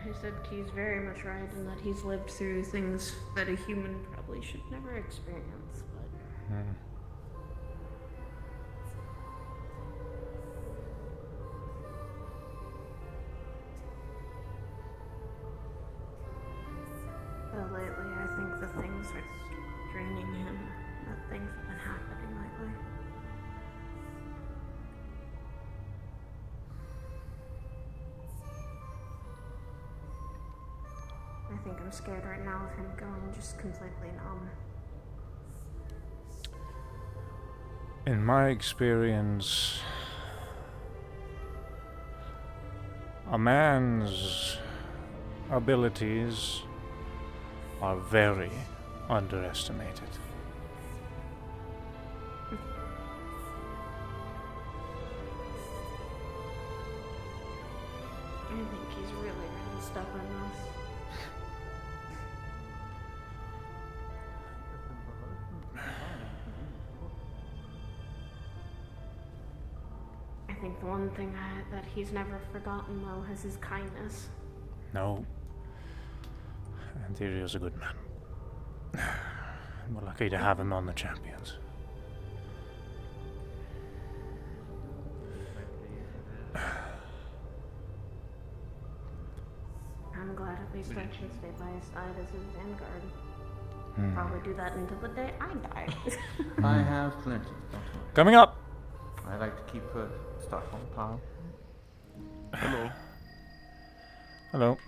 I said he's very much right in that he's lived through things that a human probably should never experience, but... But lately, I think the things are draining him. The things have been happening lately. I think I'm scared right now of him going just completely numb. In my experience, a man's abilities are very underestimated. I think he's really, really stubborn though. I think the one thing that he's never forgotten though is his kindness. No. Antheria's a good man. We're lucky to have him on the Champions. I'm glad at least I can stay by his side as his vanguard. Probably do that until the day I die. I have plenty. Coming up! I like to keep stuff on time. Hello. Hello.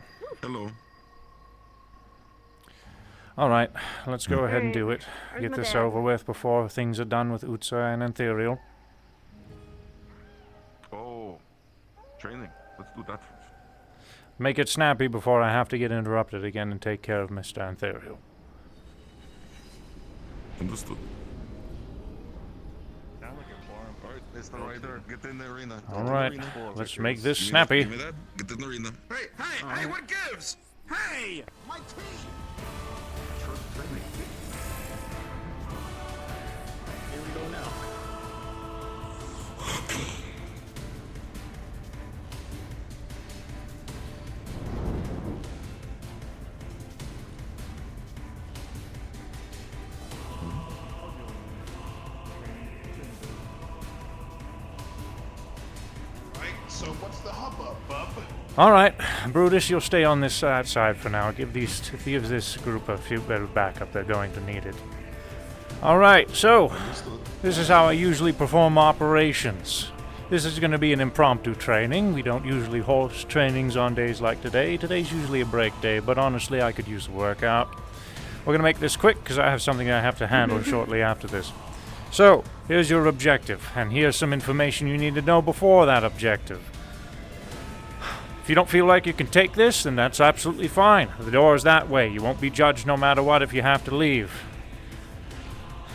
Hello. Alright, let's go ahead and do it. Where's Get my this dad? over with before things are done with Utsa and Antherial. Oh, training. Let's do that. Make it snappy before I have to get interrupted again and take care of Mr. Antherial. Understood. Alright, Mr. Ryder, get in the arena. Alright, let's make this snappy. Give me that. Get in the arena. Hey, what gives? Hey, my team! Here we go now. Right, so what's the hubbub, bub? Alright, Brutus, you'll stay on this side for now. Give this group a few bit of backup. They're going to need it. Alright, so this is how I usually perform operations. This is going to be an impromptu training. We don't usually host trainings on days like today. Today's usually a break day, but honestly I could use a workout. We're going to make this quick because I have something I have to handle shortly after this. So, here's your objective, and here's some information you need to know before that objective. you don't feel like you can take this, then that's absolutely fine. The door is that way. You won't be judged no matter what if you have to leave.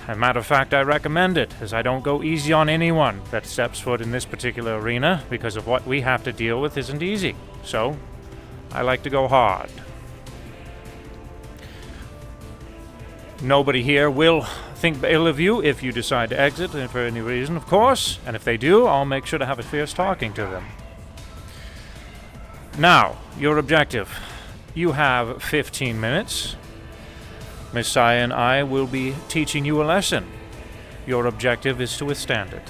As a matter of fact, I recommend it, as I don't go easy on anyone that steps foot in this particular arena, because of what we have to deal with isn't easy. So, I like to go hard. Nobody here will think ill of you if you decide to exit for any reason, of course. And if they do, I'll make sure to have a fierce talking to them. Now, your objective. You have 15 minutes. Miss Saya and I will be teaching you a lesson. Your objective is to withstand it.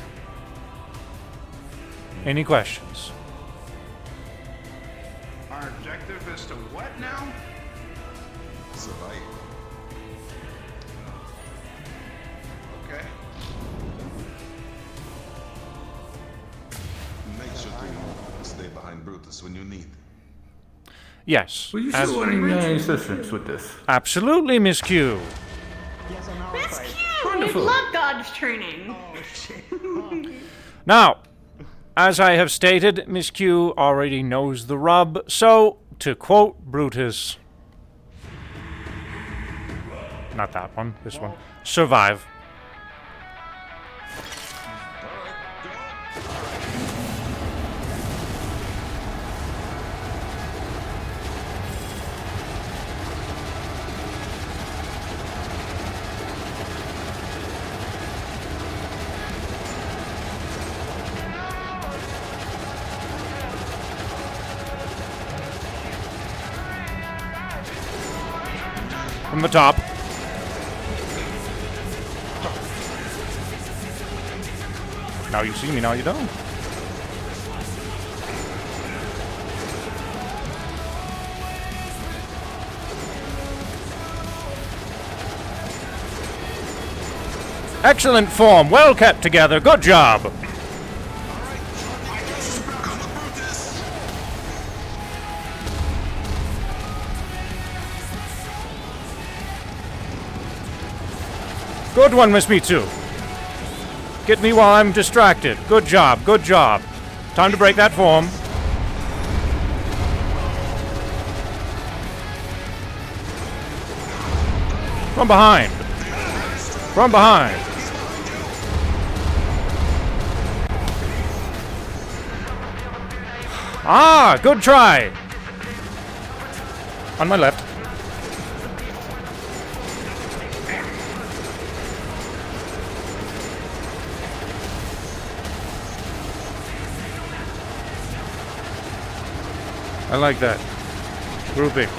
Any questions? Our objective is to what now? Survive. Okay. Make sure to stay behind Brutus when you need. Yes. Will you show any assistance with this? Absolutely, Miss Q. That's cute! Wonderful. We love dodge training. Now, as I have stated, Miss Q already knows the rub, so, to quote Brutus... Not that one, this one. Survive. From the top. Now you see me, now you don't. Excellent form, well kept together, good job. Good one, Miss Mitsu. Get me while I'm distracted. Good job, good job. Time to break that form. From behind. From behind. Ah, good try. On my left. I like that. Grouping.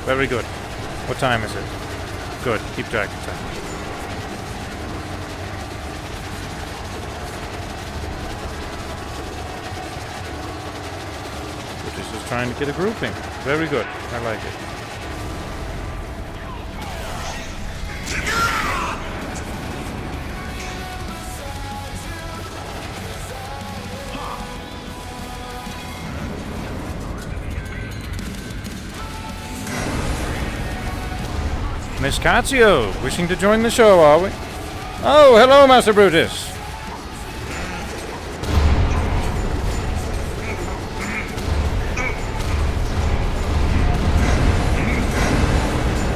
Very good. What time is it? Good. Keep track of time. We're just trying to get a grouping. Very good. I like it. Miss Katsio, wishing to join the show, are we? Oh, hello, Master Brutus.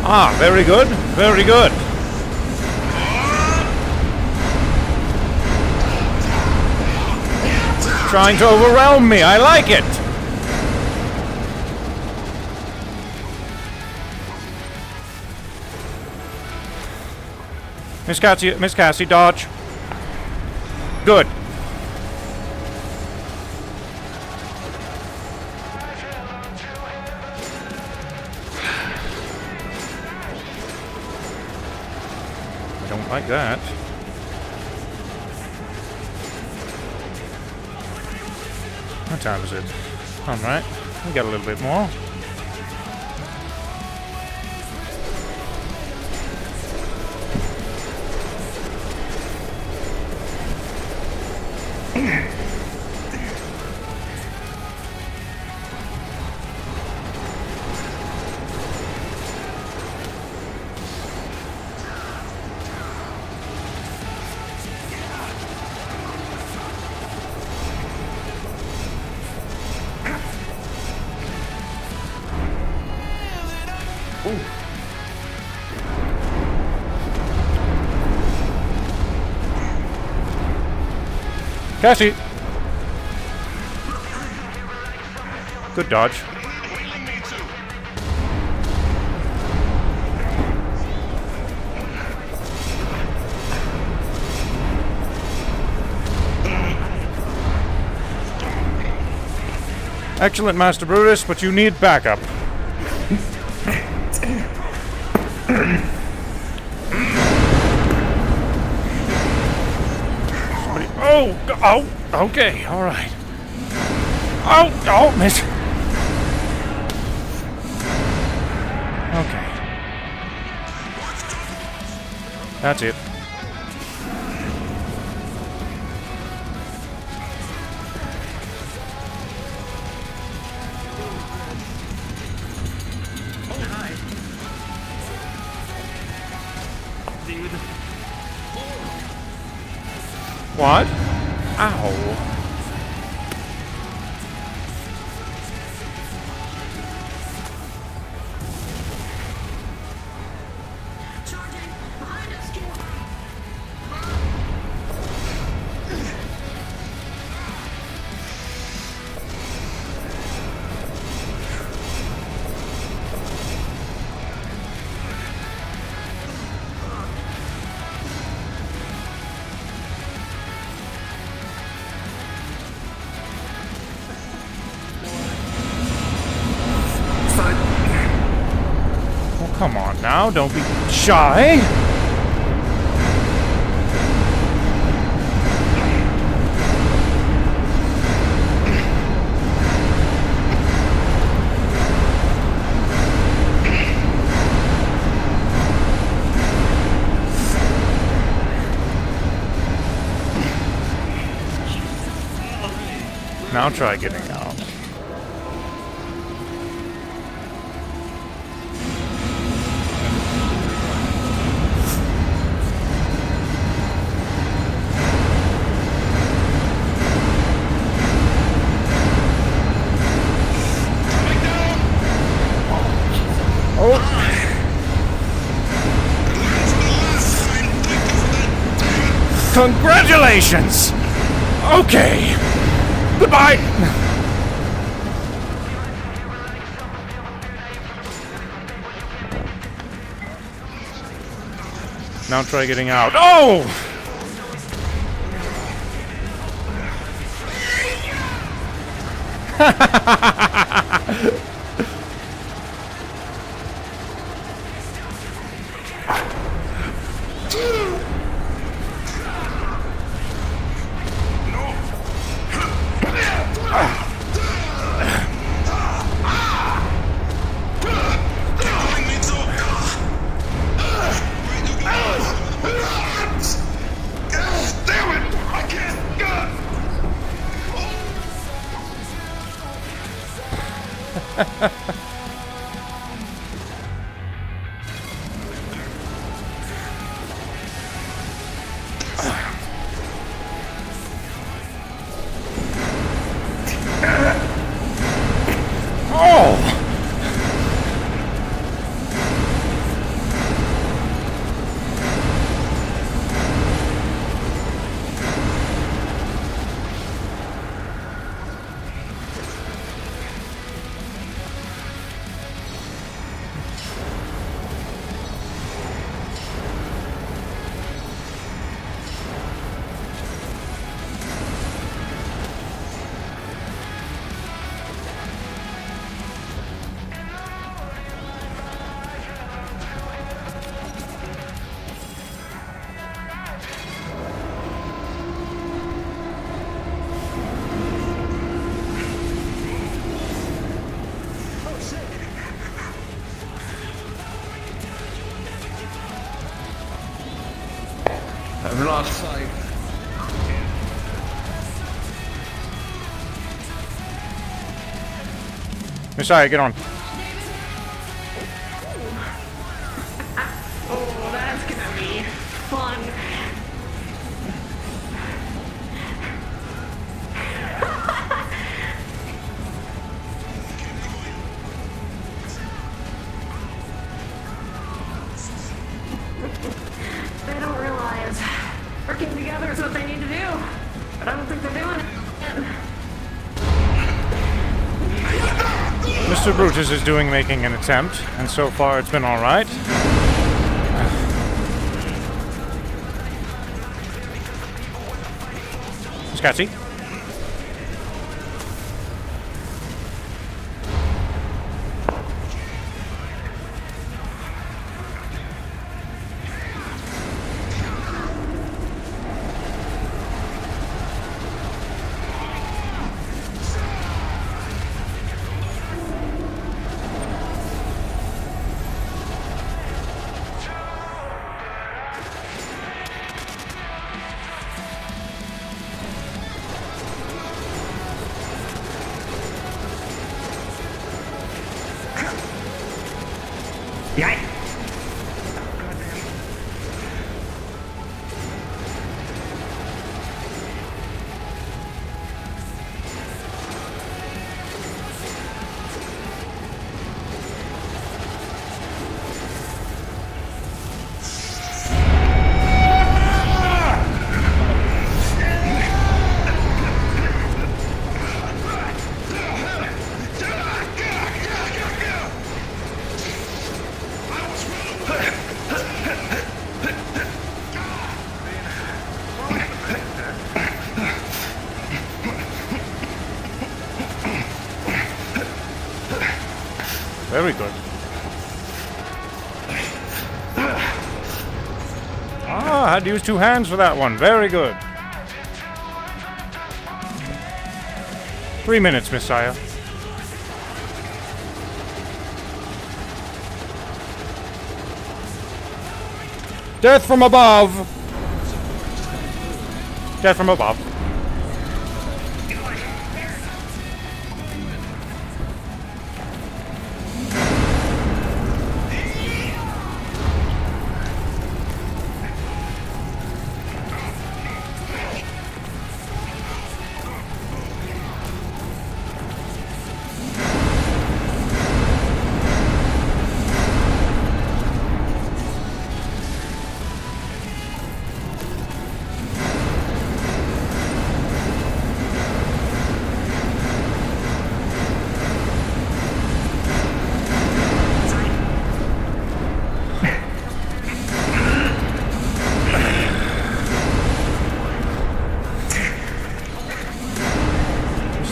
Ah, very good, very good. Trying to overwhelm me, I like it. Miss Cassie, dodge. Good. I don't like that. What time is it? Alright, we got a little bit more. Cassie! Good dodge. Excellent, Master Brutus, but you need backup. Somebody, oh, okay, all right. Oh, miss. Okay. That's it. What? Ow. Come on now, don't be shy. Now try getting out. Congratulations! Okay. Goodbye! Now try getting out. Oh! I've lost sight. Messiah, get on. Oh, that's gonna be fun. They don't realize working together is what they need to do, but I don't think they do. Mr. Brutus is making an attempt, and so far it's been alright. Scotty? Yeah. Very good. Ah, I had to use 2 hands for that one. Very good. 3 minutes, Messiah. Death from above! Death from above.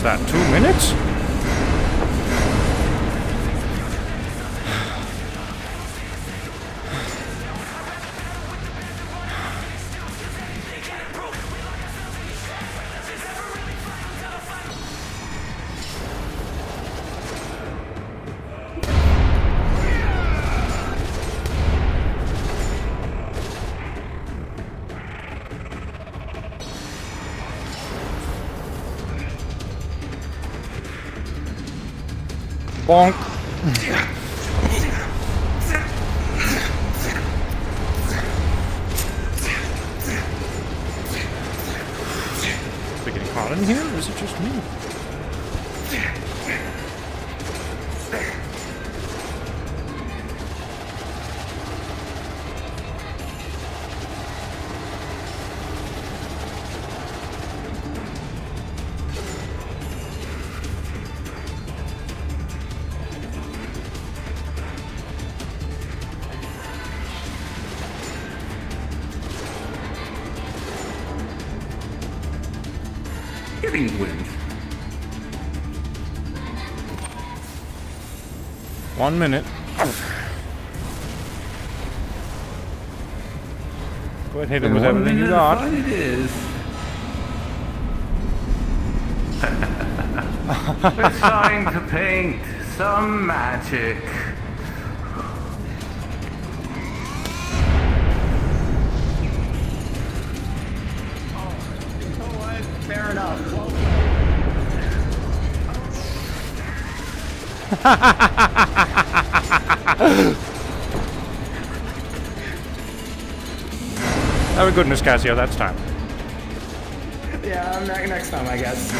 That 2 minutes? Bonk. Is it getting hot in here, or is it just me? Getting wind. 1 minute. Go ahead, hit him with everything you got. It is. It's time to paint some magic. Fair enough. Very good, Miss Casio, that's time. Yeah, next time, I guess.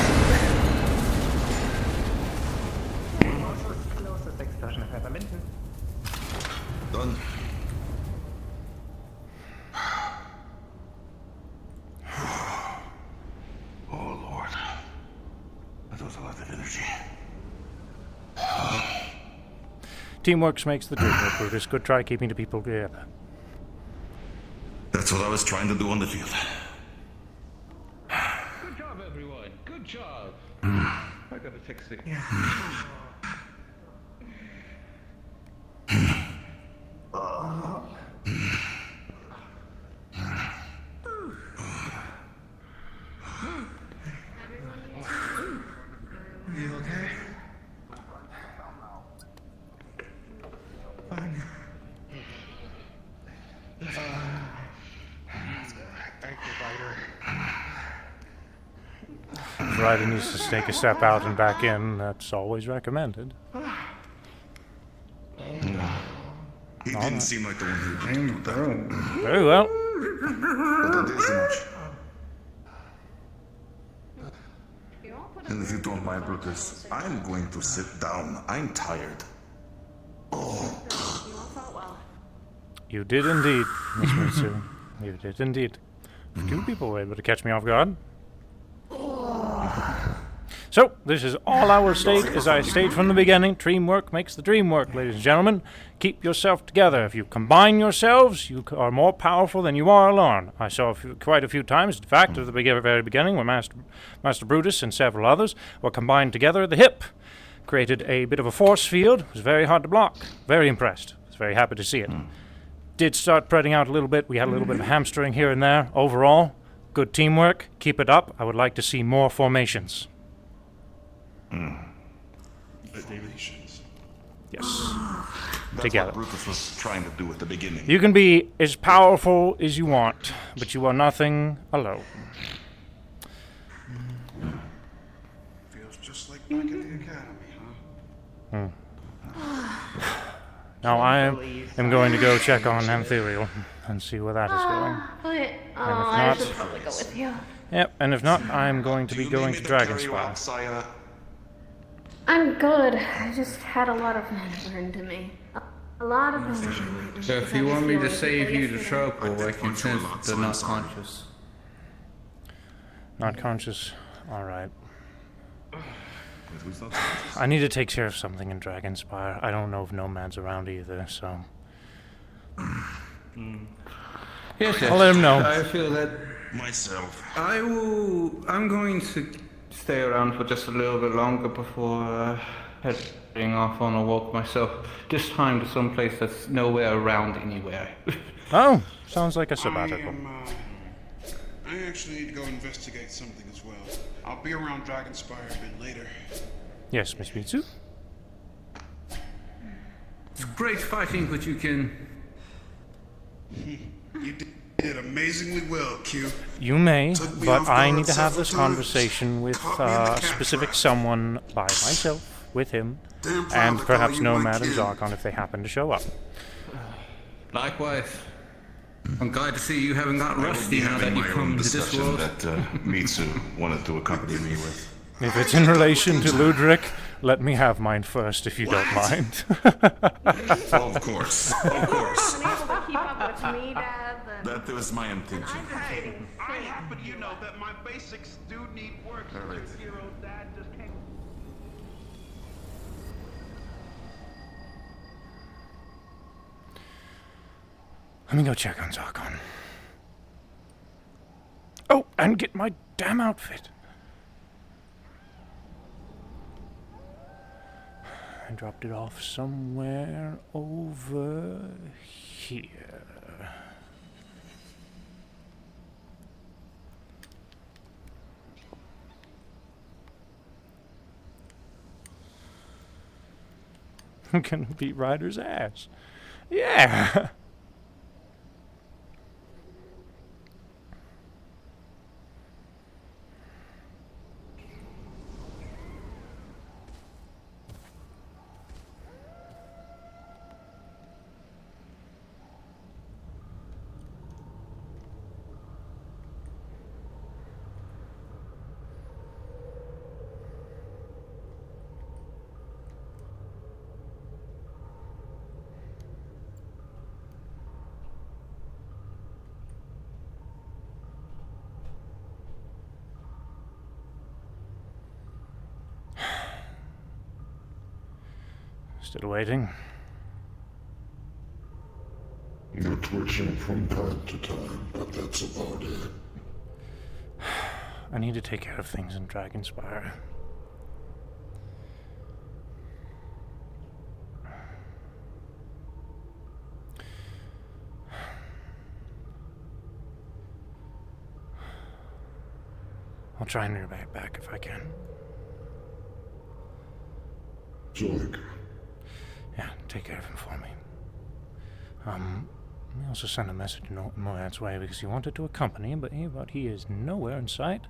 Done. Oh Lord, that was a lot of energy. Teamwork makes the dream work, Brutus. Good try keeping the people together. That's what I was trying to do on the field. Good job, everyone. Good job. I gotta fix it. You okay? Fine. Thank you, Ryder. If Ryder needs to take a step out and back in, that's always recommended. He didn't seem like the one who would do that. Very well. But that isn't much. And if you don't mind, Brutus, I'm going to sit down. I'm tired. You did indeed, Miss Mitsu. You did indeed. Two people were able to catch me off guard. So, this is all I will state, as I stated from the beginning. Teamwork makes the dream work, ladies and gentlemen. Keep yourself together. If you combine yourselves, you are more powerful than you are alone. I saw quite a few times, in fact, at the very beginning, when Master Brutus and several others were combined together at the hip. Created a bit of a force field. It was very hard to block. Very impressed. I was very happy to see it. Did start spreading out a little bit. We had a little bit of hamstring here and there. Overall, good teamwork. Keep it up. I would like to see more formations. Yes. That's Together. what Brutus was trying to do at the beginning. You can be as powerful as you want, but you are nothing alone. Feels just like back at the academy, huh? Now I am going to go check on Anthuriel and see where that is going. I should probably go with you. Yep, and if not, I'm going to be going to Dragonspire. I'm good. I just had a lot of men burned to me. A lot of them. So if you want me to save you the trouble, I can sense they're not conscious. Not conscious? Alright. I need to take care of something in Dragonspire. I don't know if Nomad's around either, so... Yes, I'll let him know. I feel that myself. I'm going to stay around for just a little bit longer before heading off on a walk myself. This time to some place that's nowhere around anywhere. Oh, sounds like a sabbatical. I actually need to go investigate something as well. I'll be around Dragonspire a bit later. Yes, Miss Mitsu? It's great fighting, but you can... You did amazingly well, Q. You may, but I need to have this conversation with specific someone by myself, with him, and perhaps Nomad and Zarkon if they happen to show up. Likewise. I'm glad to see you haven't got rusty now that you've come to this world. That Mitsu wanted to accompany me with. If it's in relation to Ludric, let me have mine first, if you don't mind. Of course, of course. Unable to keep up with me, Dad. That was my intention. Hey, I happen to know that my basics do need work. All right. 6-year-old dad just came. Let me go check on Zarkon. Oh, and get my damn outfit. I dropped it off somewhere over here. I'm gonna beat Ryder's ass. Yeah! Still waiting. twitching from time to time, but that's about it. I need to take care of things in Dragonspire. I'll try and get back if I can. Zoink. Yeah, take care of him for me. Let me also send a message to Morad's way because he wanted to accompany, but he is nowhere in sight.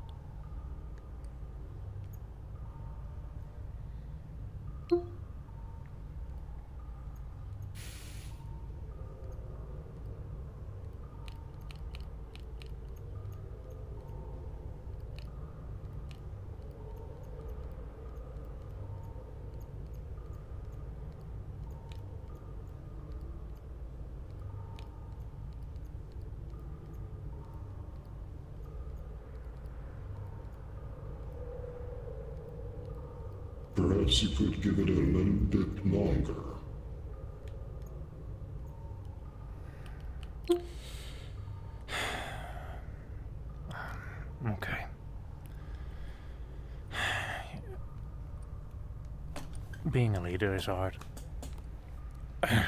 Perhaps you could give it a little bit longer. Okay. Being a leader is hard. That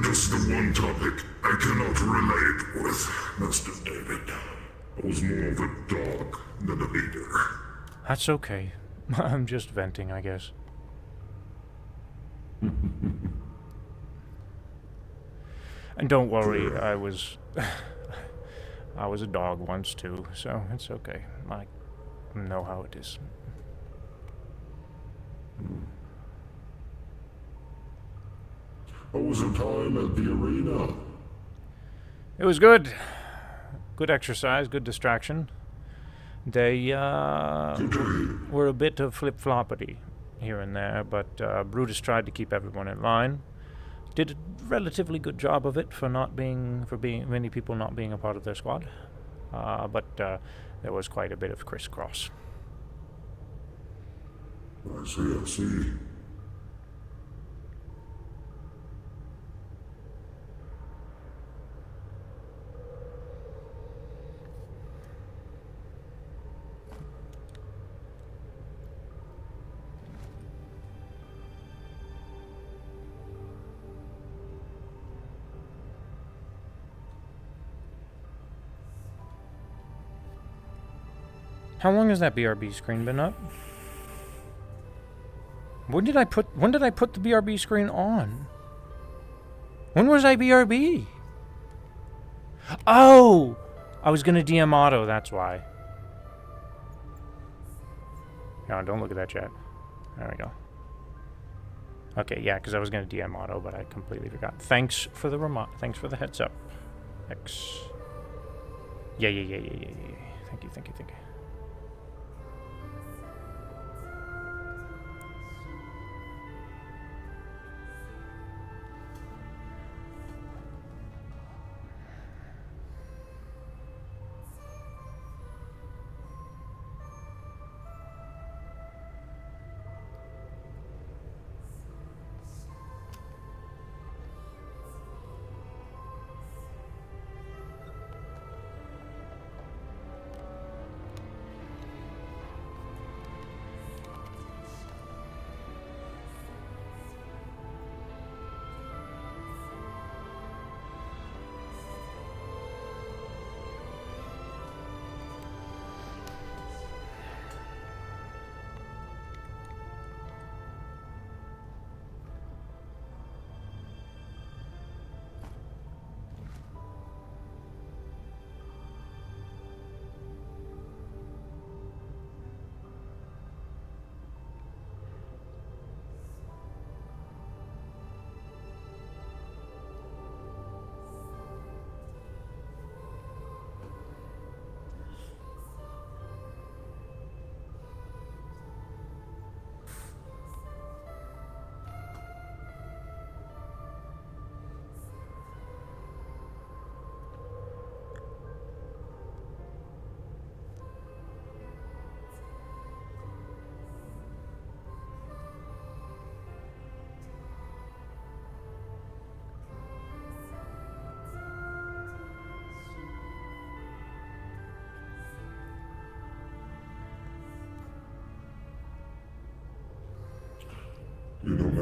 is the one topic I cannot relate with, Master David. I was more of a dog than a leader. That's okay. I'm just venting, I guess. And don't worry, I was a dog once too, so it's okay. I know how it is. How was your time at the arena? It was good. Good exercise, good distraction. They were a bit of flip-floppity here and there, but Brutus tried to keep everyone in line. Did a relatively good job of it for many people not being a part of their squad. But there was quite a bit of crisscross. I see. How long has that BRB screen been up? When did I put the BRB screen on? When was I BRB? Oh! I was gonna DM auto, that's why. No, don't look at that chat. There we go. Okay, yeah, because I was gonna DM auto, but I completely forgot. Thanks for the thanks for the heads up. X. Yeah. Thank you.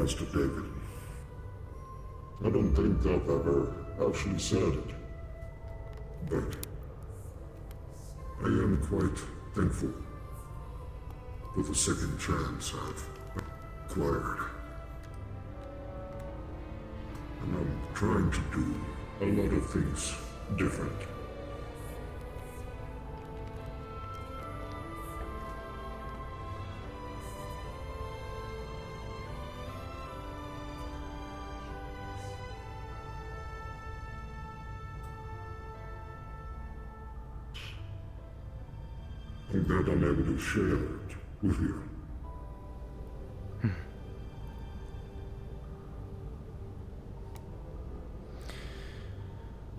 Master David. I don't think I've ever actually said it, but I am quite thankful for the second chance I've acquired. And I'm trying to do a lot of things different. I'm glad I'm able to share it with you.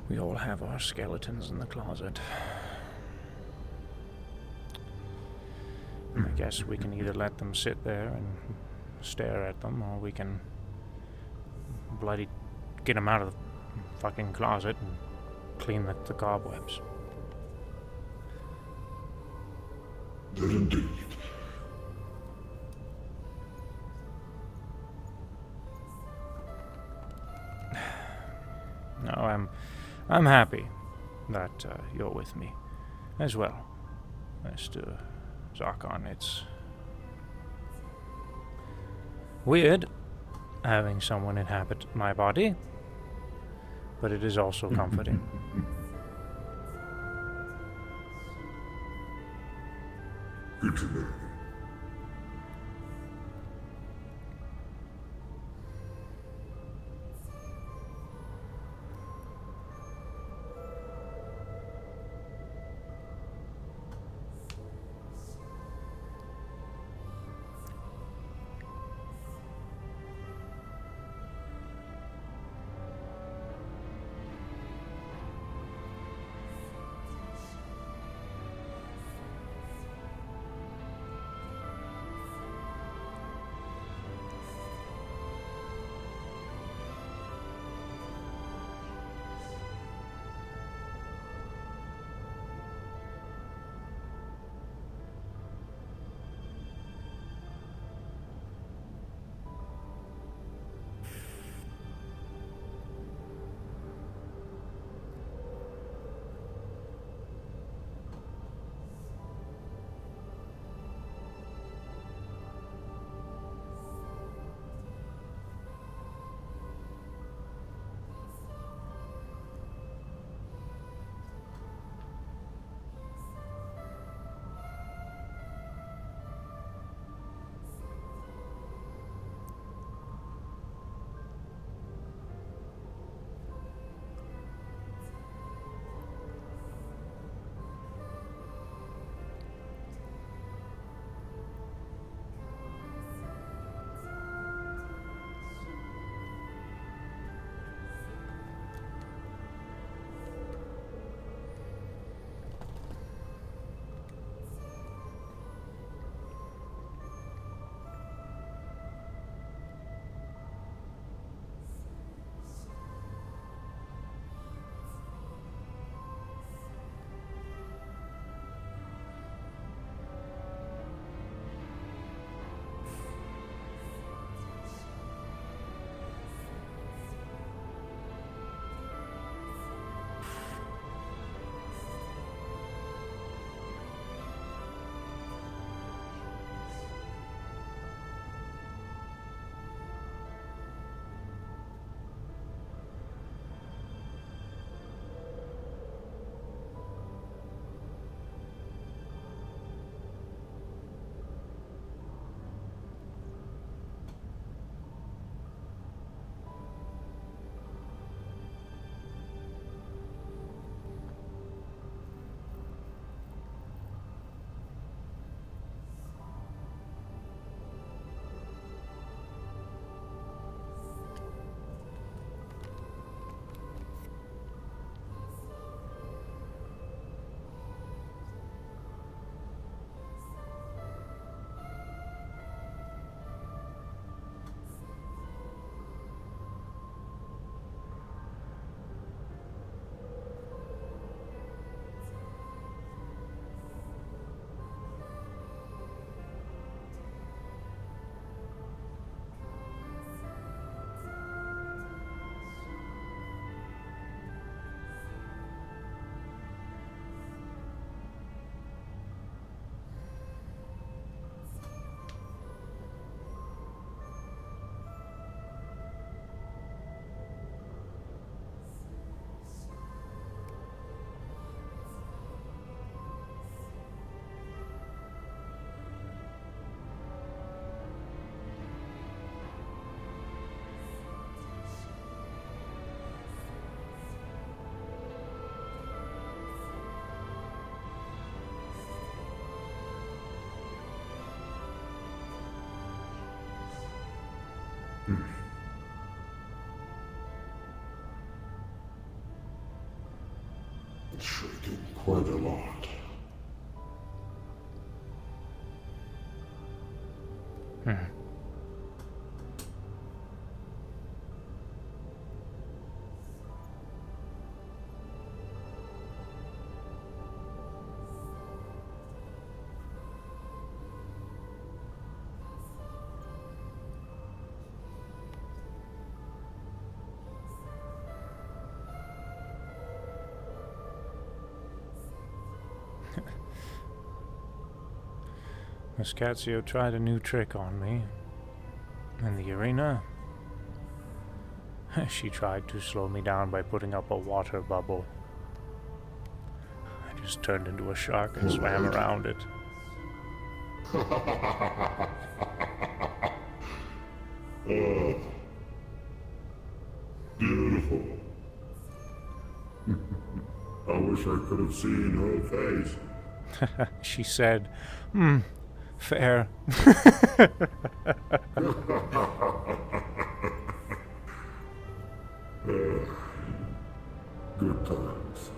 We all have our skeletons in the closet. I guess we can either let them sit there and stare at them, or we can bloody get them out of the fucking closet and clean the cobwebs. That indeed. No, I'm happy that you're with me as well, Mr. Zarkon. It's weird having someone inhabit my body, but it is also comforting. Good to know. It's shaking quite a lot. Muscatio tried a new trick on me. In the arena, she tried to slow me down by putting up a water bubble. I just turned into a shark and swam around it. Oh, beautiful. I wish I could have seen her face. She said, fair. Good times.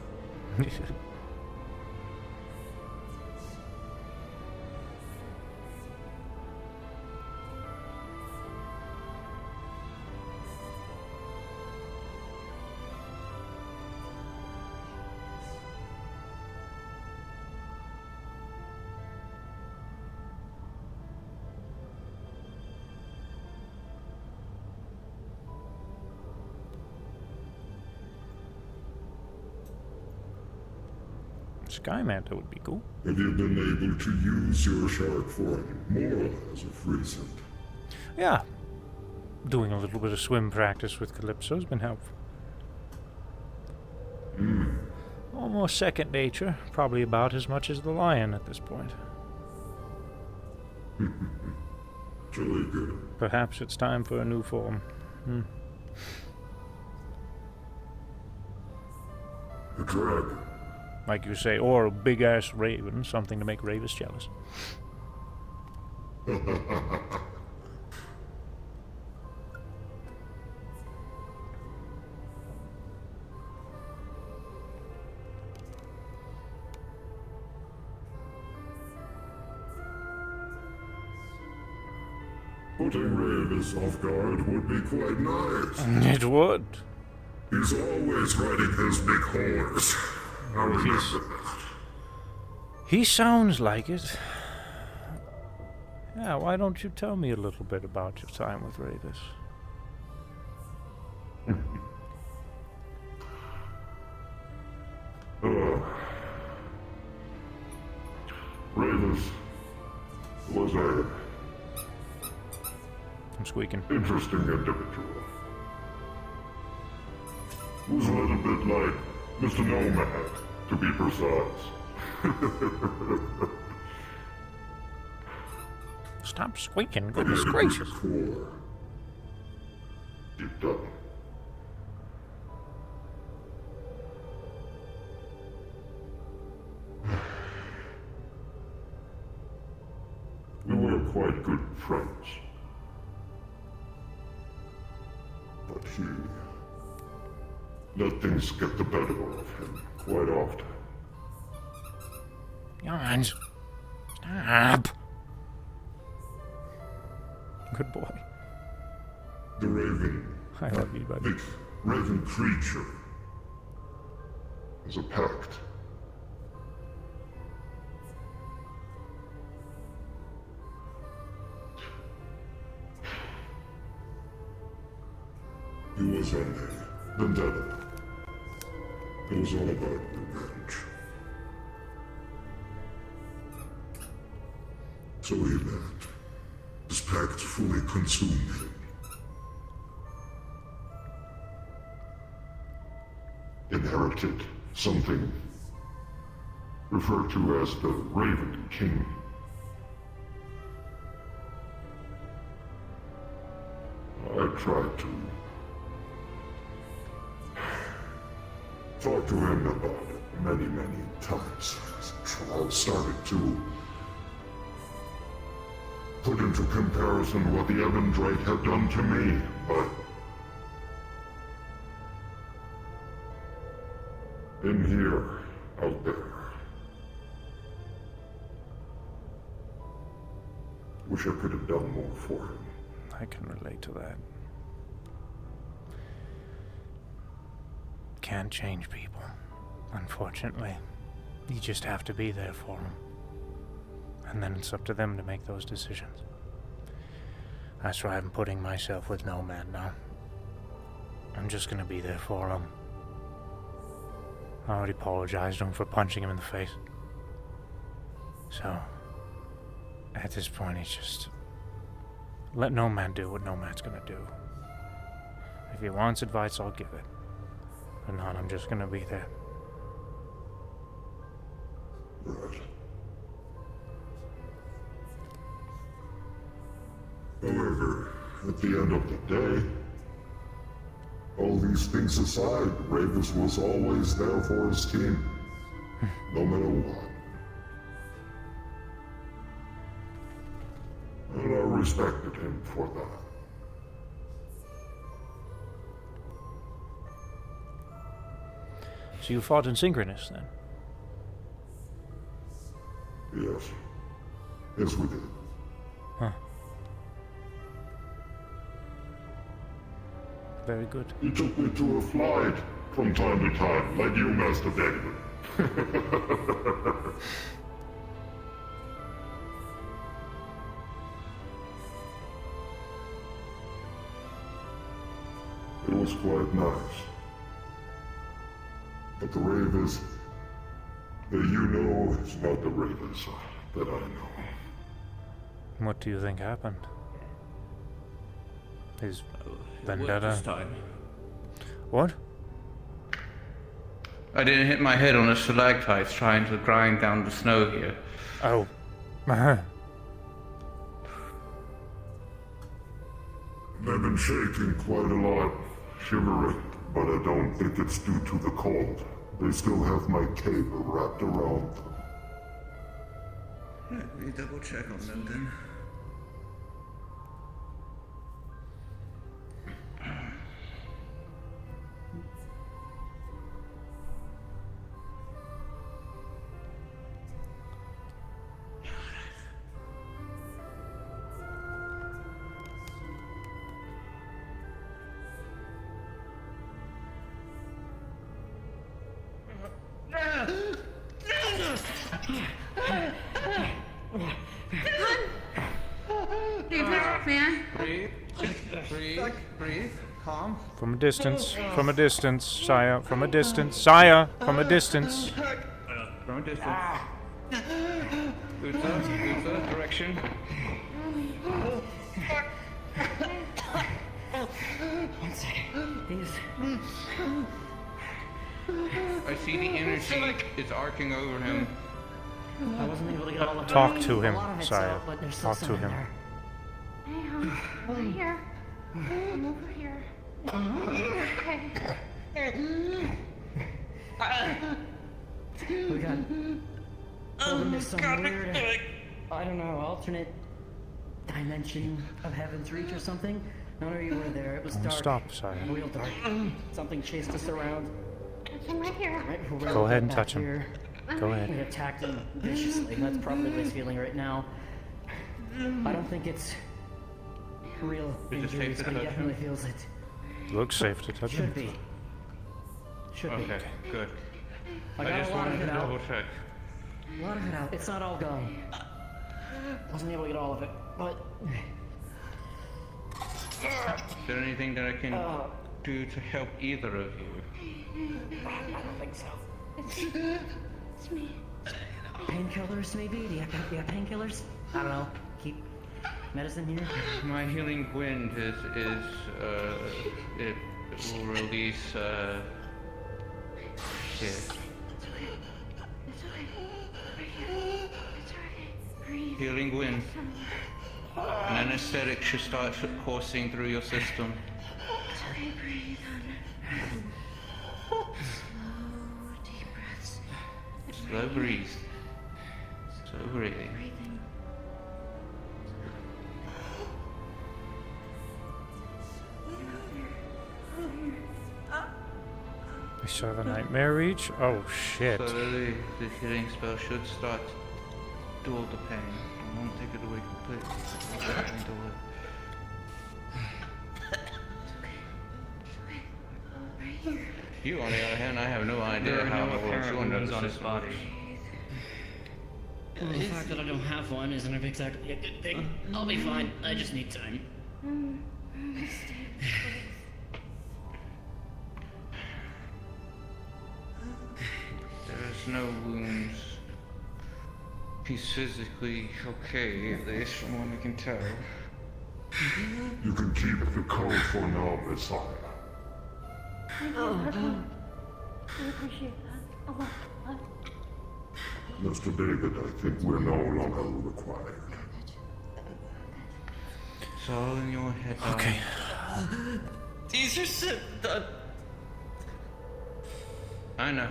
Sky Manta would be cool. Have you been able to use your shark form more as of recent? Yeah. Doing a little bit of swim practice with Calypso's been helpful. Almost second nature. Probably about as much as the lion at this point. Jolly good. Perhaps it's time for a new form. A dragon. Like you say, or a big-ass raven, something to make Ravis jealous. Putting Ravis off guard would be quite nice. It would. He's always riding his big horse. I remember that. He sounds like it. Yeah, why don't you tell me a little bit about your time with Ravis? Ravis was a I'm squeaking. Interesting individual. Was a little bit like Mr. Nomad, to be precise. Stop squeaking, goodness gracious. Core. Deep down. We were quite good friends. But he let things get the better of him quite often. Jans, stop. Good boy. The Raven. I love you, buddy. The Raven creature is a pact. He was on a vendetta. It was all about revenge. So he left. His pact fully consumed him. Inherited something referred to as the Raven King. I tried to talk to him about it many, many times. I started to put into comparison what the Ebendrake had done to me, but... in here, out there. Wish I could have done more for him. I can relate to that. Can't change people, unfortunately. You just have to be there for them. And then it's up to them to make those decisions. That's why I'm putting myself with Nomad now. I'm just gonna be there for him. I already apologized to him for punching him in the face. So, at this point, it's just... let Nomad do what Nomad's gonna do. If he wants advice, I'll give it. But not, I'm just gonna be there. Right. However, at the end of the day, all these things aside, Ravus was always there for his team, no matter what. And I respected him for that. So you fought in Synchronous, then? Yes. Yes, we did. Huh. Very good. He took me to a flight from time to time, like you, Master David. It was quite nice. But the Ravus that you know is not the Ravus that I know. What do you think happened? His It vendetta? worked this time. What? I didn't hit my head on a stalactite trying to grind down the snow here. Oh. Uh-huh. I've been shaking quite a lot, shivering, but I don't think it's due to the cold. They still have my cape wrapped around them. Let me double check on them then. Breathe. Calm. From a distance. From a distance. Saya. From a distance. Saya. From a distance. From a distance. Utsa, direction. One second. These... I see the energy is arcing over him. I wasn't able to get all of it. Talk to A him, lot of it's Saya. out, but there's still Talk to some in him. there. Hey, over here. I'm over here. Okay. We got pulled into some weird, I don't know, alternate dimension of Heaven's Reach or something. None of you were there. It was Don't dark. stop, Saya. Real dark. Something chased us around. I'm right here. Right before we Go were ahead and back touch him. here. Go We ahead. attacked him viciously. That's probably what he's feeling right now. I don't think it's real Is it safe injuries, to but he touch definitely him? feels it. Looks safe to touch him. Should be. Should be. Okay, good. I got just a lot wanted of to it out. double check. A lot of it out. It's not all gone. Wasn't able to get all of it, but Is there anything that I can do to help either of you? I don't think so. It's me. Painkillers, maybe? Do you have painkillers? I don't know. Keep medicine here. My healing wind it will release here. It's okay. Right here. It's okay. Breathe. Healing wind. An anesthetic should start coursing through your system. It's okay. Breathe on. Slow, deep breaths. Slow breathe. Slow breathing. Breathing. We still have a Nightmare Reach? Oh shit. So the healing spell should start dual the pain. It won't take it away completely. You, on the other hand, I have no idea There are how no it works. apparent You under wounds the on his system. body. Well, the fact that I don't have one isn't exactly a good thing. I'll be fine. I just need time. There's no wounds. He's physically okay, at least from what I can tell. You can keep the code for now, Messiah. I appreciate that a lot. Mr. David, I think we're no longer required. It's all in your head. Okay. These are so done. I know.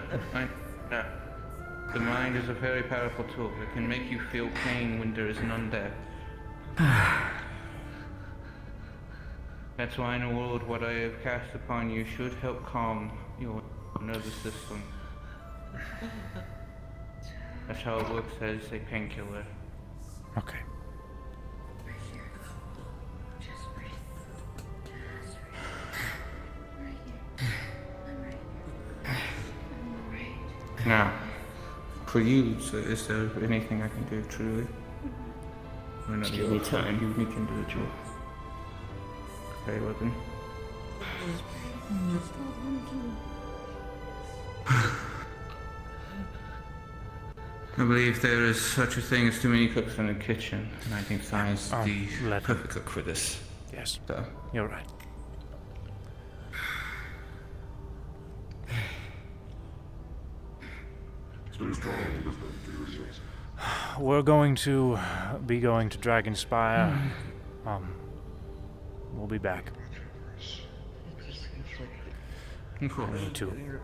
The mind is a very powerful tool. It can make you feel pain when there is none there. That's why in a world what I have cast upon you should help calm your nervous system. That's how it works as a painkiller. Okay. Now, for you, so is there anything I can do truly? Just give me time. You can do it, Joel. Very well then. I believe there is such a thing as too many cooks in the kitchen, and I think science is the perfect cook for this. Yes, so. You're right. We're going to be going to Dragonspire. We'll be back. I need to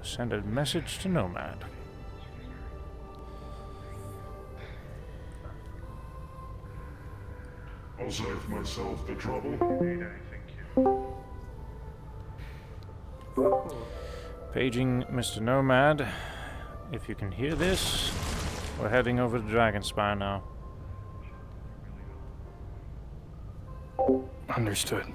send a message to Nomad. I'll save myself the trouble. Paging Mr. Nomad. If you can hear this, we're heading over to Dragonspire now. Understood.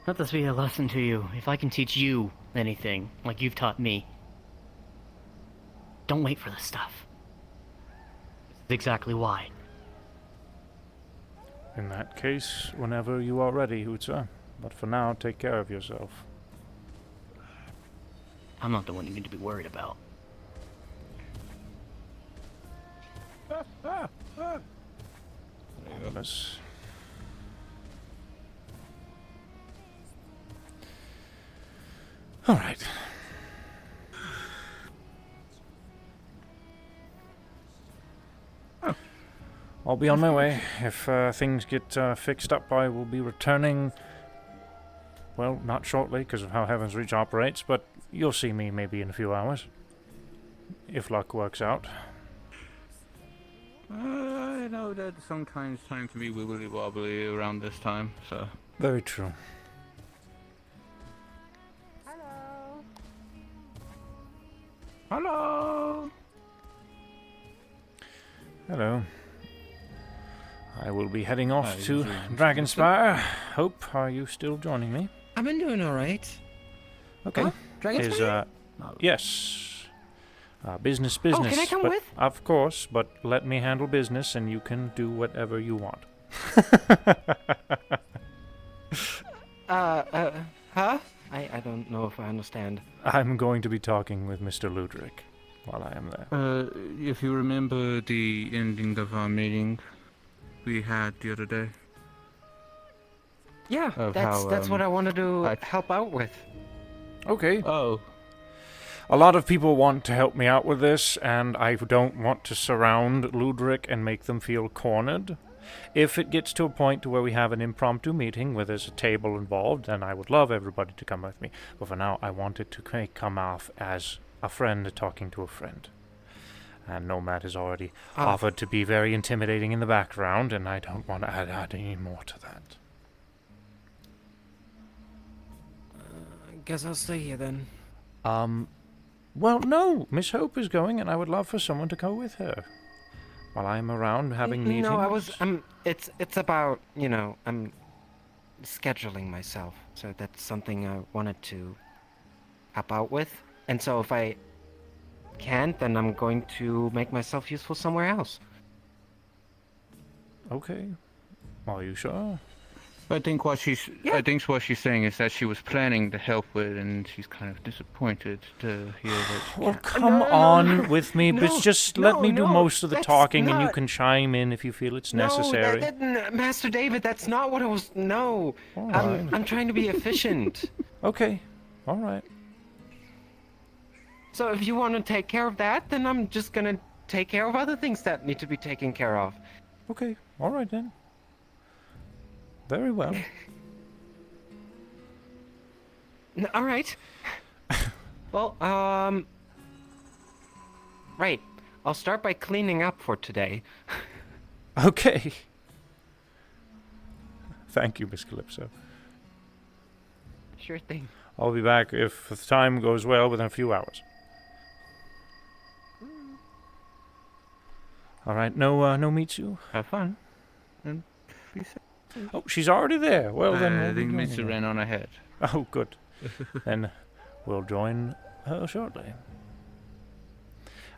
Let this be a lesson to you. If I can teach you anything, like you've taught me, don't wait for this stuff. This is exactly why. In that case, whenever you are ready, Hootsa. But for now, take care of yourself. I'm not the one you need to be worried about. Let's... All right. I'll be on my way. If things get fixed up, I will be returning. Well, not shortly because of how Heaven's Reach operates, but you'll see me maybe in a few hours. If luck works out. I know that sometimes time can be wibbly wobbly around this time, so. Very true. Hello! Hello. I will be heading off to Dragonspire. Hope, are you still joining me? I've been doing alright. Okay. Huh? Dragonspire? Yes. Business. Oh, can I come but, with? Of course, but let me handle business and you can do whatever you want. Huh? I don't know if I understand. I'm going to be talking with Mr. Ludric while I am there. If you remember the ending of our meeting we had the other day. Yeah, Of that's how, what I wanted to help out with. Okay. Oh. A lot of people want to help me out with this, and I don't want to surround Ludric and make them feel cornered. If it gets to a point to where we have an impromptu meeting where there's a table involved, then I would love everybody to come with me. But for now, I want it to come off as a friend talking to a friend. And Nomad has already offered to be very intimidating in the background, and I don't want to add any more to that. I guess I'll stay here then. Well, no, Miss Hope is going, and I would love for someone to go with her. While I'm around having meetings. No, it's about, I'm scheduling myself. So that's something I wanted to help out with. And so if I can't, then I'm going to make myself useful somewhere else. Okay. Are you sure? I think what she's saying is that she was planning to help with, and she's kind of disappointed to hear that. Well, come on with me, but just let me do most of the talking, and you can chime in if you feel it's necessary. Master David, that's not what I was. No, I'm trying to be efficient. Okay, all right. So if you want to take care of that, then I'm just gonna take care of other things that need to be taken care of. Okay, all right then. Very well. All right. Well, right. I'll start by cleaning up for today. Okay. Thank you, Miss Calypso. Sure thing. I'll be back if the time goes well within a few hours. All right, no Mitsu? Have fun. And be safe. Oh, she's already there. Well, then I think Mitsu ran on ahead. Oh, good. Then we'll join her shortly.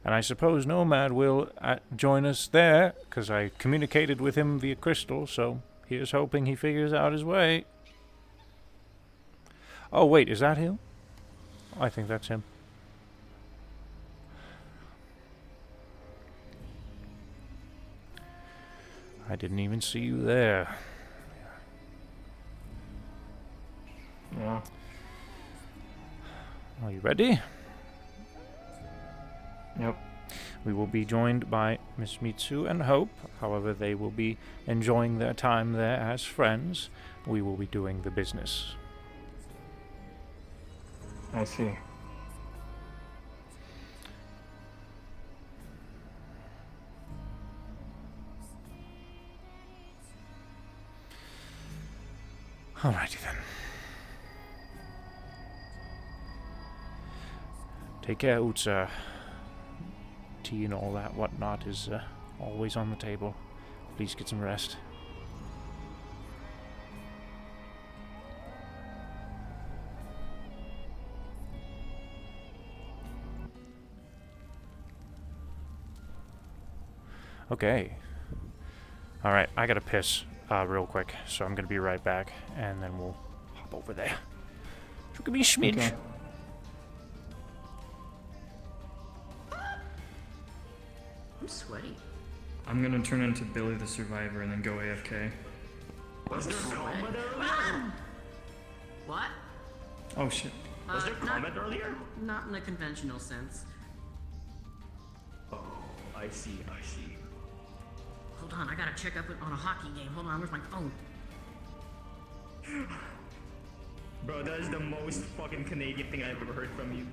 And I suppose Nomad will join us there, because I communicated with him via crystal, so here's hoping he figures out his way. Oh, wait, is that him? I think that's him. I didn't even see you there. Yeah. Are you ready? Yep. We will be joined by Miss Mitsu and Hope. However, they will be enjoying their time there as friends. We will be doing the business. I see. Alrighty then. Take care, Utsa. Tea and all that whatnot is always on the table. Please get some rest. Okay. Alright, I gotta piss real quick, so I'm gonna be right back, and then we'll hop over there. So give me a smidge. Okay. I'm sweaty. I'm gonna turn into Billy the Survivor and then go AFK. Was there a comment earlier? What? Oh shit. Was there a comment earlier? Not in a conventional sense. Oh, I see. Hold on, I gotta check up on a hockey game. Hold on, where's my phone? Bro, that is the most fucking Canadian thing I've ever heard from you.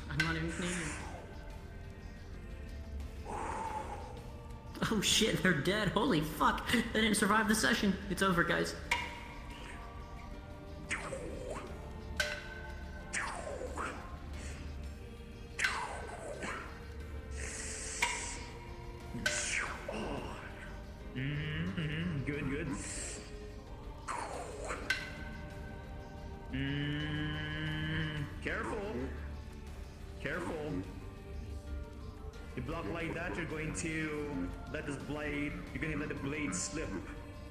I'm not even Canadian. Oh shit, they're dead. Holy fuck. They didn't survive the session. It's over, guys. Careful. Careful. You block like that, you're going to let this blade. You're going to let the blade slip.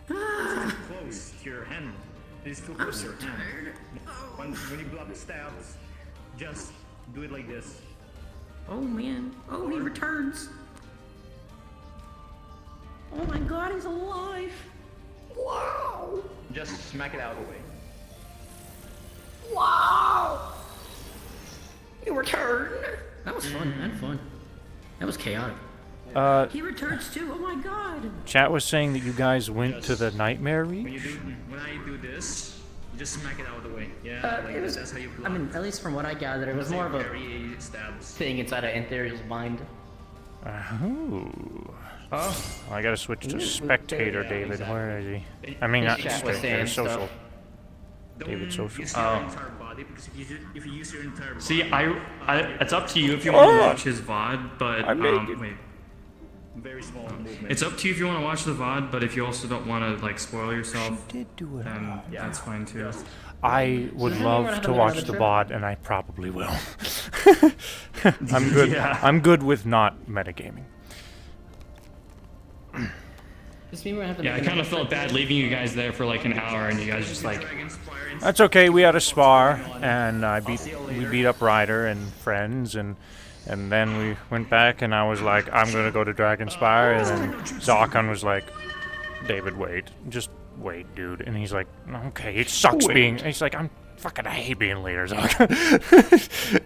It's too close to your hand. It's too close to your hand. When you block the stabs, just do it like this. Oh man. Oh, he returns. Oh my god, he's alive. Wow. Just smack it out of the way. Wow. He returned. That was fun. That fun. That was chaotic. He returns too. Oh my god. Chat was saying that you guys went to the Nightmare Reach? When I do this, you just smack it out of the way. Yeah, like It was, that's how you block. I mean, at least from what I gathered, it was That's more how of you a parry stabs. thing inside of Antheriel's mind. Oh. Oh. I gotta switch to spectator, David. Where is he? I mean, not Chat was spectator, saying social. stuff. David social. Use your entire body, because if you use your entire body, See, it's up to you if you want to watch his VOD, but wait. very small movement. It's up to you if you want to watch the VOD, but if you also don't want to like spoil yourself, She did do it. then that's fine too. I would So love anyone to have watch another the trip? VOD, and I probably will. I'm good. Yeah. I'm good with not metagaming. This mean we're gonna have to Yeah, I make kind of another felt trip? bad leaving you guys there for like an hour, and you guys just like. That's okay. We had a spar, and we beat up Ryder and friends, and then we went back, and I was like, I'm gonna go to Dragonspire, and then Zarkon was like, David, wait, just wait, dude, and he's like, okay, it sucks being. He's like, I hate being later, Zarkon.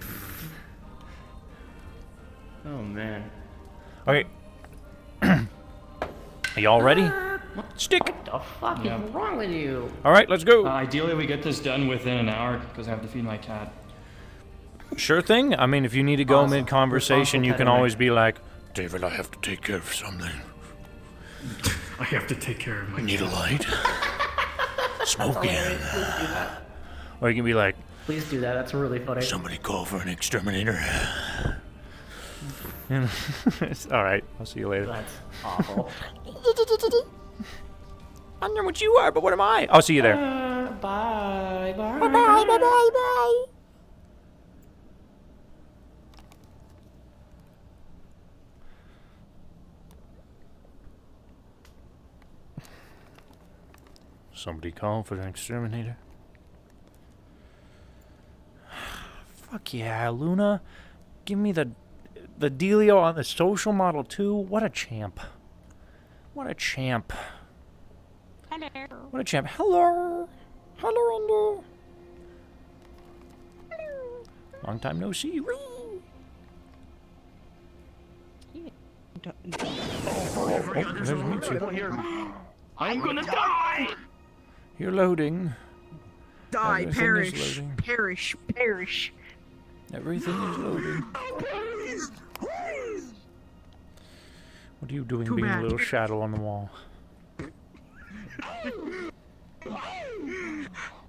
Oh man. Okay. Are y'all ready? Stick. What the fuck is wrong with you? All right, let's go. Ideally, we get this done within an hour because I have to feed my cat. Sure thing. I mean, if you need to go Awesome. mid-conversation, you can Responsible always be like, David, I have to take care of something. I have to take care of my. Need a light? Smoking. Please do that. Or you can be like, Please do that. That's really funny. somebody call for an exterminator. All right, I'll see you later. That's awful. I don't know what you are, but what am I? I'll see you there. Bye. Bye. Bye, bye, bye, bye, bye. Somebody call for an exterminator. Fuck yeah, Luna. Give me the dealio on the social model too. What a champ. What a champ. Hello. What a champ. Hello. Hello, Endo. Long time no see. Oh, there's Mitsu. I'm gonna die! You're loading. Die, Everything is perish, loading. perish, perish. Everything is loading. What are you doing Too being bad. a little shadow on the wall?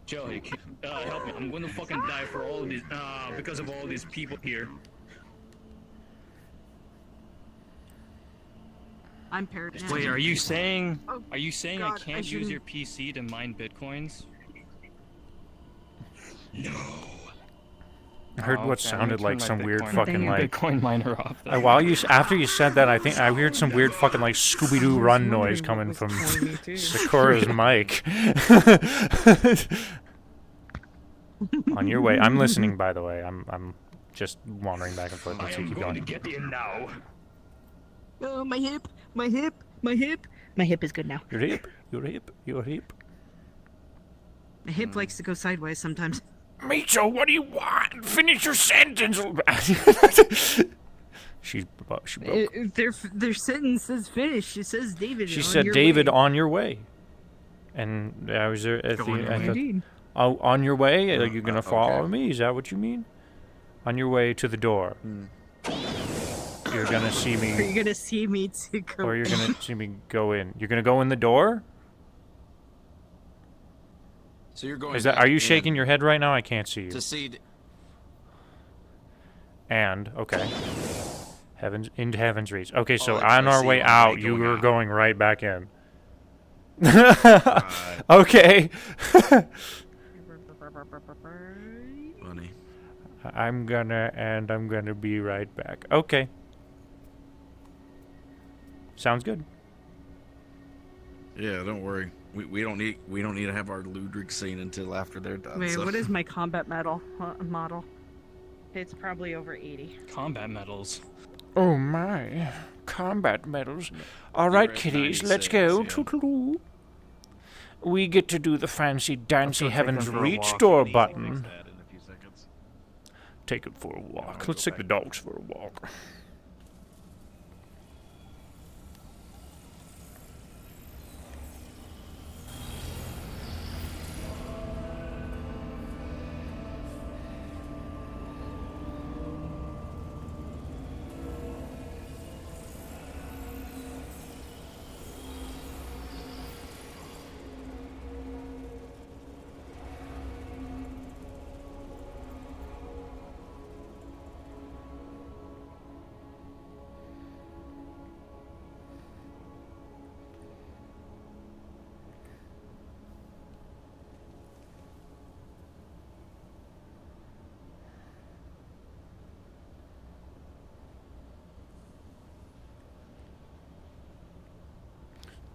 Joey, help me. I'm gonna fucking die for all of these, because of all these people here. I'm perish. Wait, are you saying? Oh, Are you saying God, I I can't use shouldn't- your PC to mine bitcoins? I heard Oh, what okay, sounded let me like turn some my weird Bitcoin- fucking like. Bitcoin miner off. then. After you said that, I think I heard some weird fucking like Scooby Doo run noise coming from Sakura's mic. On your way, I'm listening. By the way, I'm just wandering back and forth. Let's keep going. Get in now. Oh, my hip, my hip, my hip. My hip is good now. Your hip, your hip, your hip. My hip likes to go sideways sometimes. Micho, what do you want? Finish your sentence. She broke. Their sentence says finished. It says David. She on said, your "David, way." on your way." And I was there at On your way. Indeed. Oh, on your way? Are you gonna follow me? Is that what you mean? On your way to the door. You're gonna see Are you me, gonna see me to go? or you're gonna see me go in. You're gonna go in the door. So you're going. Is that? back Are you in shaking your head right now? I can't see you. to see? And okay, into heaven's reach. Okay, so Oh, I on our see way one out, way you going were out. going right back in. Okay. Funny. I'm gonna be right back. Okay. Sounds good. Yeah, don't worry. We don't need to have our Ludwig scene until after they're done. Wait, so. what is my combat model? It's probably over 80. Combat medals. Oh my. Combat medals. Alright, kitties, let's go. Toodaloo. We get to do the fancy dancy heavens reach door button. Take it for a walk. Let's take the dogs for a walk.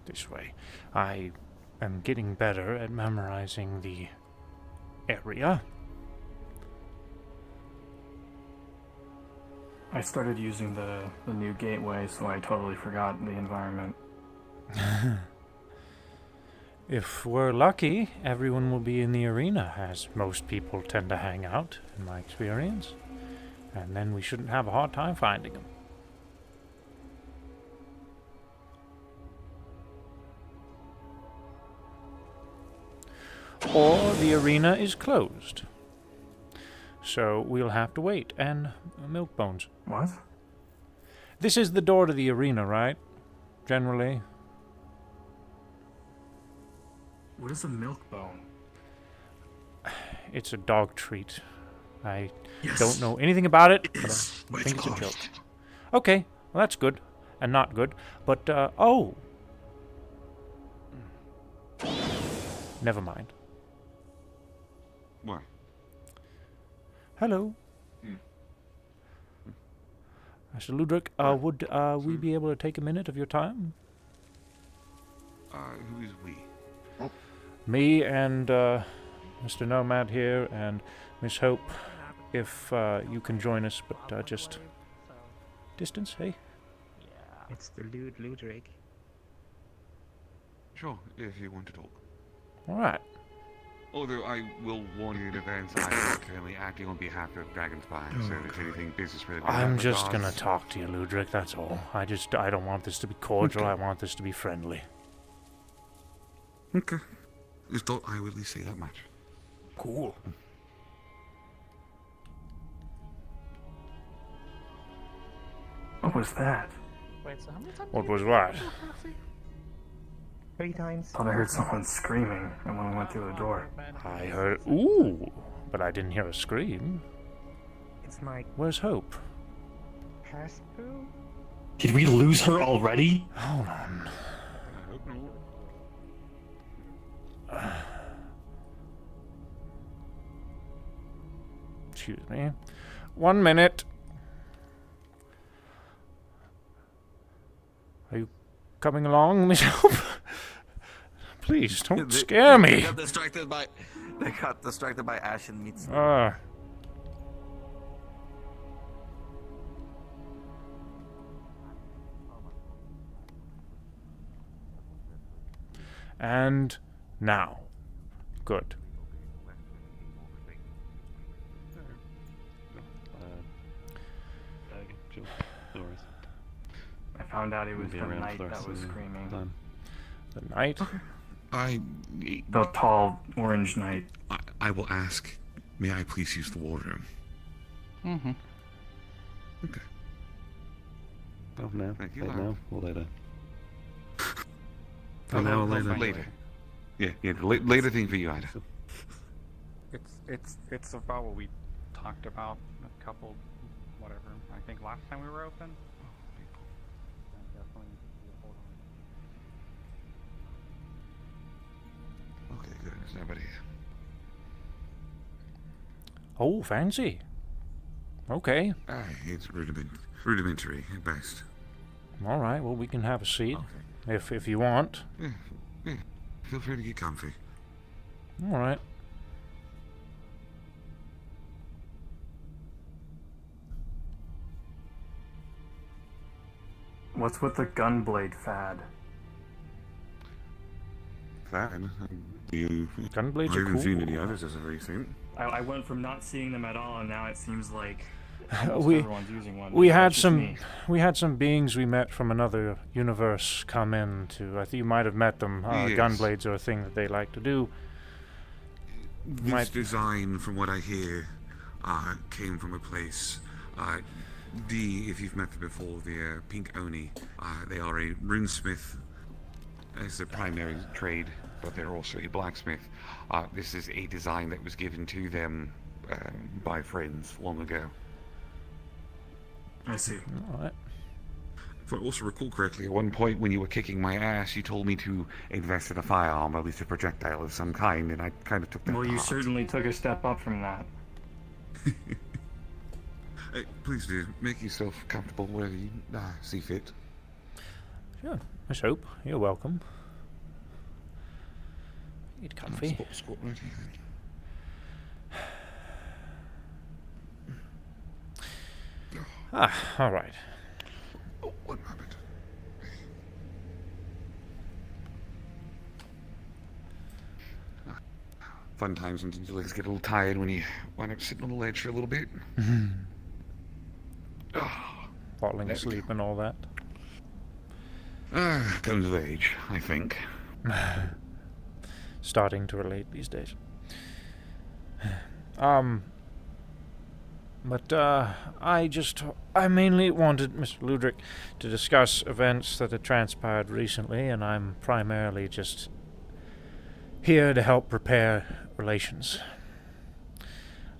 This way. I am getting better at memorizing the area. I started using the new gateway, so I totally forgot the environment. If we're lucky, everyone will be in the arena, as most people tend to hang out, in my experience. And then we shouldn't have a hard time finding them. Or the arena is closed. So we'll have to wait. And milk bones. What? This is the door to the arena, right? Generally. What is a milk bone? It's a dog treat. I don't know anything about it, but I think it's a joke. Okay, well that's good. And not good. But, oh! Never mind. What? Hello. Mr. Ludwig, would we be able to take a minute of your time? Who is we? Me and Mr. Nomad here and Miss Hope, if you can join us, but just distance, hey? It's the Ludwig. Sure, if you want to talk. Alright. Although I will warn you in advance, I am currently acting on behalf of Dragonspire, so if it's anything business related... I'm just gonna talk to you, Ludwig, that's all. I don't want this to be cordial, I want this to be friendly. Okay. Just thought I would at least say that much. Cool. What was that? Wait, so how many times? What was what? 3 times. Thought I heard someone screaming, and when I went through the door. I heard, ooh, but I didn't hear a scream. It's my Where's Hope? passpoo? Did we lose her already? Hold on. Excuse me. 1 minute. Are you coming along, Miss Hope? Please, don't scare me. They got distracted by Ashen meets. And now. Good. I found out it was the knight that was screaming. The knight? The tall orange knight. I will ask. May I please use the wardroom? Mm-hmm. Okay. Oh, no. Thank you, Wait, Lara. no. Or later. Oh, no, later. Yeah, later thing for you, Ida. It's about what we talked about a couple, whatever. I think last time we were open. There's nobody here. Oh, fancy. Okay. It's rudimentary at best. All right. Well, we can have a seat if you want. Yeah. Feel free to get comfy. All right. What's with the gunblade fad? Fad? Gunblades I are haven't cool. seen any others as of recent. I went from not seeing them at all, and now it seems like we everyone's using one. we Maybe had it's just some me. we had some beings we met from another universe come in to. I think you might have met them. Yes. Gunblades are a thing that they like to do. This design, from what I hear, came from a place. If you've met them before, the Pink Oni. They are a runesmith as their primary trade, but they're also a blacksmith. This is a design that was given to them by friends long ago. I see. All right. If I also recall correctly, at one point when you were kicking my ass, you told me to invest in a firearm, or at least a projectile of some kind, and I kind of took that Well, you part. certainly took a step up from that. Hey, please do. Make yourself comfortable wherever you see fit. Sure. Miss Hope, you're welcome. Get comfy. Squat right here. All right. Oh, 1 moment. Fun times when your legs get a little tired when you wind up sitting on the ledge for a little bit. Falling asleep and all that. Comes of age, I think. Starting to relate these days. But I mainly wanted Mr. Ludric to discuss events that had transpired recently, and I'm primarily just here to help prepare relations.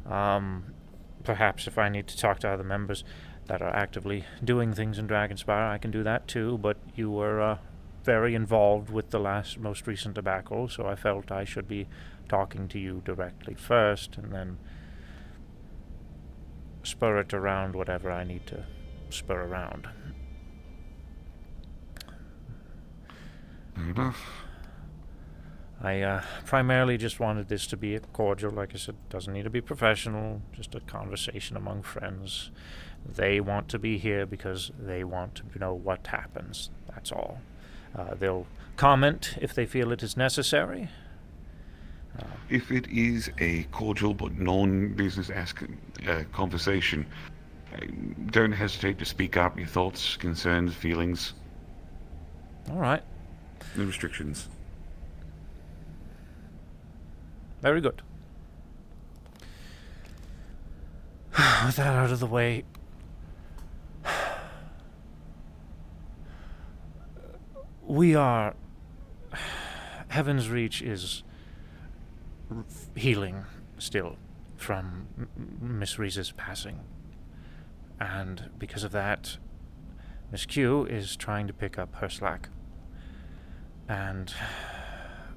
Perhaps if I need to talk to other members that are actively doing things in Dragonspire, I can do that too, but you were very involved with the most recent debacle, so I felt I should be talking to you directly first, and then spur it around whatever I need to spur around. Fair enough. I primarily just wanted this to be cordial, like I said, doesn't need to be professional, just a conversation among friends. They want to be here because they want to know what happens, that's all. They'll comment if they feel it is necessary. If it is a cordial but non-business-esque conversation, don't hesitate to speak up your thoughts, concerns, feelings. All right. No restrictions. Very good. With that out of the way, we are... Heaven's Reach is healing still from Miss Reese's passing. And because of that, Miss Q is trying to pick up her slack. And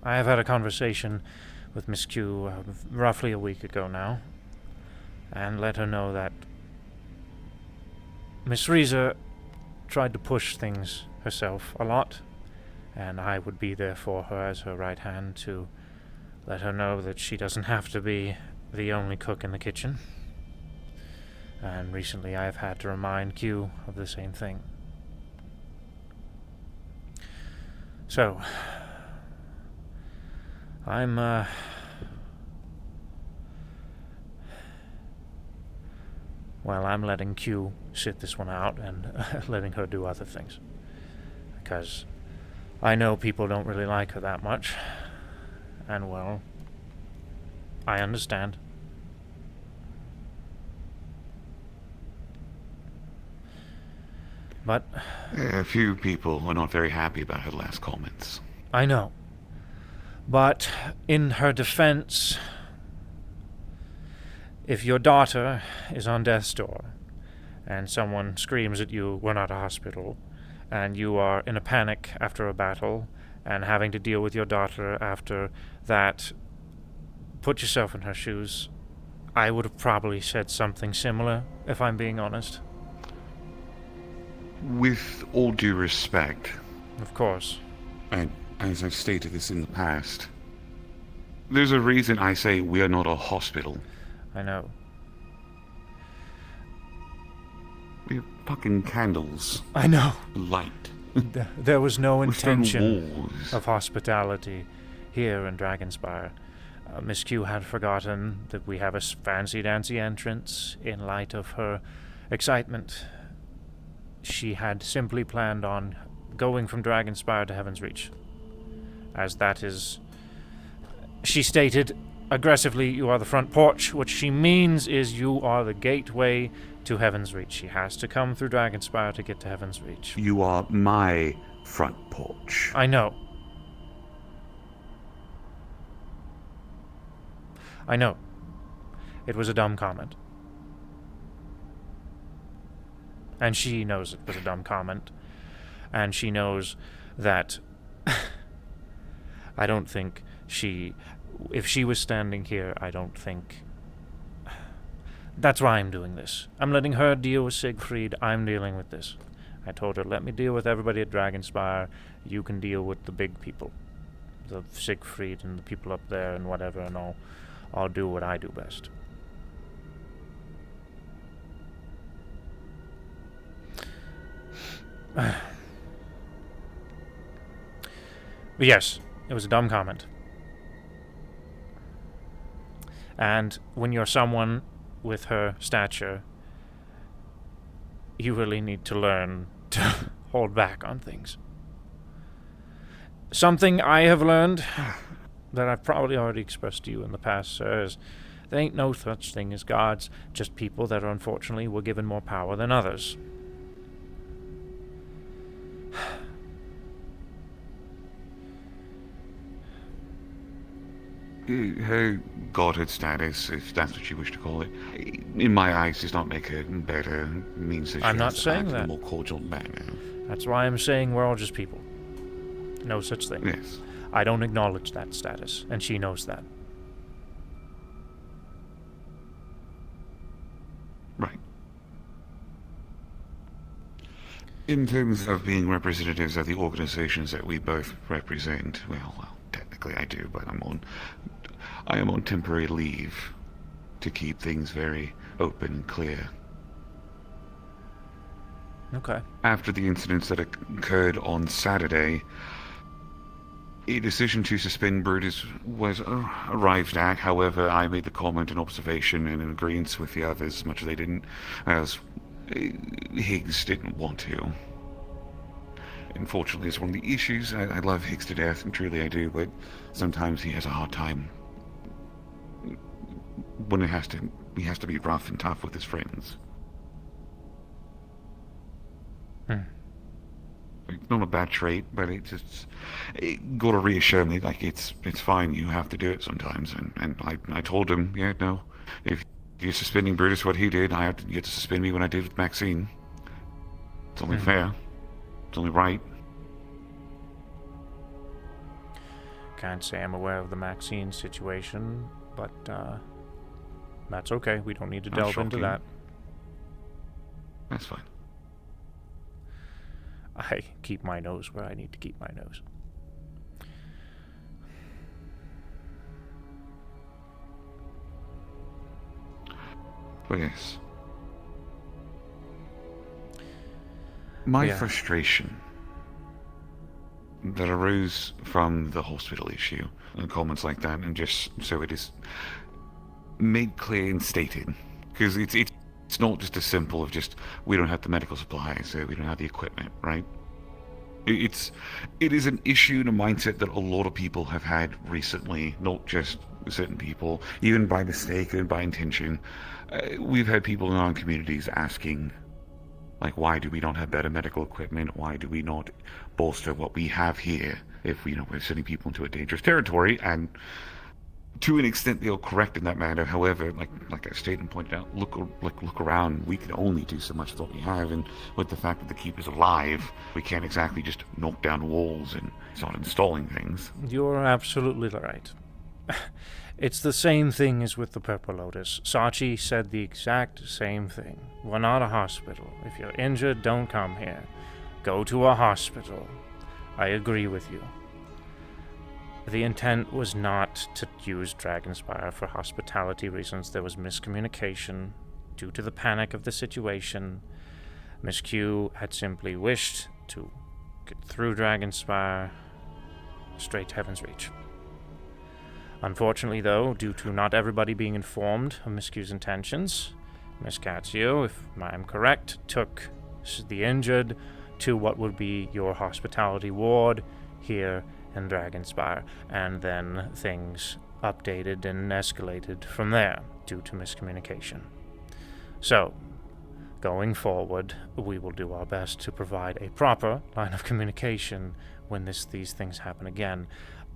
I have had a conversation with Miss Q roughly a week ago now, and let her know that Miss Riza tried to push things herself a lot, and I would be there for her as her right hand to let her know that she doesn't have to be the only cook in the kitchen. And recently I have had to remind Q of the same thing. So, I'm letting Q sit this one out and letting her do other things. Because I know people don't really like her that much. And well, I understand. But A few people are not very happy about her last comments. I know. But in her defense, if your daughter is on death's door and someone screams at you, "We're not a hospital," and you are in a panic after a battle and having to deal with your daughter after that put yourself in her shoes. I would have probably said something similar, if I'm being honest. With all due respect... Of course. And as I've stated this in the past, there's a reason I say we are not a hospital. I know. We have fucking candles. I know. Light. There was no With stone intention walls. of hospitality here in Dragonspire. Miss Q had forgotten that we have a fancy-dancy entrance in light of her excitement. She had simply planned on going from Dragonspire to Heaven's Reach. As that is... She stated aggressively, you are the front porch. What she means is you are the gateway to Heaven's Reach. She has to come through Dragonspire to get to Heaven's Reach. You are my front porch. I know. I know. It was a dumb comment. And she knows it was a dumb comment. And she knows that I don't think she... If she was standing here, I don't think... That's why I'm doing this. I'm letting her deal with Siegfried. I'm dealing with this. I told her, let me deal with everybody at Dragonspire. You can deal with the big people. The Siegfried and the people up there and whatever, and I'll do what I do best. But yes, it was a dumb comment. And when you're someone with her stature, you really need to learn to hold back on things. Something I have learned that I've probably already expressed to you in the past, sir, is there ain't no such thing as gods, just people that unfortunately were given more power than others. Her godhood status, if that's what you wish to call it, in my eyes does not make her better. It means that she I'm not has to saying act in a that. more cordial manner. That's why I'm saying we're all just people. No such thing. Yes. I don't acknowledge that status, and she knows that. Right. In terms of being representatives of the organizations that we both represent, well, technically I do, but I am on temporary leave to keep things very open and clear. Okay. After the incidents that occurred on Saturday, a decision to suspend Brutus was arrived at. However, I made the comment and observation and in agreement with the others, as much as they didn't, as Higgs didn't want to. Unfortunately, it's one of the issues. I love Higgs to death, and truly I do, but sometimes he has a hard time when he has to be rough and tough with his friends. It's not a bad trait, but it got to reassure me, like, it's fine, you have to do it sometimes. And I told him, yeah, no, if you're suspending Brutus what he did, you have to suspend me when I did with Maxine. It's only fair. It's only right. Can't say I'm aware of the Maxine situation, but that's okay. We don't need to delve into that. That's fine. I keep my nose where I need to keep my nose. But yes. My frustration that arose from the hospital issue and comments like that, and just so it is made clear and stated, because it's not just as simple of just we don't have the medical supplies, we don't have the equipment, right? It is an issue and a mindset that a lot of people have had recently, not just certain people, even by mistake and by intention. We've had people in our communities asking, like, why do we not have better medical equipment? Why do we not bolster what we have here if we're sending people into a dangerous territory? And to an extent, they're correct in that matter. However, like I stated and pointed out, look around. We can only do so much with what we have, and with the fact that the Keep is alive, we can't exactly just knock down walls and start installing things. You're absolutely right. It's the same thing as with the Purple Lotus. Sachi said the exact same thing. We're not a hospital. If you're injured, don't come here. Go to a hospital. I agree with you. The intent was not to use Dragonspire for hospitality reasons. There was miscommunication due to the panic of the situation. Miss Q had simply wished to get through Dragonspire straight to Heaven's Reach. Unfortunately, though, due to not everybody being informed of Miss Q's intentions, Miss Katsio, if I'm correct, took the injured to what would be your hospitality ward here in Dragonspire, and then things updated and escalated from there due to miscommunication. So, going forward, we will do our best to provide a proper line of communication when these things happen again,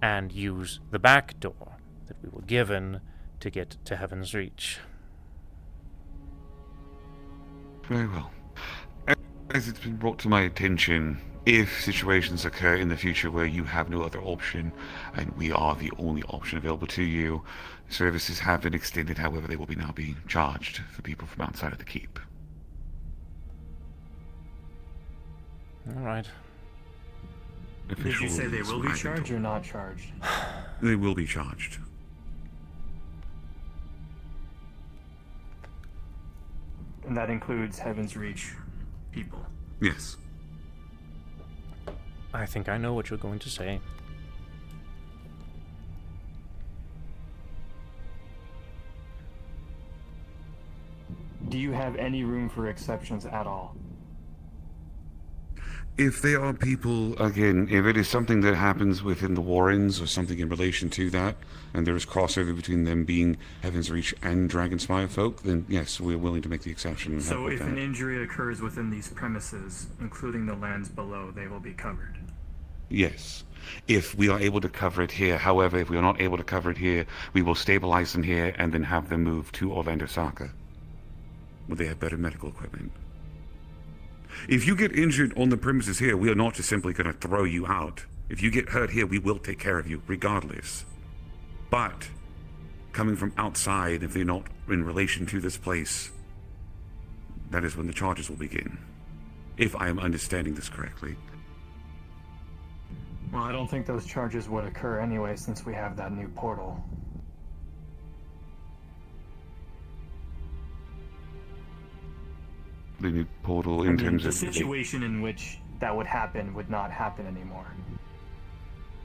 and use the back door that we were given to get to Heaven's Reach. Very well. As it's been brought to my attention, if situations occur in the future where you have no other option, and we are the only option available to you, services have been extended, however they will be now being charged for people from outside of the keep. Alright. Did you say they will be charged or not charged? They will be charged. And that includes Heaven's Reach people. Yes. I think I know what you're going to say. Do you have any room for exceptions at all? If they are people, again, if it is something that happens within the Warrens or something in relation to that, and there is crossover between them being Heaven's Reach and Dragonspire folk, then yes, we're willing to make the exception. And So if an injury occurs within these premises, including the lands below, they will be covered? Yes. If we are able to cover it here, however, if we are not able to cover it here, we will stabilize them here and then have them move to Orlando Saka, where they have better medical equipment. If you get injured on the premises here, we are not just simply going to throw you out. If you get hurt here, we will take care of you, regardless. But, coming from outside, if they're not in relation to this place, that is when the charges will begin. If I am understanding this correctly. Well, I don't think those charges would occur anyway, since we have that new portal. The new portal in terms the of... The situation in which that would happen would not happen anymore.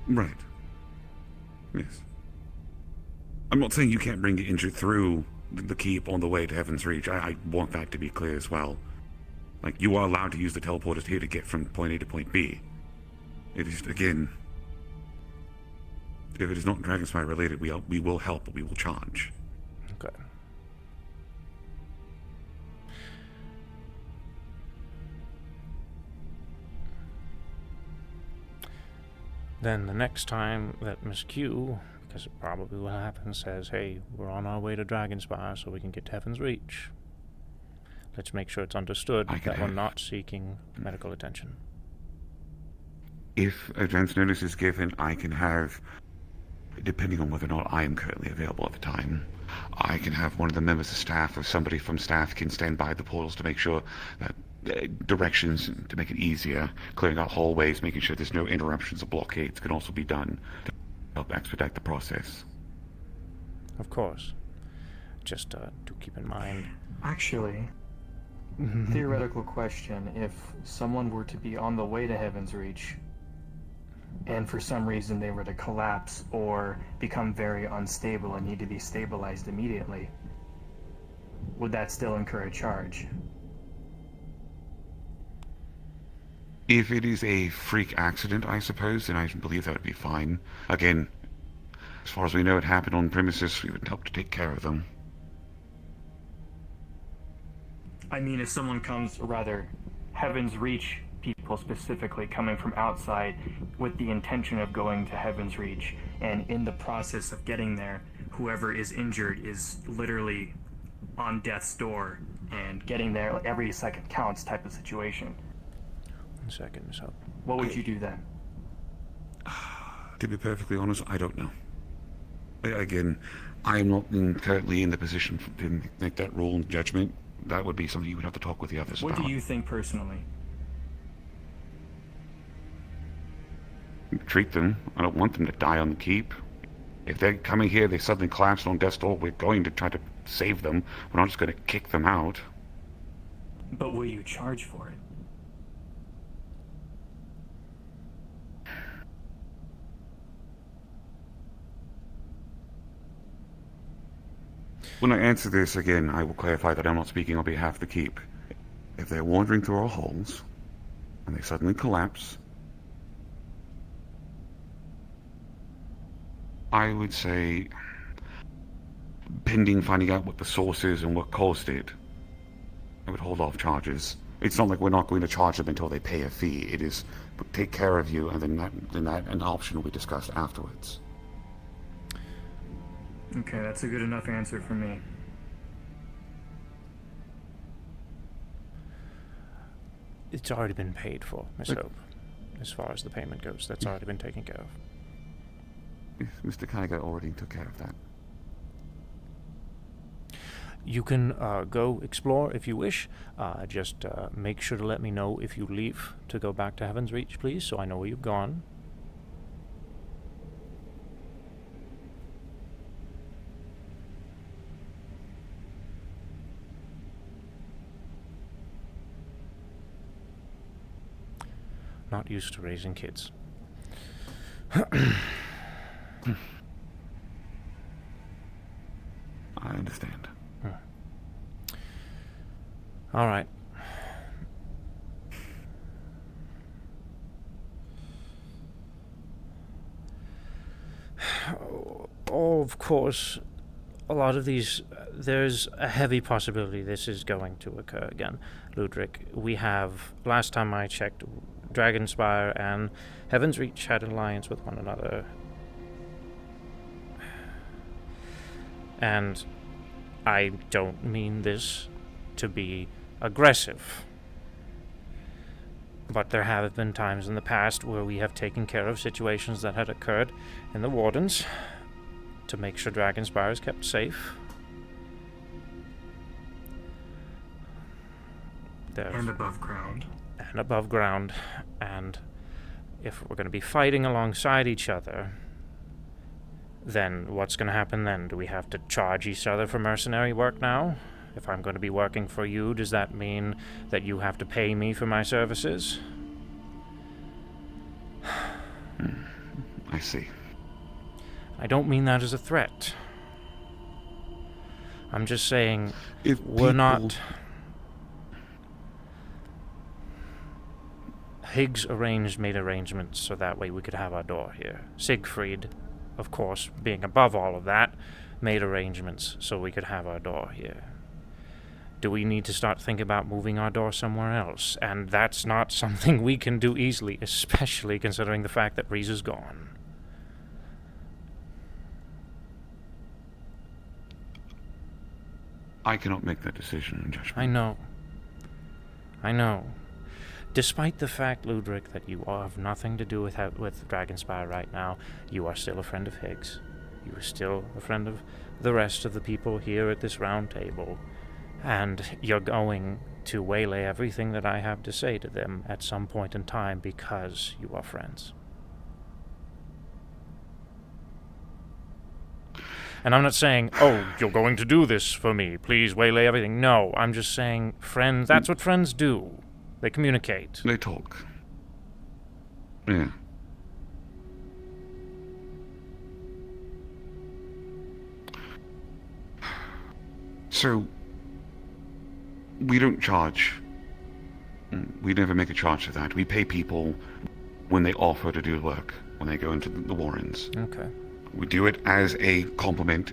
Right. Yes. I'm not saying you can't bring the injured through the keep on the way to Heaven's Reach. I want that to be clear as well. Like, you are allowed to use the teleporters here to get from point A to point B. It is, again... If it is not Dragonspire related, we will help, but we will charge. Okay. Then the next time that Miss Q, because it probably will happen, says, hey, we're on our way to Dragonspire so we can get to Heaven's Reach. Let's make sure it's understood that we're not seeking medical attention. If advance notice is given, I can have, depending on whether or not I am currently available at the time, I can have one of the members of staff or somebody from staff can stand by the portals to make sure that directions to make it easier, clearing out hallways, making sure there's no interruptions or blockades can also be done to help expedite the process. Of course. Just do keep in mind. Actually, theoretical question, if someone were to be on the way to Heaven's Reach, and for some reason they were to collapse or become very unstable and need to be stabilized immediately, would that still incur a charge? If it is a freak accident, I suppose, then I believe that would be fine. Again, as far as we know, it happened on premises. We would help to take care of them. I mean, if someone comes, or rather, Heaven's Reach people specifically coming from outside with the intention of going to Heaven's Reach, and in the process of getting there, whoever is injured is literally on death's door, and getting there like, every second counts type of situation. 1 second, Miss Hope. What would you do then? To be perfectly honest, I don't know. Again, I am not currently in the position to make that rule and judgment. That would be something you would have to talk with the others What about. do you think personally? Treat them. I don't want them to die on the keep. If they're coming here, they suddenly collapse on death's door, we're going to try to save them. We're not just going to kick them out. But will you charge for it? When I answer this again, I will clarify that I'm not speaking on behalf of the keep. If they're wandering through our halls, and they suddenly collapse, I would say, pending finding out what the source is and what caused it, I would hold off charges. It's not like we're not going to charge them until they pay a fee. It is take care of you, and then that an option will be discussed afterwards. Okay, that's a good enough answer for me. It's already been paid for, Miss Hope. As far as the payment goes, that's already been taken care of. Mr. Kaiga already took care of that. You can go explore if you wish. Just make sure to let me know if you leave to go back to Heaven's Reach, please, so I know where you've gone. Not used to raising kids. I understand. All right. Oh, of course, a lot of these, there's a heavy possibility this is going to occur again. Ludwig, we have, last time I checked, Dragonspire and Heaven's Reach had an alliance with one another. And I don't mean this to be aggressive, but there have been times in the past where we have taken care of situations that had occurred in the Wardens to make sure Dragonspire is kept safe. And above ground. And above ground. And if we're going to be fighting alongside each other, then what's going to happen then? Do we have to charge each other for mercenary work now? If I'm going to be working for you, does that mean that you have to pay me for my services? I see. I don't mean that as a threat. I'm just saying, if we're not... Higgs made arrangements so that way we could have our door here. Siegfried, of course, being above all of that, made arrangements so we could have our door here. Do we need to start thinking about moving our door somewhere else? And that's not something we can do easily, especially considering the fact that Reese is gone. I cannot make that decision and judgment. I know. Despite the fact, Ludwig, that you have nothing to do with Dragonspire right now, you are still a friend of Higgs. You are still a friend of the rest of the people here at this round table. And you're going to waylay everything that I have to say to them at some point in time because you are friends. And I'm not saying, oh, you're going to do this for me, please waylay everything. No, I'm just saying, friends, that's what friends do. They communicate. They talk. Yeah. So, we don't charge. We never make a charge for that. We pay people when they offer to do work, when they go into the Warrens. Okay. We do it as a compliment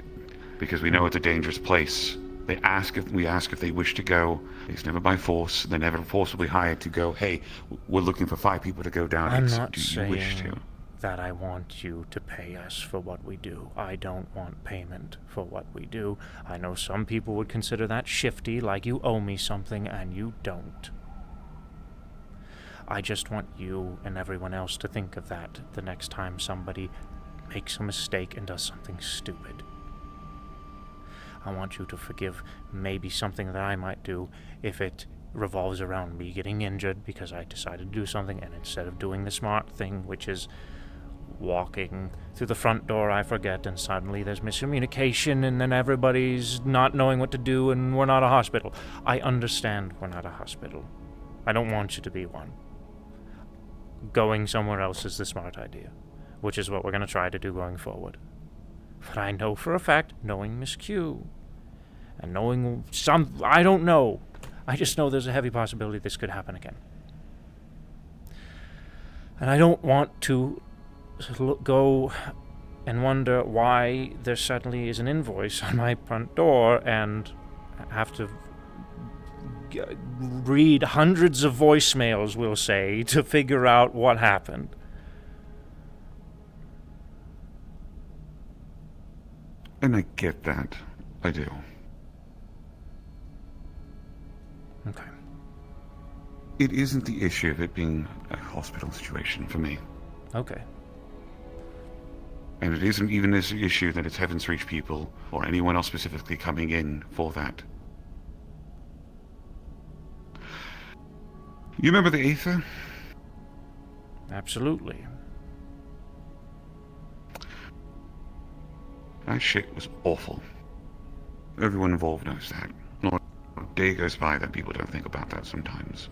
because we know it's a dangerous place. We ask if they wish to go. It's never by force. They're never forcibly hired to go, hey, we're looking for 5 people to go down. I'm not do saying you wish to? that I want you to pay us for what we do. I don't want payment for what we do. I know some people would consider that shifty, like you owe me something, and you don't. I just want you and everyone else to think of that the next time somebody makes a mistake and does something stupid. I want you to forgive maybe something that I might do if it revolves around me getting injured because I decided to do something, and instead of doing the smart thing, which is walking through the front door, I forget, and suddenly there's miscommunication, and then everybody's not knowing what to do, and we're not a hospital. I understand we're not a hospital. I don't want you to be one. Going somewhere else is the smart idea, which is what we're going to try to do going forward. But I know for a fact, knowing Miss Q, and knowing I don't know. I just know there's a heavy possibility this could happen again. And I don't want to go and wonder why there suddenly is an invoice on my front door and have to read hundreds of voicemails, we'll say, to figure out what happened. And I get that. I do. Okay. It isn't the issue of it being a hospital situation for me. Okay. And it isn't even this issue that it's Heaven's Reach people, or anyone else specifically coming in for that. You remember the Aether? Absolutely. That shit was awful. Everyone involved knows that. Not a day goes by that people don't think about that sometimes.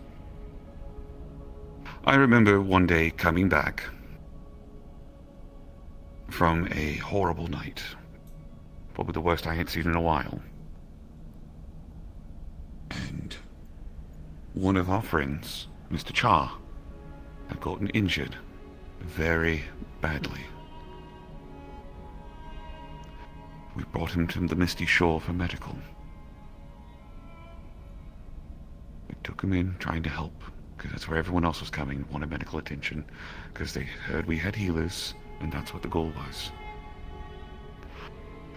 I remember one day coming back from a horrible night. Probably the worst I had seen in a while. And one of our friends, Mr. Cha, had gotten injured very badly. We brought him to the Misty Shore for medical. We took him in, trying to help, because that's where everyone else was coming, wanted medical attention, because they heard we had healers, and that's what the goal was.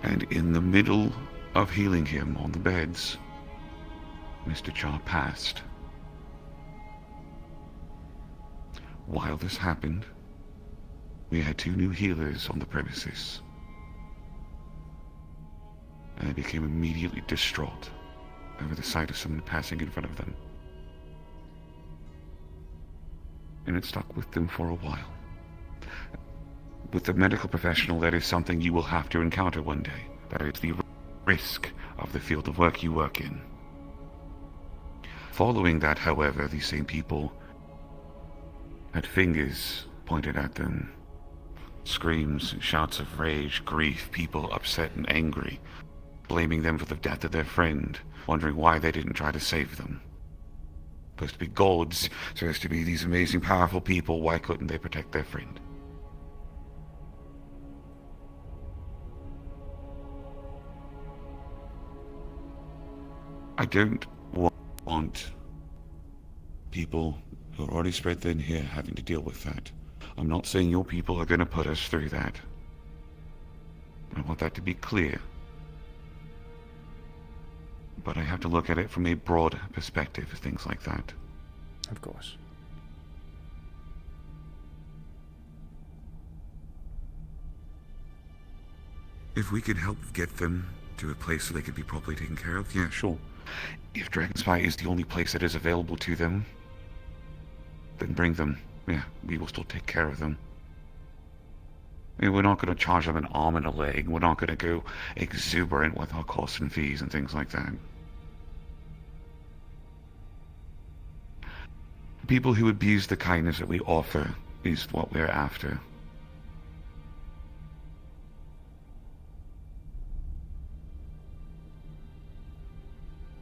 And in the middle of healing him on the beds, Mr. Cha passed. While this happened, we had 2 new healers on the premises. And they became immediately distraught over the sight of someone passing in front of them. And it stuck with them for a while. With the medical professional, that is something you will have to encounter one day. That is the risk of the field of work you work in. Following that, however, these same people had fingers pointed at them. Screams, shouts of rage, grief, people upset and angry, blaming them for the death of their friend, wondering why they didn't try to save them. Supposed to be gods, supposed to be these amazing, powerful people, why couldn't they protect their friend? I don't want people who are already spread thin here having to deal with that. I'm not saying your people are going to put us through that. I want that to be clear. But I have to look at it from a broad perspective, things like that. Of course. If we could help get them to a place so they could be properly taken care of, yeah, sure. If Dragonspire is the only place that is available to them, then bring them. Yeah, we will still take care of them. I mean, we're not going to charge them an arm and a leg. We're not going to go exuberant with our costs and fees and things like that. People who abuse the kindness that we offer is what we're after.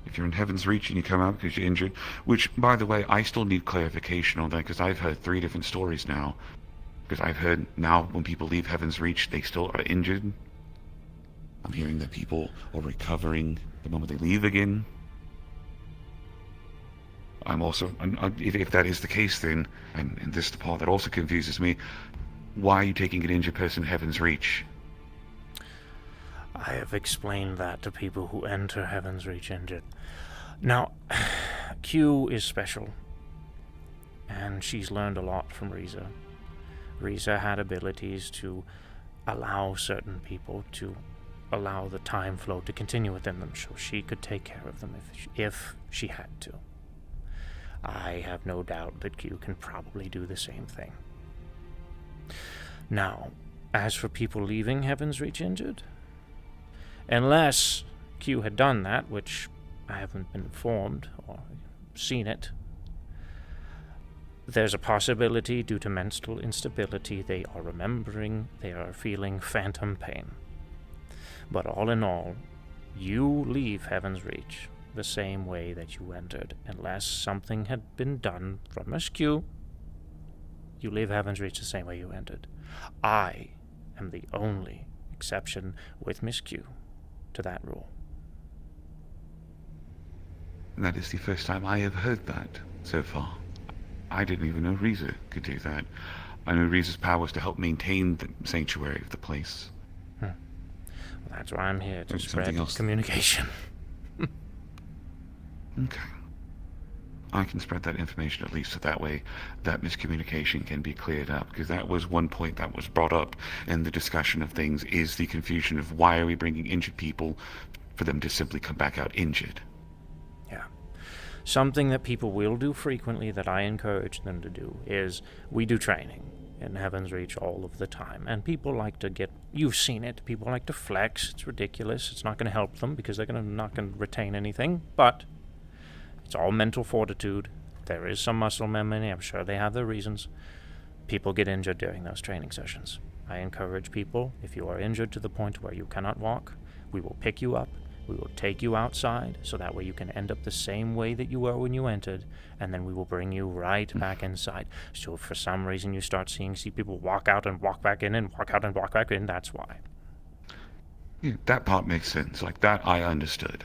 If you're in Heaven's Reach and you come out because you're injured, which, by the way, I still need clarification on that, because I've heard 3 different stories now. Because I've heard now when people leave Heaven's Reach, they still are injured. I'm hearing that people are recovering the moment they leave again. I'm also, if that is the case then, and this is the part that also confuses me, why are you taking an injured person to Heaven's Reach? I have explained that to people who enter Heaven's Reach injured. Now, Q is special, and she's learned a lot from Riza. Riza had abilities to allow certain people to allow the time flow to continue within them so she could take care of them if she had to. I have no doubt that Q can probably do the same thing. Now, as for people leaving Heaven's Reach injured, unless Q had done that, which I haven't been informed or seen it, there's a possibility due to mental instability they are remembering, they are feeling phantom pain. But all in all, you leave Heaven's Reach the same way that you entered, unless something had been done from Miss Q. You leave Heaven's Reach the same way you entered. I am the only exception with Miss Q to that rule. That is the first time I have heard that so far. I didn't even know Riza could do that. I know Riza's power was to help maintain the sanctuary of the place. Well, that's why I'm here, to spread communication. Okay. I can spread that information at least, so that way that miscommunication can be cleared up, because that was one point that was brought up in the discussion of things, is the confusion of why are we bringing injured people for them to simply come back out injured. Yeah. Something that people will do frequently that I encourage them to do is we do training in Heaven's Reach all of the time, and people like to get, you've seen it, people like to flex. It's ridiculous. It's not going to help them because they're not going to retain anything, but it's all mental fortitude. There is some muscle memory. I'm sure they have their reasons. People get injured during those training sessions. I encourage people, if you are injured to the point where you cannot walk, we will pick you up. We will take you outside, so that way you can end up the same way that you were when you entered, and then we will bring you right back inside. So if for some reason you see people walk out and walk back in and walk out and walk back in, that's why. Yeah, that part makes sense. Like, that I understood.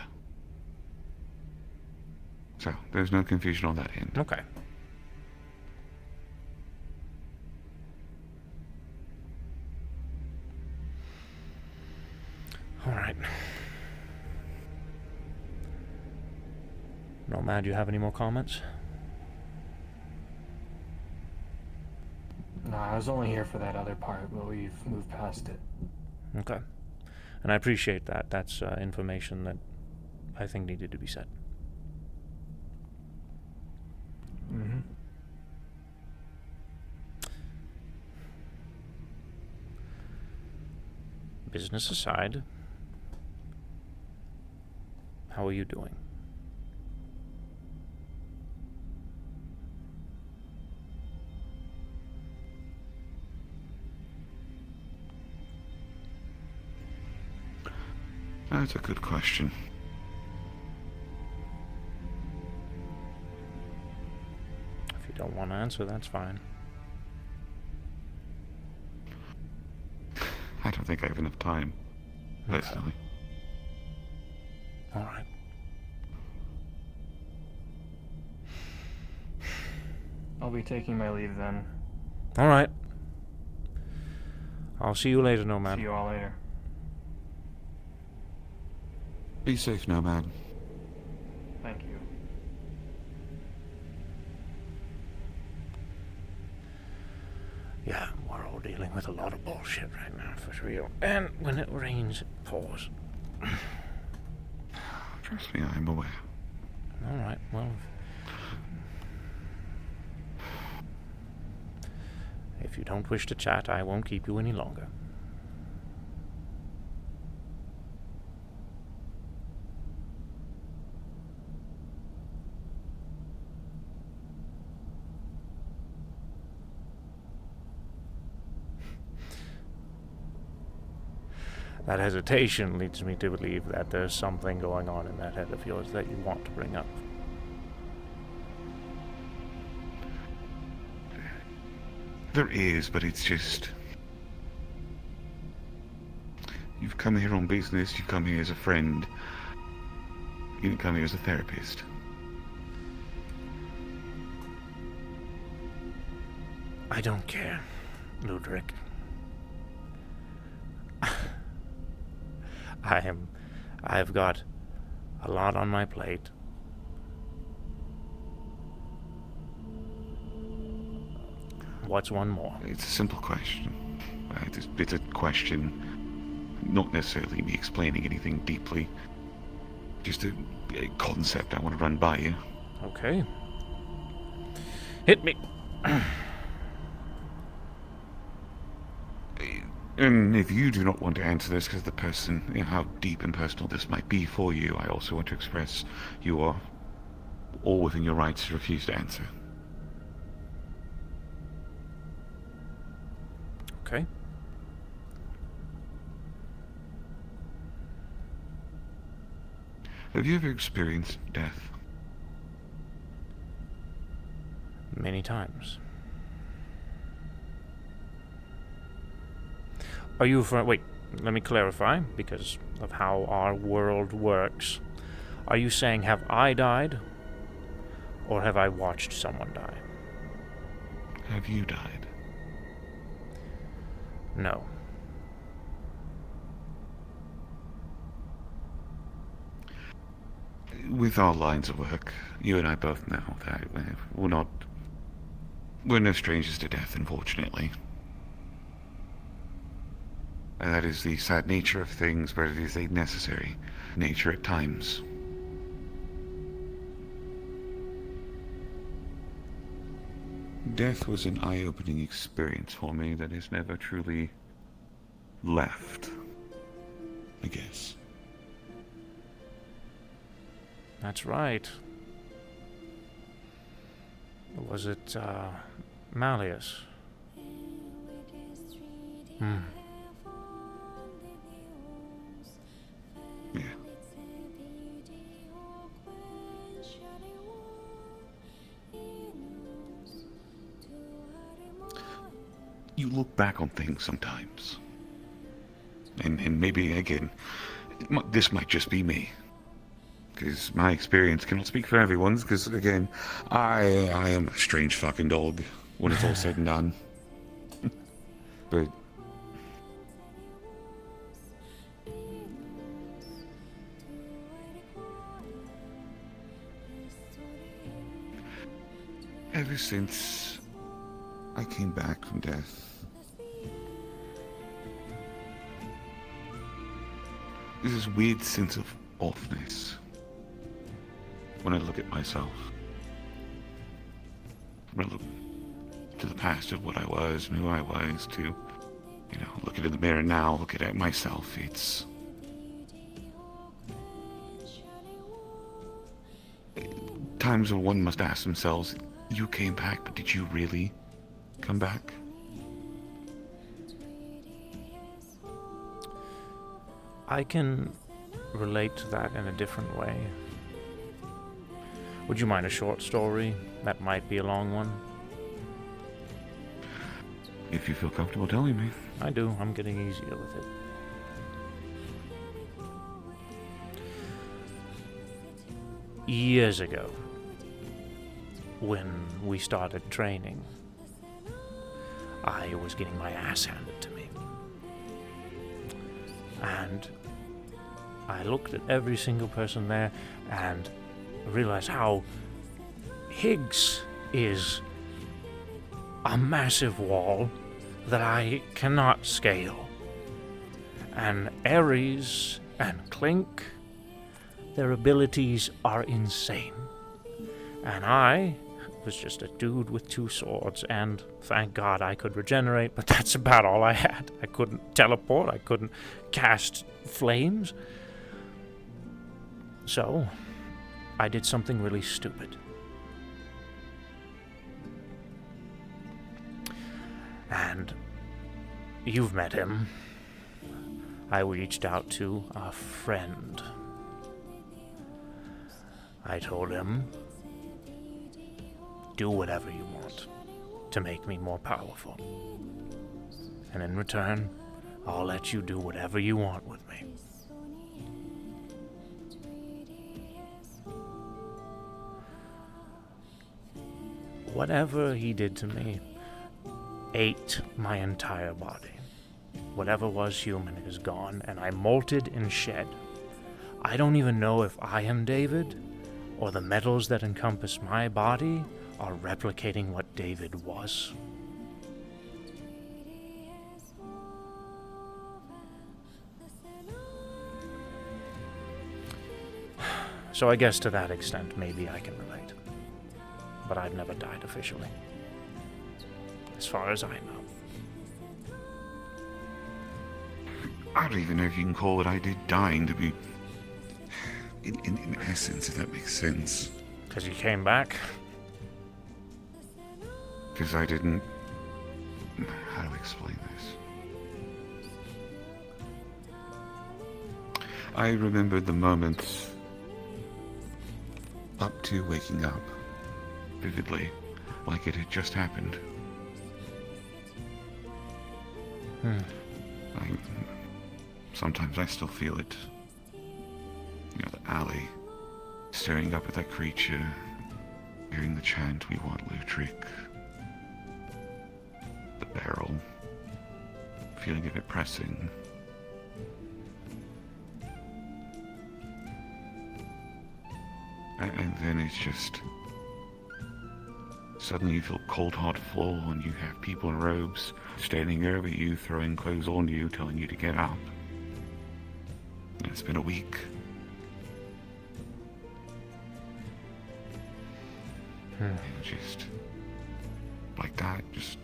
So, there's no confusion on that end. Okay. All right. Nomad, do you have any more comments? No, I was only here for that other part, but we've moved past it. Okay. And I appreciate that. That's information that I think needed to be said. Mm-hmm. Business aside, how are you doing? That's a good question. If you don't want to answer, that's fine. I don't think I have enough time, personally. All right. I'll be taking my leave then. All right. I'll see you later, Nomad. See you all later. Be safe, Nomad. Thank you. Yeah, we're all dealing with a lot of bullshit right now, for real. And when it rains, it pours. Trust me, I'm aware. All right, well, if you don't wish to chat, I won't keep you any longer. That hesitation leads me to believe that there's something going on in that head of yours that you want to bring up. There is, but it's just... You've come here on business, you've come here as a friend. You didn't come here as a therapist. I don't care, Ludric. I've got a lot on my plate. What's one more? It's a simple question. It's a question, not necessarily me explaining anything deeply. Just a concept I want to run by you. Okay. Hit me. And if you do not want to answer this because the person, how deep and personal this might be for you, I also want to express you are all within your rights to refuse to answer. Okay. Have you ever experienced death? Many times. Are you wait, let me clarify, because of how our world works. Are you saying, have I died? Or have I watched someone die? Have you died? No. With our lines of work, you and I both know that we're no strangers to death, unfortunately. And that is the sad nature of things, but it is a necessary nature at times. Death was an eye-opening experience for me that has never truly left, I guess. That's right. Was it, Malleus? Hmm. Yeah. You look back on things sometimes. And maybe, again, this might just be me. Because my experience cannot speak for everyone's, because, again, I am a strange fucking dog when it's all said and done. But ever since I came back from death, there's this weird sense of offness when I look at myself. When I look to the past of what I was and who I was to, looking in the mirror now, looking at myself, it's times when one must ask themselves, you came back, but did you really come back? I can relate to that in a different way. Would you mind a short story? That might be a long one. If you feel comfortable telling me. I do. I'm getting easier with it. Years ago, when we started training, I was getting my ass handed to me. And I looked at every single person there and realized how Higgs is a massive wall that I cannot scale. And Ares and Clink, their abilities are insane. And I was just a dude with 2 swords, and thank God I could regenerate, but that's about all I had. I couldn't teleport, I couldn't cast flames. So, I did something really stupid. And you've met him. I reached out to a friend. I told him, do whatever you want to make me more powerful. And in return, I'll let you do whatever you want with me. Whatever he did to me ate my entire body. Whatever was human is gone, and I molted and shed. I don't even know if I am David, or the metals that encompass my body are replicating what David was. So I guess to that extent, maybe I can relate. But I've never died officially. As far as I know. I don't even know if you can call what I did dying to be... In essence, if that makes sense. Because you came back? Because I didn't... How do I explain this? I remembered the moments up to waking up vividly, like it had just happened. Sometimes I still feel it. You know, the alley, staring up at that creature, hearing the chant, "We want Lutric." The barrel, feeling of it pressing. And then it's just... Suddenly you feel cold hot full and you have people in robes standing over you, throwing clothes on you, telling you to get up. And it's been a week. And just... like that, just...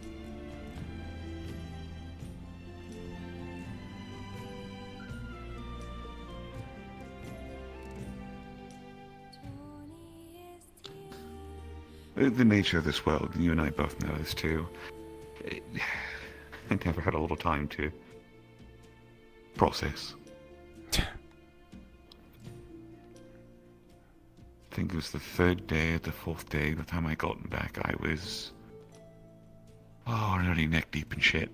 The nature of this world, you and I both know this too. I never had a little time to process. I think it was the third day or the fourth day, by the time I got back, I was... nearly neck deep in shit.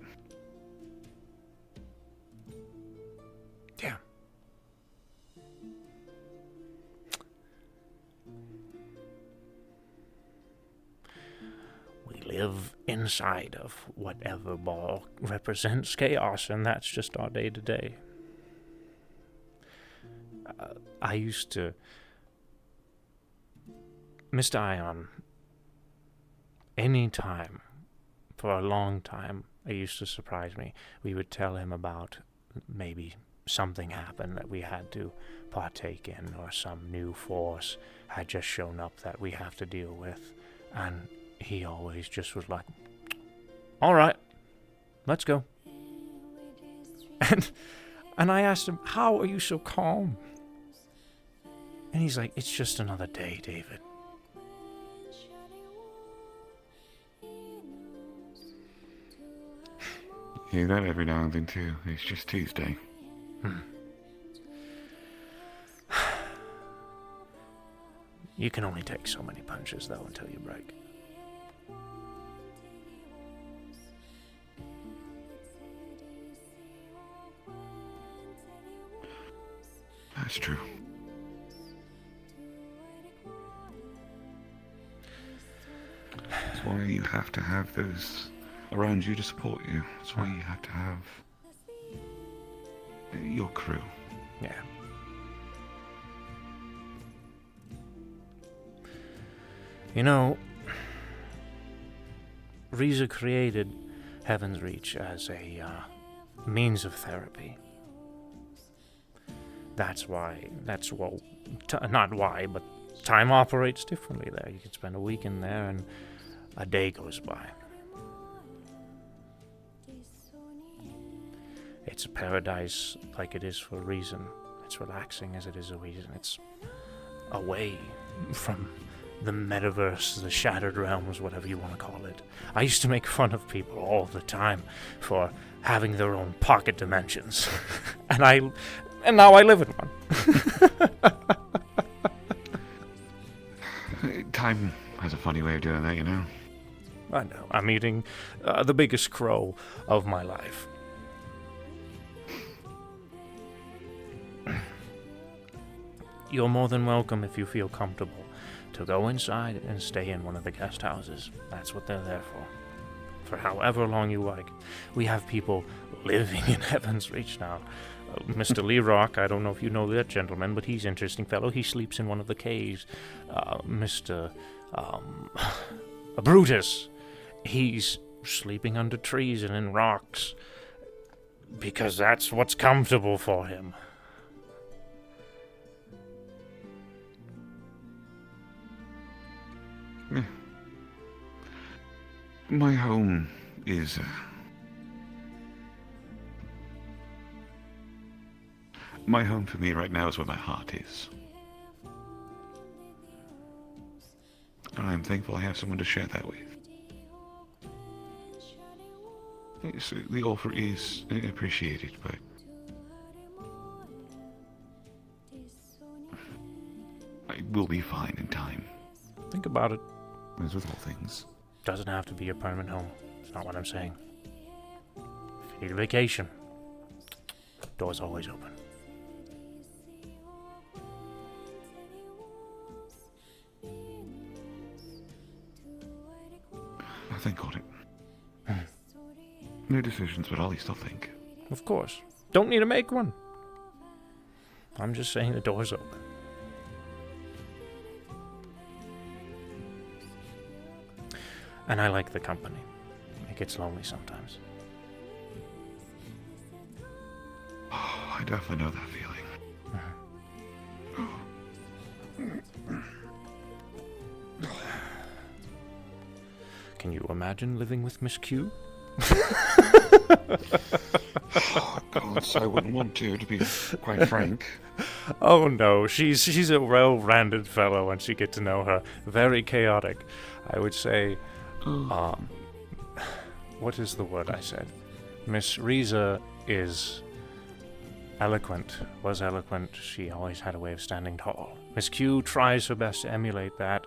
Yeah. We live inside of whatever ball represents chaos, and that's just our day-to-day. I used to... Mr. Ion, any time, for a long time, it used to surprise me. We would tell him about maybe something happened that we had to partake in, or some new force had just shown up that we have to deal with, and he always just was like, "All right, let's go." And I asked him, "How are you so calm?" And he's like, "It's just another day, David." Hear that every now and then too. It's just Tuesday. You can only take so many punches, though, until you break. That's true. That's why you have to have those around you to support you. That's why you have to have your crew. Yeah. You know, Riza created Heaven's Reach as a means of therapy. Not why, but time operates differently there. You can spend a week in there and a day goes by. It's a paradise like it is for a reason. It's relaxing as it is a reason. It's away from the metaverse, the shattered realms, whatever you want to call it. I used to make fun of people all the time for having their own pocket dimensions. and now I live in one. Time has a funny way of doing that, you know? I know. I'm eating the biggest crow of my life. You're more than welcome, if you feel comfortable, to go inside and stay in one of the guest houses. That's what they're there for however long you like. We have people living in Heaven's Reach now. Mr. Lee Rock, I don't know if you know that gentleman, but he's an interesting fellow. He sleeps in one of the caves. Mr. Brutus, he's sleeping under trees and in rocks because that's what's comfortable for him. My home is... my home for me right now is where my heart is. And I'm thankful I have someone to share that with. So the offer is appreciated, but... I will be fine in time. Think about it. As with all things. Doesn't have to be a permanent home. That's not what I'm saying. If you need a vacation, door's always open. I think on it. No decisions, but at least I'll think. Of course. Don't need to make one. I'm just saying the door's open. And I like the company. It gets lonely sometimes. Oh, I definitely know that feeling. Can you imagine living with Miss Q? Oh, God, I wouldn't want to be quite frank. Oh no, she's a well-rounded fellow once you get to know her. Very chaotic. I would say, what is the word I said? Miss Riza is eloquent, was eloquent. She always had a way of standing tall. Miss Q tries her best to emulate that.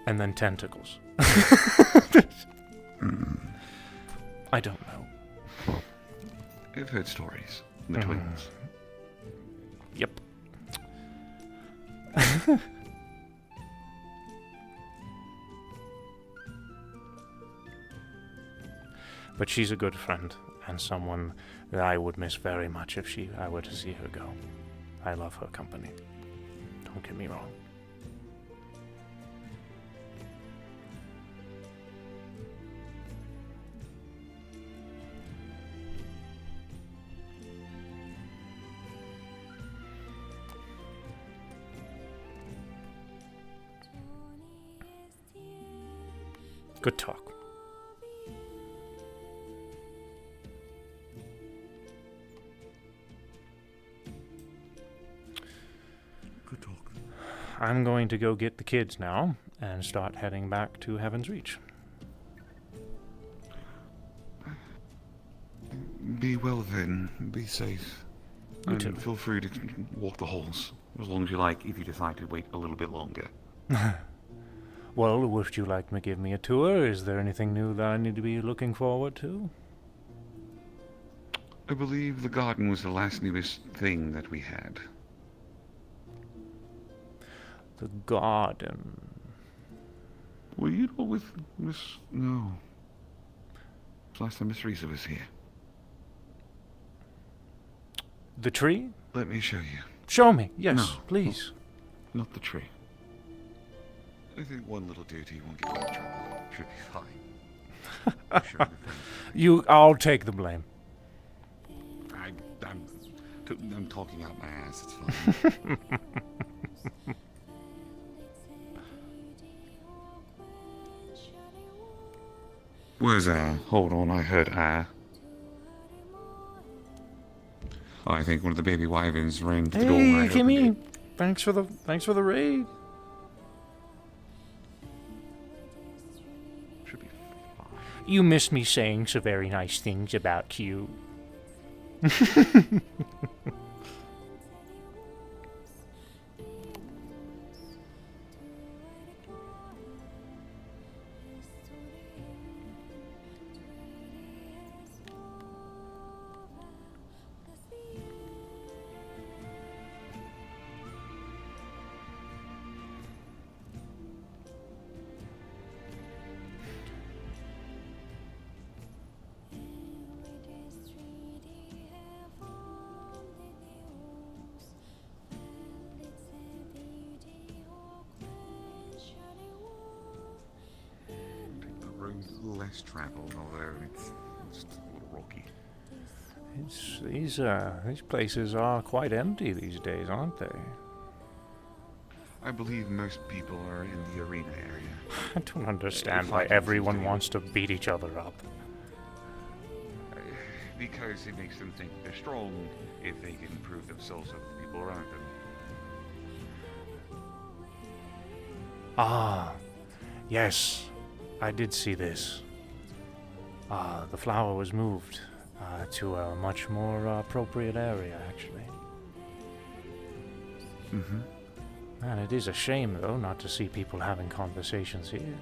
And then tentacles. I don't know. I've heard stories. The twins. Yep. But she's a good friend, and someone that I would miss very much if I were to see her go. I love her company. Don't get me wrong. Good talk. Good talk. I'm going to go get the kids now and start heading back to Heaven's Reach. Be well then. Be safe. You And too. feel free to walk the halls. As long as you like, if you decide to wait a little bit longer. Well, would you like to give me a tour? Is there anything new that I need to be looking forward to? I believe the garden was the last newest thing that we had. The garden. Were you not with Miss... No. It was last time Miss Riza was here. The tree? Let me show you. Show me, yes, No, please. Not the tree. I think one little duty won't get you in trouble. Should be fine. Sure. I'll take the blame. I'm talking out my ass. It's fine. Where's hold on, I heard Oh, I think one of the baby wyverns ran to the door. Hey, Kimmy! Thanks for the raid. Should be fine. You missed me saying some very nice things about Q. Less traveled, although it's just a little rocky. These places are quite empty these days, aren't they? I believe most people are in the arena area. I don't understand If why I can everyone continue. wants to beat each other up. Because it makes them think they're strong if they can prove themselves over the people around them. Ah, yes, I did see this. The flower was moved to a much more appropriate area, actually. Mm-hmm. Man, it is a shame, though, not to see people having conversations here.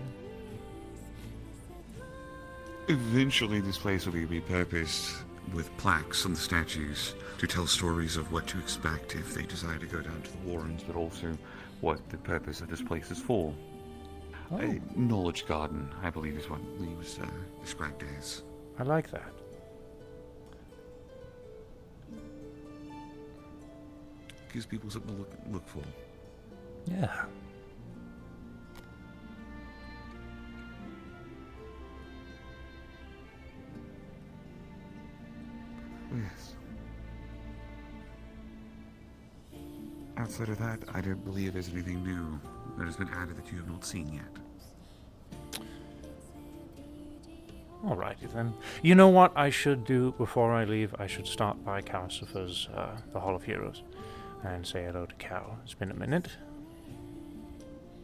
Eventually, this place will be repurposed with plaques on the statues to tell stories of what to expect if they decide to go down to the Warrens, but also what the purpose of this place is for. A knowledge garden, I believe, is what Lee was described as. I like that. Gives people something to look for. Yeah. Yes. Outside of that, I don't believe there's anything new that has been added that you have not seen yet. Alrighty then. You know what I should do before I leave? I should stop by Calcifer's, the Hall of Heroes, and say hello to Cal. It's been a minute.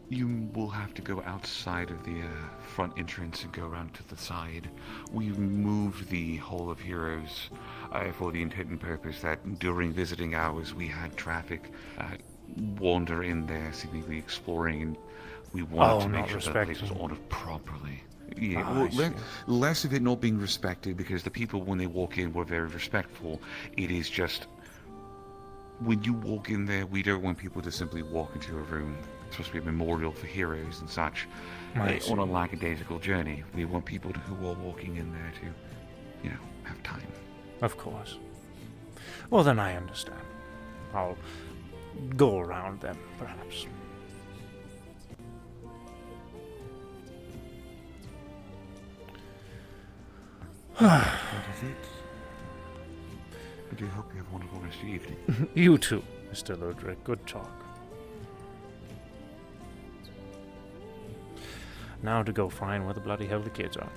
You will have to go outside of the front entrance and go around to the side. We've moved the Hall of Heroes for the intent and purpose that during visiting hours we had traffic wander in there, seemingly exploring, and we wanted to make sure that place was ordered properly. Yeah, well, less of it not being respected, because the people when they walk in were very respectful. It is just when you walk in there, we don't want people to simply walk into a room. It's supposed to be a memorial for heroes and such on a lackadaisical journey. We want people who are walking in there to, have time. Of course. Well, then I understand. I'll go around then, perhaps. That is it. I do hope you have a wonderful rest of your evening. You too, Mr. Ludwig. Good talk. Now to go find where the bloody hell the kids are.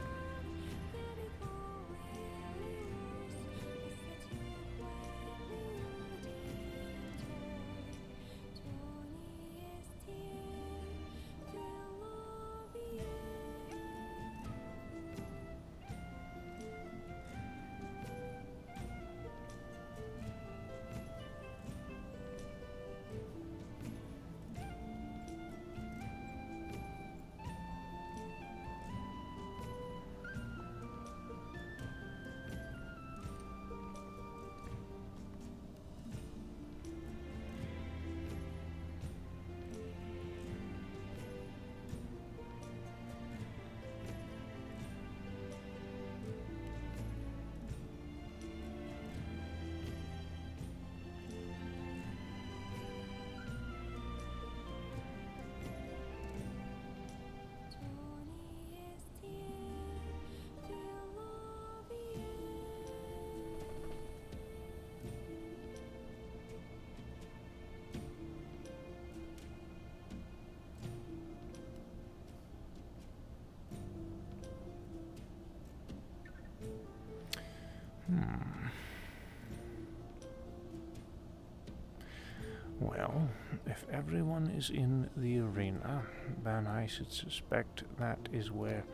Well, if everyone is in the arena, then I should suspect that is where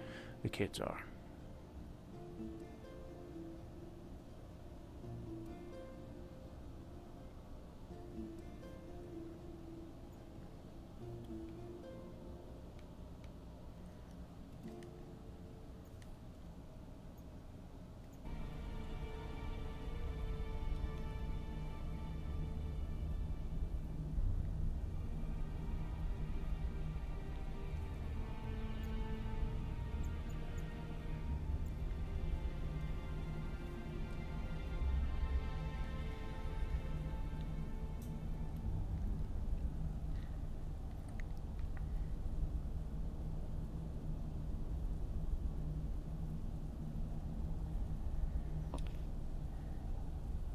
the kids are.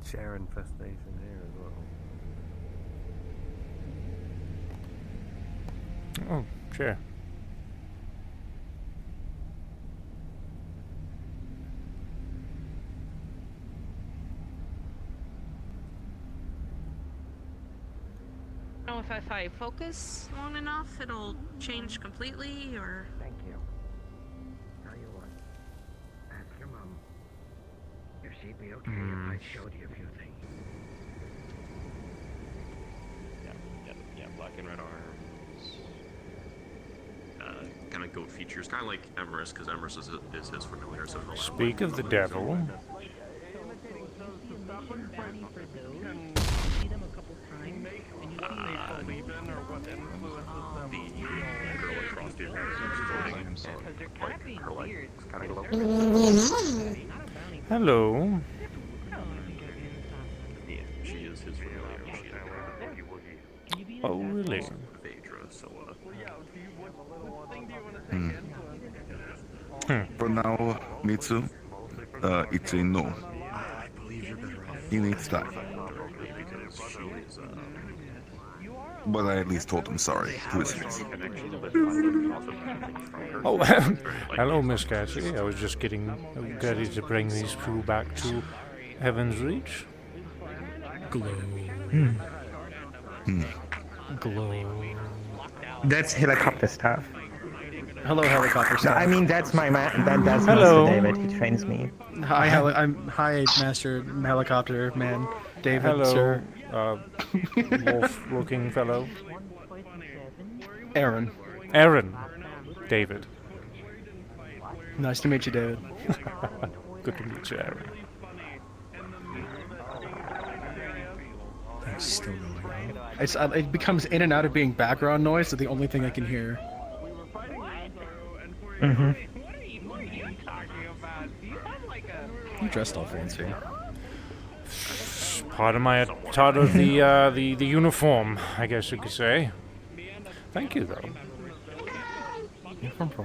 Share infestation here as well. Oh, sure. I don't know if I focus long enough, it'll change completely, or... Thank you. Tell you what, ask your mom if she'd be okay if I showed you a few things. Yeah, black and red arms. Kind of goat features, kind of like Emerus, because Emerus is his familiar. So Speak of the devil. Hello. She is his familiar. Oh, really? For now, Mitsu, it's a no. He needs time. But I at least told him sorry to his face. Oh, hello, Miss Cassie. I was just getting ready to bring these two back to Heaven's Reach. Glow. Glow. That's helicopter stuff. Hello, helicopter stuff. No, I mean that's my that's Hello. Master David. He trains me. Hi, Master Helicopter Man, David. Hello, Sir. Wolf-looking fellow. Aaron. Aaron. David. Nice to meet you, David. Good to meet you, Aaron. That's still going on. It becomes in and out of being background noise, so the only thing I can hear. Mm-hmm. You dressed all fancy. Part of the uniform, I guess you could say. Thank you, though. Uniform for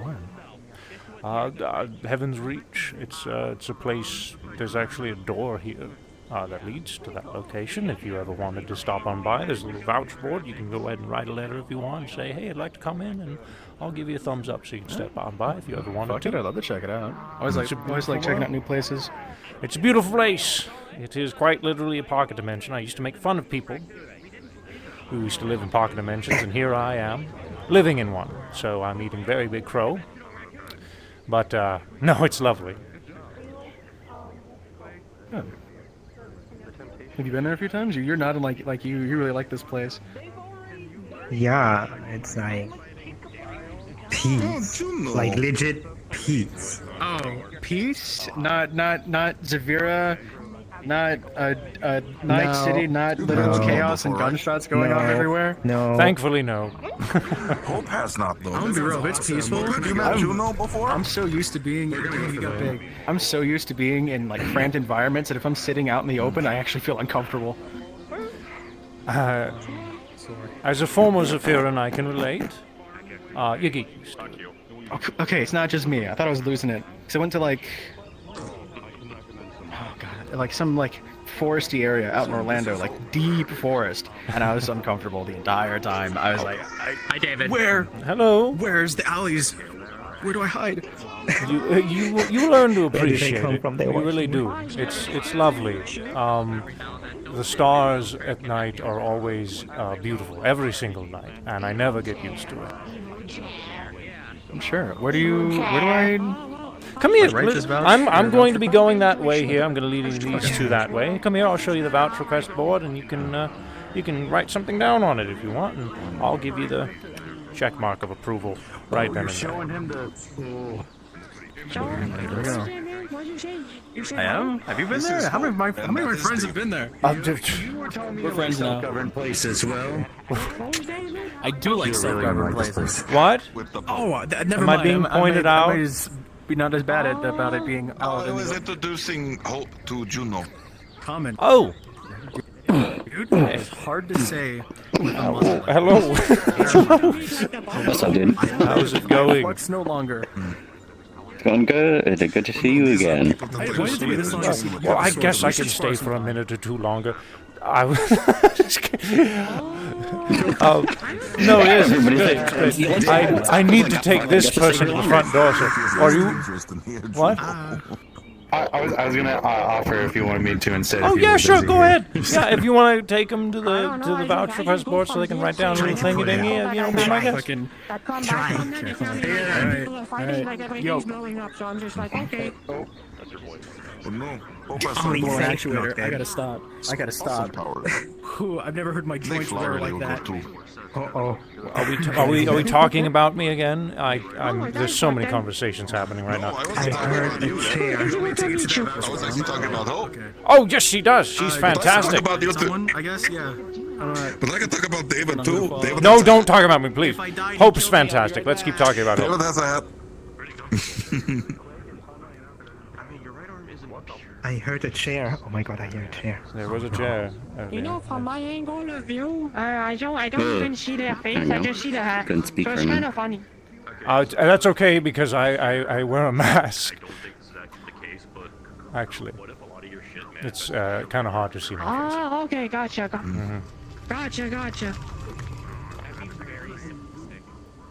what? Heaven's Reach. It's a place. There's actually a door here that leads to that location. If you ever wanted to stop on by, there's a little voucher board. You can go ahead and write a letter if you want and say, hey, I'd like to come in, and I'll give you a thumbs up so you can step on by if you ever wanted to. I'd love to check it out. I always like checking out new places. It's a beautiful place. It is quite literally a pocket dimension. I used to make fun of people who used to live in pocket dimensions, and here I am, living in one. So I'm eating very big crow. But, no, it's lovely. Yeah. Have you been there a few times? You're nodding like you really like this place. Yeah, it's like peace, like legit peace. Oh, peace? Not Zavira, not Night No. City, not literal No. chaos and gunshots going on everywhere. No. Thankfully, no. Hope has not though. I'm gonna be real, if it's peaceful. Have you met Juno before? I'm so used to being. You got big. I'm so used to being in like cramped environments that if I'm sitting out in the open, I actually feel uncomfortable. As a former Zephyrin, I can relate. You get used to it. Okay, it's not just me. I thought I was losing it. Because I went to like... Oh god, like some like foresty area out in Orlando, like deep forest. And I was uncomfortable the entire time. I was like, Hi, David. Where? Hello? Where's the alleys? Where do I hide? You learn to Where do they appreciate come it. from? They You watch really me. do. It's lovely. The stars at night are always beautiful, every single night, and I never get used to it. I'm sure. Where do I... Come here. Righteous vouch? I'm going to be going that way here. I'm going to lead these two that way. Come here. I'll show you the voucher request board, and you can write something down on it if you want, and I'll give you the check mark of approval right then and there. showing him the... There we go. I am? Have you been there? How many of my friends have been there? We're friends now. Self-governed place as well. I do like self-governed places. What? Oh, never Am mind. I being pointed out? I might be not as bad about it being out. I was introducing Hope to Juno. Comment. Oh! Dude, it's hard to say. Hello. What's up, dude? How's it going? What's no longer? It's going good. Good to see you again. Well, I guess I can stay for a minute or two longer. I was No, it is. It's good. I need to take this person to the front door, sir. Are you... What? I was gonna offer if you wanted me to instead. Oh if you yeah, were sure, busy go here. ahead. Yeah, if you want to take them to the voucher passport so they can write down a little thingy dingy, you know, be my guest. Yo. Blowing up, so I'm just like, okay. Oh no. Blow an actuator. I gotta stop. I gotta stop. Whew, I've never heard my joints roar like that. Uh-oh. Are we talking about me again? There's so many conversations happening right now. I heard the chair. I was actually talking about Hope. Oh, yes, she does. She's fantastic. But I can talk about you too. I guess, yeah. But I can talk about David too. David No, don't talk about me, please. Hope's fantastic. Let's keep talking about Hope. David has a hat. I heard a chair. Oh my god, I hear a chair. There was a chair. You know, from my angle of view, I don't even see their face. I just see the hat. Couldn't speak so for it's me. kind of funny. That's okay because I wear a mask. Actually, it's kind of hard to see my face. Ah, okay, gotcha. Mhm. Gotcha.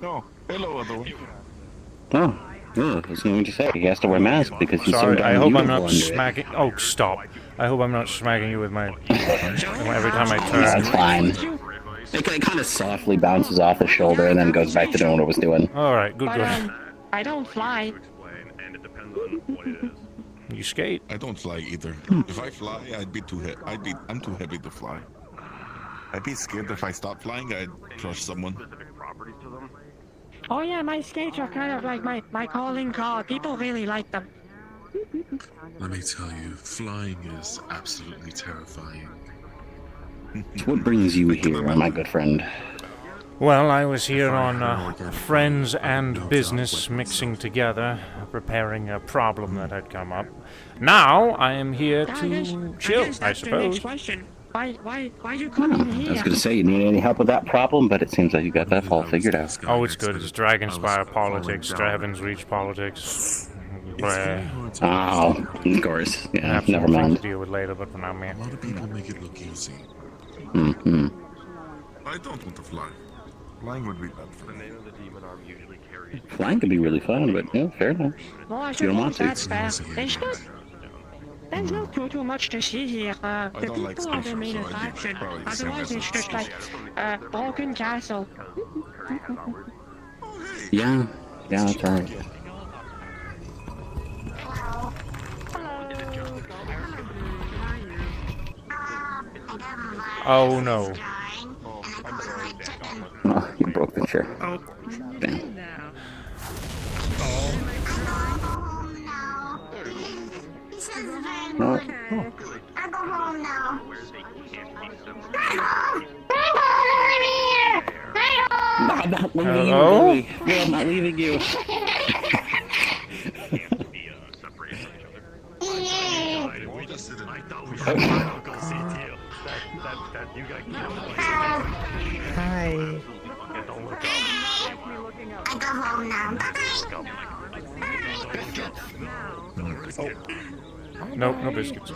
No, hello, other one. Oh, I was going to say he has to wear a mask because he's Sorry, so I darn hope I'm beautiful not under it. smacking. Oh, stop! I hope I'm not smacking you with my every time I turn. That's fine. It kind of softly bounces off the shoulder and then goes back to doing what it was doing. All right, good. I don't fly. You skate. I don't fly either. If I fly, I'd be too I'm too heavy to fly. I'd be scared if I stopped flying. I'd crush someone. Oh yeah, my skates are kind of like my calling card. People really like them. Let me tell you, flying is absolutely terrifying. So what brings you here, my good friend? Well, I was here on friends and business mixing together, preparing a problem that had come up. Now I am here to chill, I suppose. Why you coming here? I was going to say, you need any help with that problem, but it seems like you got that all figured out. Oh, it's good. It's Dragonspire politics, Draven's Reach politics. Oh, of course. Yeah, Have never something mind. to deal with later, but for now, man. A lot of people make it look easy. Mm-hmm. I don't want to fly. Flying would be bad for me. Flying could be really fun, but yeah, fair enough. Well, I You don't want suppose to. that's fair. There's not too much to see here. The don't like people are the spaceships, main so I'd be attraction. probably the same Otherwise, as it's a just like broken castle. Yeah, that's right. Oh no. Oh, you broke the chair. Oh. Damn. No. I'll go home now. No, I'm not leaving Hello? you, Billy. No, I'm not leaving you. Hi. I go home now. Nope, no biscuits.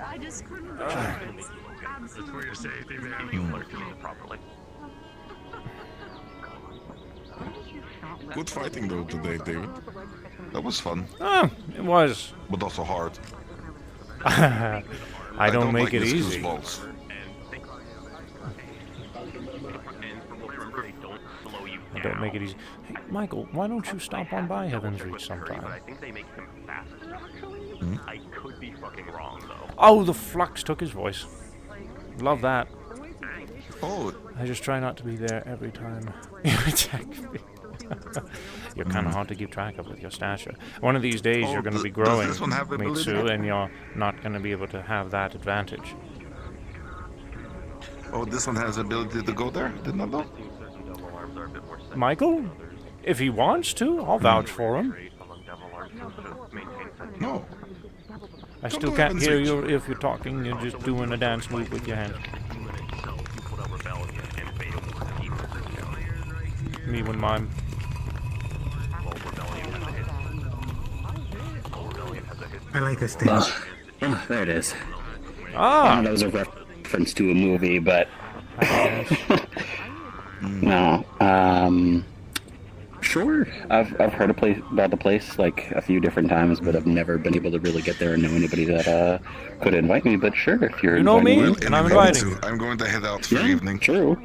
I just couldn't. That's where you're safe, man. You learn to properly. Good fighting though today, David. That was fun. Oh, it was. But also hard. I don't make like it Miss easy. Goosebumps. I don't make it easy. Hey, Michael, why don't you stop on by Heaven's Reach sometime? I think they make him faster, actually. I could be fucking wrong, though. Oh, the flux took his voice. Love that. Oh. I just try not to be there every time you attack me. You're kind of hard to keep track of with your stature. One of these days, you're going to be growing, this one have ability? Mitsu, and you're not going to be able to have that advantage. Oh, this one has ability to go there? Didn't I know? Michael, if he wants to, I'll vouch for him. No. I still can't hear you if you're talking. You're just doing a dance move with your hands. Me when mime. I like this stage. Oh, there it is. Ah! I know that was a reference to a movie, but No. Sure. I've heard about the place like a few different times, but I've never been able to really get there and know anybody that could invite me. But sure, if you're know me, inviting and I'm inviting. I'm going to head out for the Yeah, evening. true.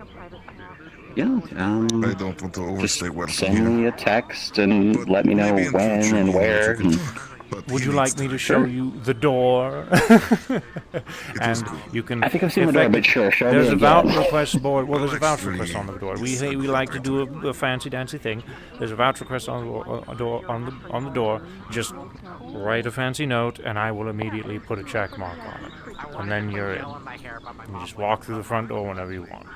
Yeah. I don't want to overstay welcome Send here. me a text and let me know when and where. Would you like me to show you the door? And you can. I think I've seen the door, but sure, show me There's a again. voucher request board. Well, there's a voucher request on the door. We like to do a fancy dancy thing. There's a voucher request on the door. Just write a fancy note, and I will immediately put a check mark on it. And then you're in. You just walk through the front door whenever you want.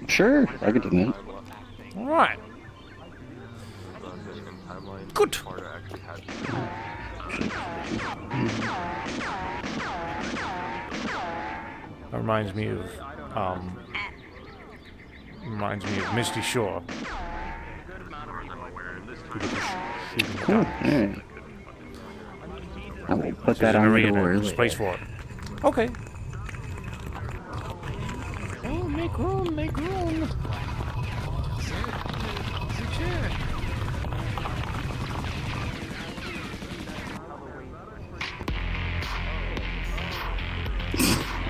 Sure, I could do that. All right. Good. That reminds me of Misty Shore. Cool. Alright. I will put that on the door. There's space for it. Okay. Oh, make room, make room.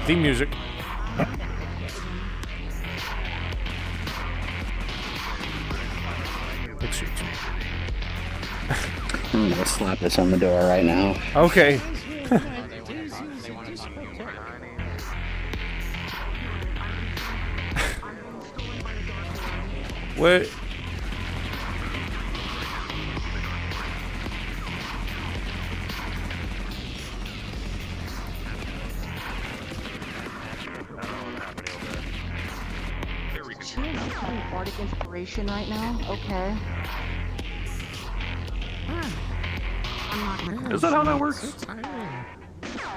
Theme music. It suits me. I'm gonna slap this on the door right now. Okay. Where? Bardic inspiration right now? Okay. Is that how that works?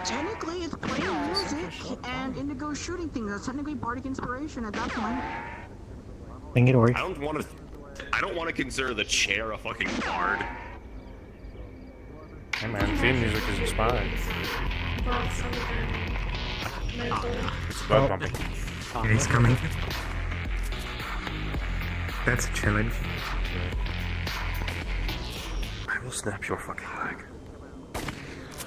Technically, it's playing music and Indigo shooting things. That's technically Bardic inspiration at that point. I think it works. I don't want to consider the chair a fucking bard. Hey man, theme music is inspired. It's bug bumping. Yeah, he's coming. That's a challenge. I will snap your fucking leg.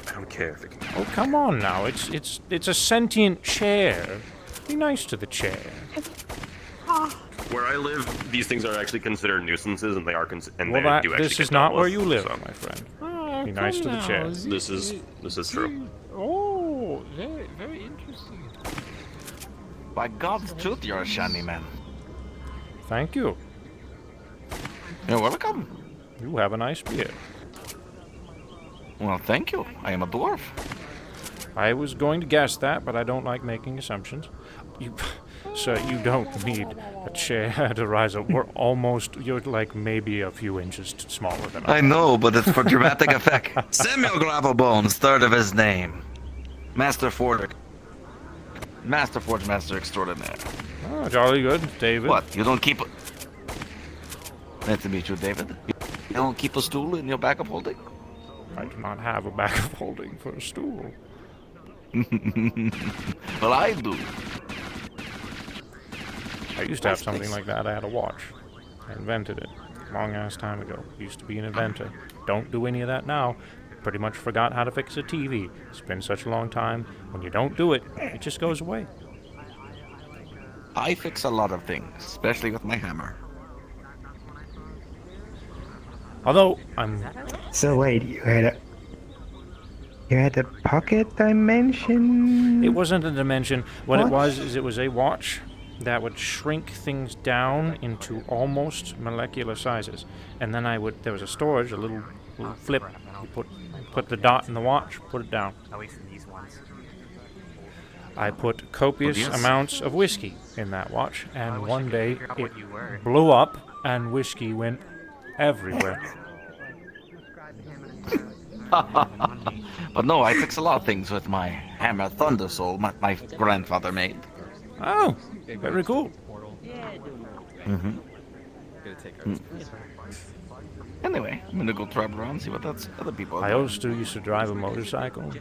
I don't care if it can. Oh, come on now. It's a sentient chair. Be nice to the chair. Where I live, these things are actually considered nuisances, and they are and Well, they do actually this get is not dealt where with, you live, so. my friend. Be nice to the chair. This is true. Oh, very, very interesting. By God's truth, you're a shiny man. Thank you. You're welcome. You have a nice beard. Well, thank you. I am a dwarf. I was going to guess that, but I don't like making assumptions. Sir, you don't need a chair to rise up. You're like maybe a few inches smaller than I know, but it's for dramatic effect. Samuel Gravelbones, third of his name. Master Forge Master Extraordinaire. Oh, jolly good, David. What? You don't keep... Nice to meet you, David. You don't keep a stool in your bag of holding? I do not have a bag of holding for a stool. Well, I do. I used to have something like that. I had a watch. I invented it long ass time ago. Used to be an inventor. Don't do any of that now. Pretty much forgot how to fix a TV. It's been such a long time. When you don't do it, it just goes away. I fix a lot of things, especially with my hammer. Although I'm. So wait, you had a pocket dimension? It wasn't a dimension. What it What? was is it was a watch that would shrink things down into almost molecular sizes, and then there was a storage, a little flip. You put the dot in the watch, put it down. I put copious amounts of whiskey in that watch, and one day it blew up, and whiskey went everywhere. But no, I fix a lot of things with my hammer Thunder Soul my grandfather made. Oh, very cool. Mm-hmm. Anyway, I'm gonna go travel around and see what that's other people are I doing. also used to drive a motorcycle.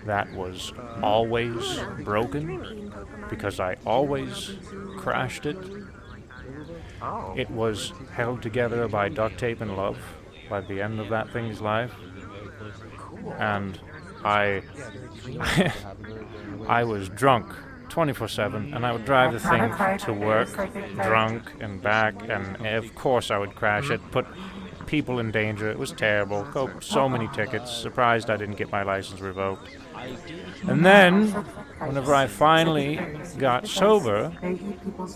that was always broken because I always crashed it. It was held together by duct tape and love by the end of that thing's life. And I was drunk 24/7, and I would drive the thing to work drunk and back, and of course I would crash it, put people in danger. It was terrible. So many tickets. Surprised I didn't get my license revoked. And then, whenever I finally got sober,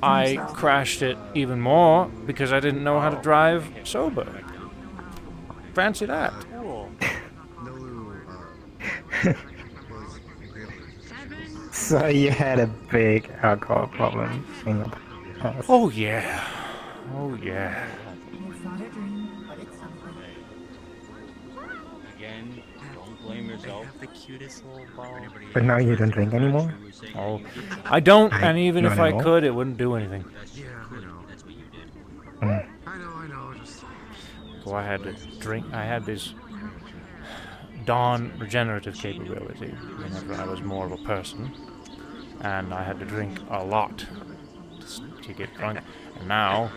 I crashed it even more because I didn't know how to drive sober. Fancy that. So you had a big alcohol problem in the past? Oh yeah. Oh yeah. Again, don't blame yourself. The cutest little ball. But now you don't drink anymore? Oh, I don't, and even if I could, it wouldn't do anything. Mm. So I had to drink. I had this dawn regenerative capability whenever I was more of a person, and I had to drink a lot to get drunk. And now,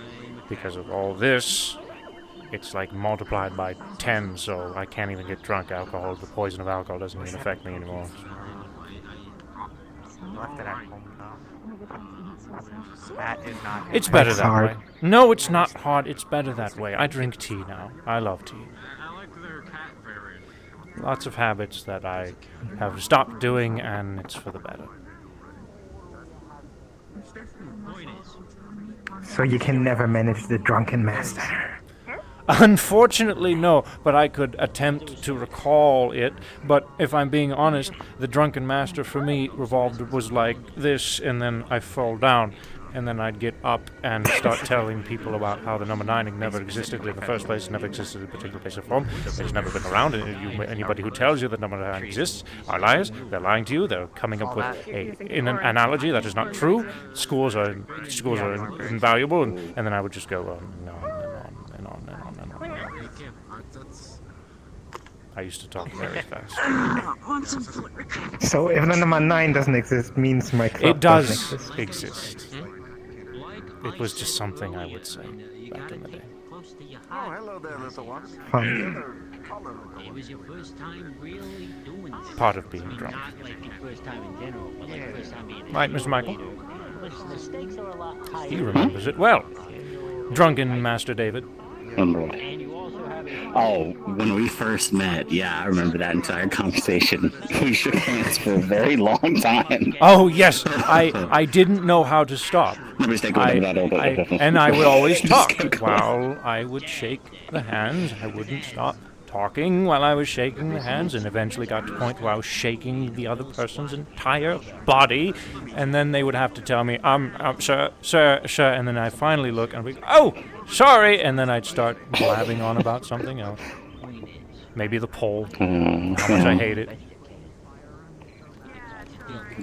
because of all this, it's like multiplied by 10, so I can't even get drunk. Alcohol, the poison of alcohol doesn't even affect me anymore. It's better that way. No, it's not hard. It's better that way. I drink tea now. I love tea. Lots of habits that I have stopped doing, and it's for the better. So you can never manage the drunken master? Unfortunately, no, but I could attempt to recall it. But if I'm being honest, the drunken master for me was like this, and then I fall down. And then I'd get up and start telling people about how the number 9 never existed in the first place, never existed in a particular place or form. It's never been around. And anybody who tells you that number 9 exists are liars. They're lying to you. They're coming up with an analogy that is not true. Schools are invaluable. And then I would just go on and on and on and on and on and on. I used to talk very fast. So if the number 9 doesn't exist, means my club It does doesn't exist. It was just something I would say back in the day. Oh, hello there, little one. It was your first time really doing this. Part of being drunk. Not like the first time in general, but like the first time being Right, Mr. Michael? But the stakes are a lot higher. He remembers it well. Drunken Master David. Oh, when we first met, yeah, I remember that entire conversation. We shook hands for a very long time. Oh yes, I didn't know how to stop. And I would always talk while I would shake the hands. I wouldn't stop talking while I was shaking the hands, and eventually got to the point where I was shaking the other person's entire body, and then they would have to tell me, sir, and then I finally look and I'd be, oh, sorry, and then I'd start blabbing on about something else. Maybe the pole, how much I hate it.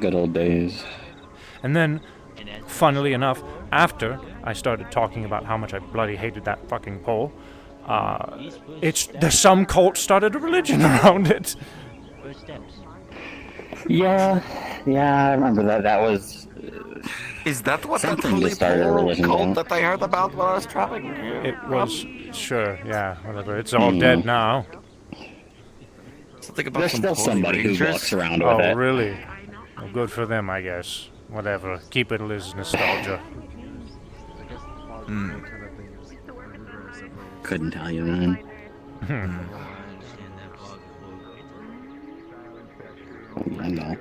Good old days. And then, funnily enough, after I started talking about how much I bloody hated that fucking pole, some cult started a religion around it. Yeah, I remember that. That was. Is that what that something fully started a religion cult that I heard about when I was traveling? It was, sure, yeah, whatever. It's all dead now. Something about There's still somebody who walks around with it. Oh, really? Well, good for them, I guess. Whatever. Keep it as nostalgia. Couldn't tell you, man. I know.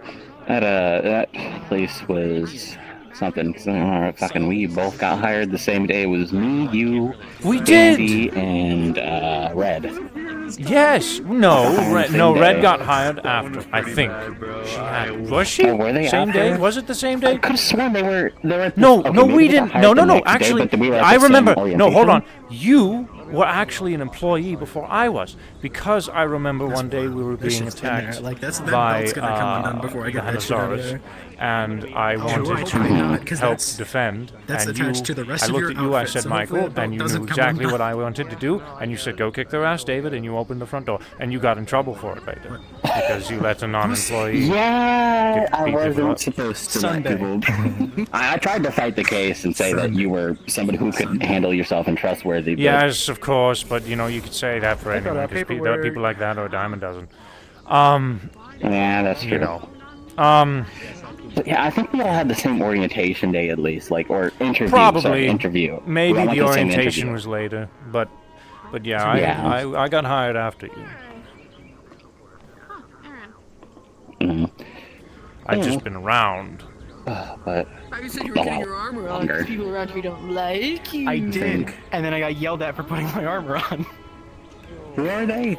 That place was something. Fucking, we both got hired the same day. It was me, you, Andy, and Red. Yes. No, Red got hired after, I think. Was she? Oh, were they same after? day? Was it the same day? I could have sworn they were. No, we didn't. No. Actually, I remember. No, hold on. You were actually an employee before I was, because I remember one day we were being attacked by the Hanazaras, and I wanted to help defend. And you, I looked at you, I said, Michael, and you knew exactly what I wanted to do, and you said, go kick their ass, David, and you opened the front door, and you got in trouble for it later, because you let a non-employee. Yeah, I wasn't supposed to let people. I tried to fight the case and say that you were somebody who could handle yourself and trustworthy. But... Yes, of course, but you know you could say that for anyone, because there are people like that or a dime a dozen. Yeah, that's true. You know. But yeah, I think we all had the same orientation day at least, like, or interview. Probably. Sorry, interview. Maybe the orientation was later, but yeah, I got hired after you. I've just been around. But I said you were getting your armor on because people around here don't like you. I did, and then I got yelled at for putting my armor on. Who are they?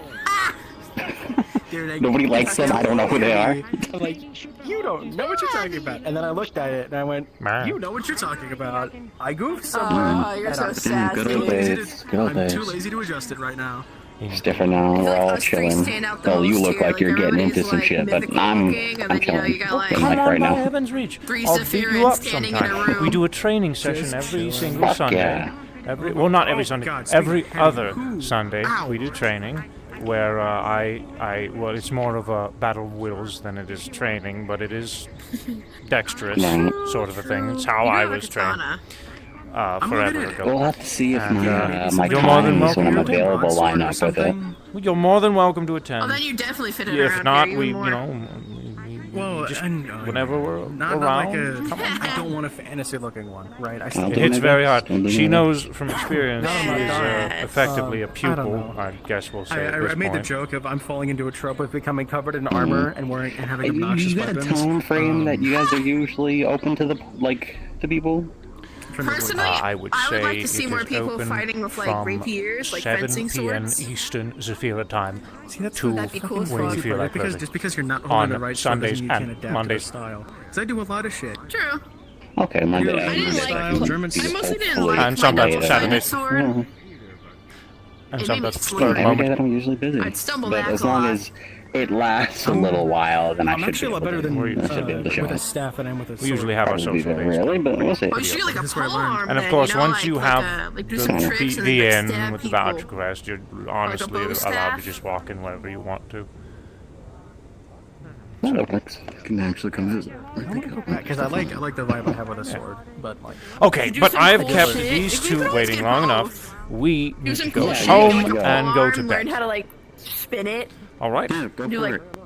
Dude, Nobody likes them. I don't know who they are. I'm like, you don't know what you're talking about. And then I looked at it and I went, you know what you're talking about. I goofed somewhere. Oh, you're so I'm sassy. Good old days. Good old I'm days. too lazy to adjust it right now. It's different now. We're all chilling. Well, you look like you're getting into some shit, but I'm chilling. Come on right by now. Heaven's Reach. I'll beat you up sometime. We do a training session every single Sunday. Yeah. Well, not every Sunday. Every other Sunday we do training, where well, it's more of a battle of wills than it is training, but it is dexterous sort of a thing. It's how I was trained. Forever ago. We'll have to see if my times when I'm available line up with it. You're more than welcome to attend. Oh, then you definitely fit in If around not, here we, even you more. know, just whenever we're Not around. like I don't want a fantasy-looking one, right? It hits very hard. She knows from experience. She is effectively a pupil, I guess we'll say. I made the joke of I'm falling into a trope of becoming covered in armor and wearing and having obnoxious You got a weapons. time frame that you guys are usually open to the to people. Personally, I would say like to see it more is people open fighting with like from rapiers, like 7 fencing p.m. swords. Eastern Zafira time to that'd be cool as when you fuck. feel like because living. just because you're not on holding the right Sundays sword doesn't mean you and can't adapt Mondays. to the style. Because I do a lot of shit. True. Okay, Monday. I didn't like. German I mostly didn't like And my sometimes double Saturdays. sword. And It made me sometimes slower. spur of the Every day moment. that I'm usually busy. I'd stumble but back as a long lot. as it lasts a little while, then I I'm should actually be a lot able better to, than I should be able to show with a it. staff and I'm with a sword. We usually have our Probably social very days. rarely, but we'll see. Oh, you should do like a pole arm. And of then, course, you know, once like, you like have like do some tricks and the then, like, in stab with the people. voucher quest, you're honestly bow allowed to staff. just walk in wherever you want to. That works. I can actually come visit. Because I like the vibe I have with a sword, but like. Okay, but I have cool kept shit. these If we two could always waiting get long both. enough. We Do need to some go cool shit. home Like a and go to arm, learn bed. how to like spin it. All right. Yeah, go Do for like it.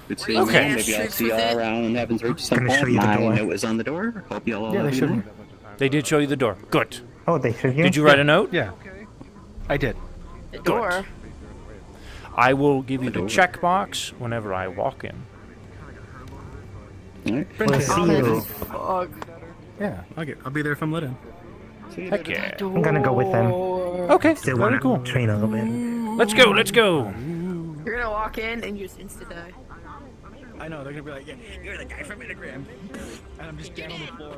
Good seeing Okay. you. Maybe I'll Tricks see with y'all it. around Heaven's Reach some Gonna show point. you the My door. note is on the door. Hope y'all all Yeah, they have showed you me. know. They did show you the door. Good. Oh, they showed you? Did you write a note? Yeah, I did. The door. I will give you the checkbox whenever I walk in. All right. We'll see you. Fuck. Yeah, I'll be there if I'm let in. Heck yeah. I'm gonna go with them. Okay, Still very wanna cool. train a little bit. Let's go, let's go. You're gonna walk in and you just insta die. I know they're gonna be like, yeah, you're the guy from Instagram, and I'm just down on the floor.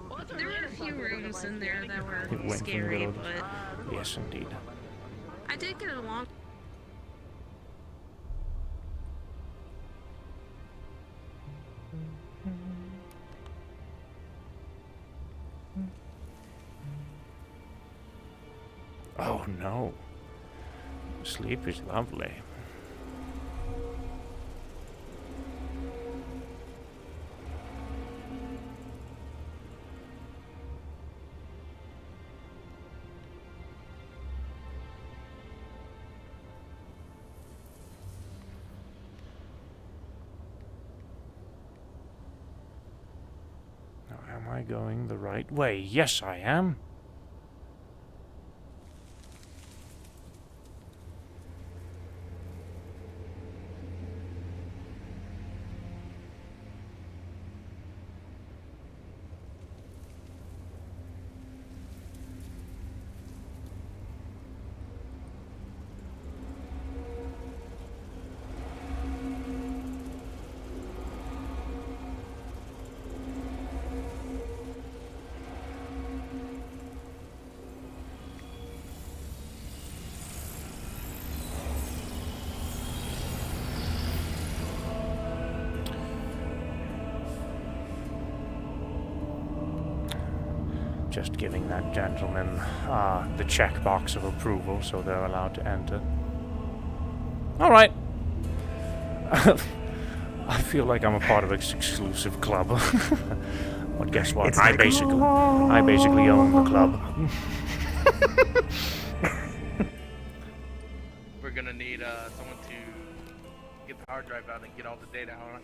Well, there were a few rooms in there that It were went from scary, little- but Yes, indeed. I did get along. Oh no. Sleep is lovely. Now, am I going the right way? Yes, I am. Just giving that gentleman the checkbox of approval so they're allowed to enter. Alright. I feel like I'm a part of an exclusive club. But guess what? I basically own the club. We're gonna need someone to get the hard drive out and get all the data out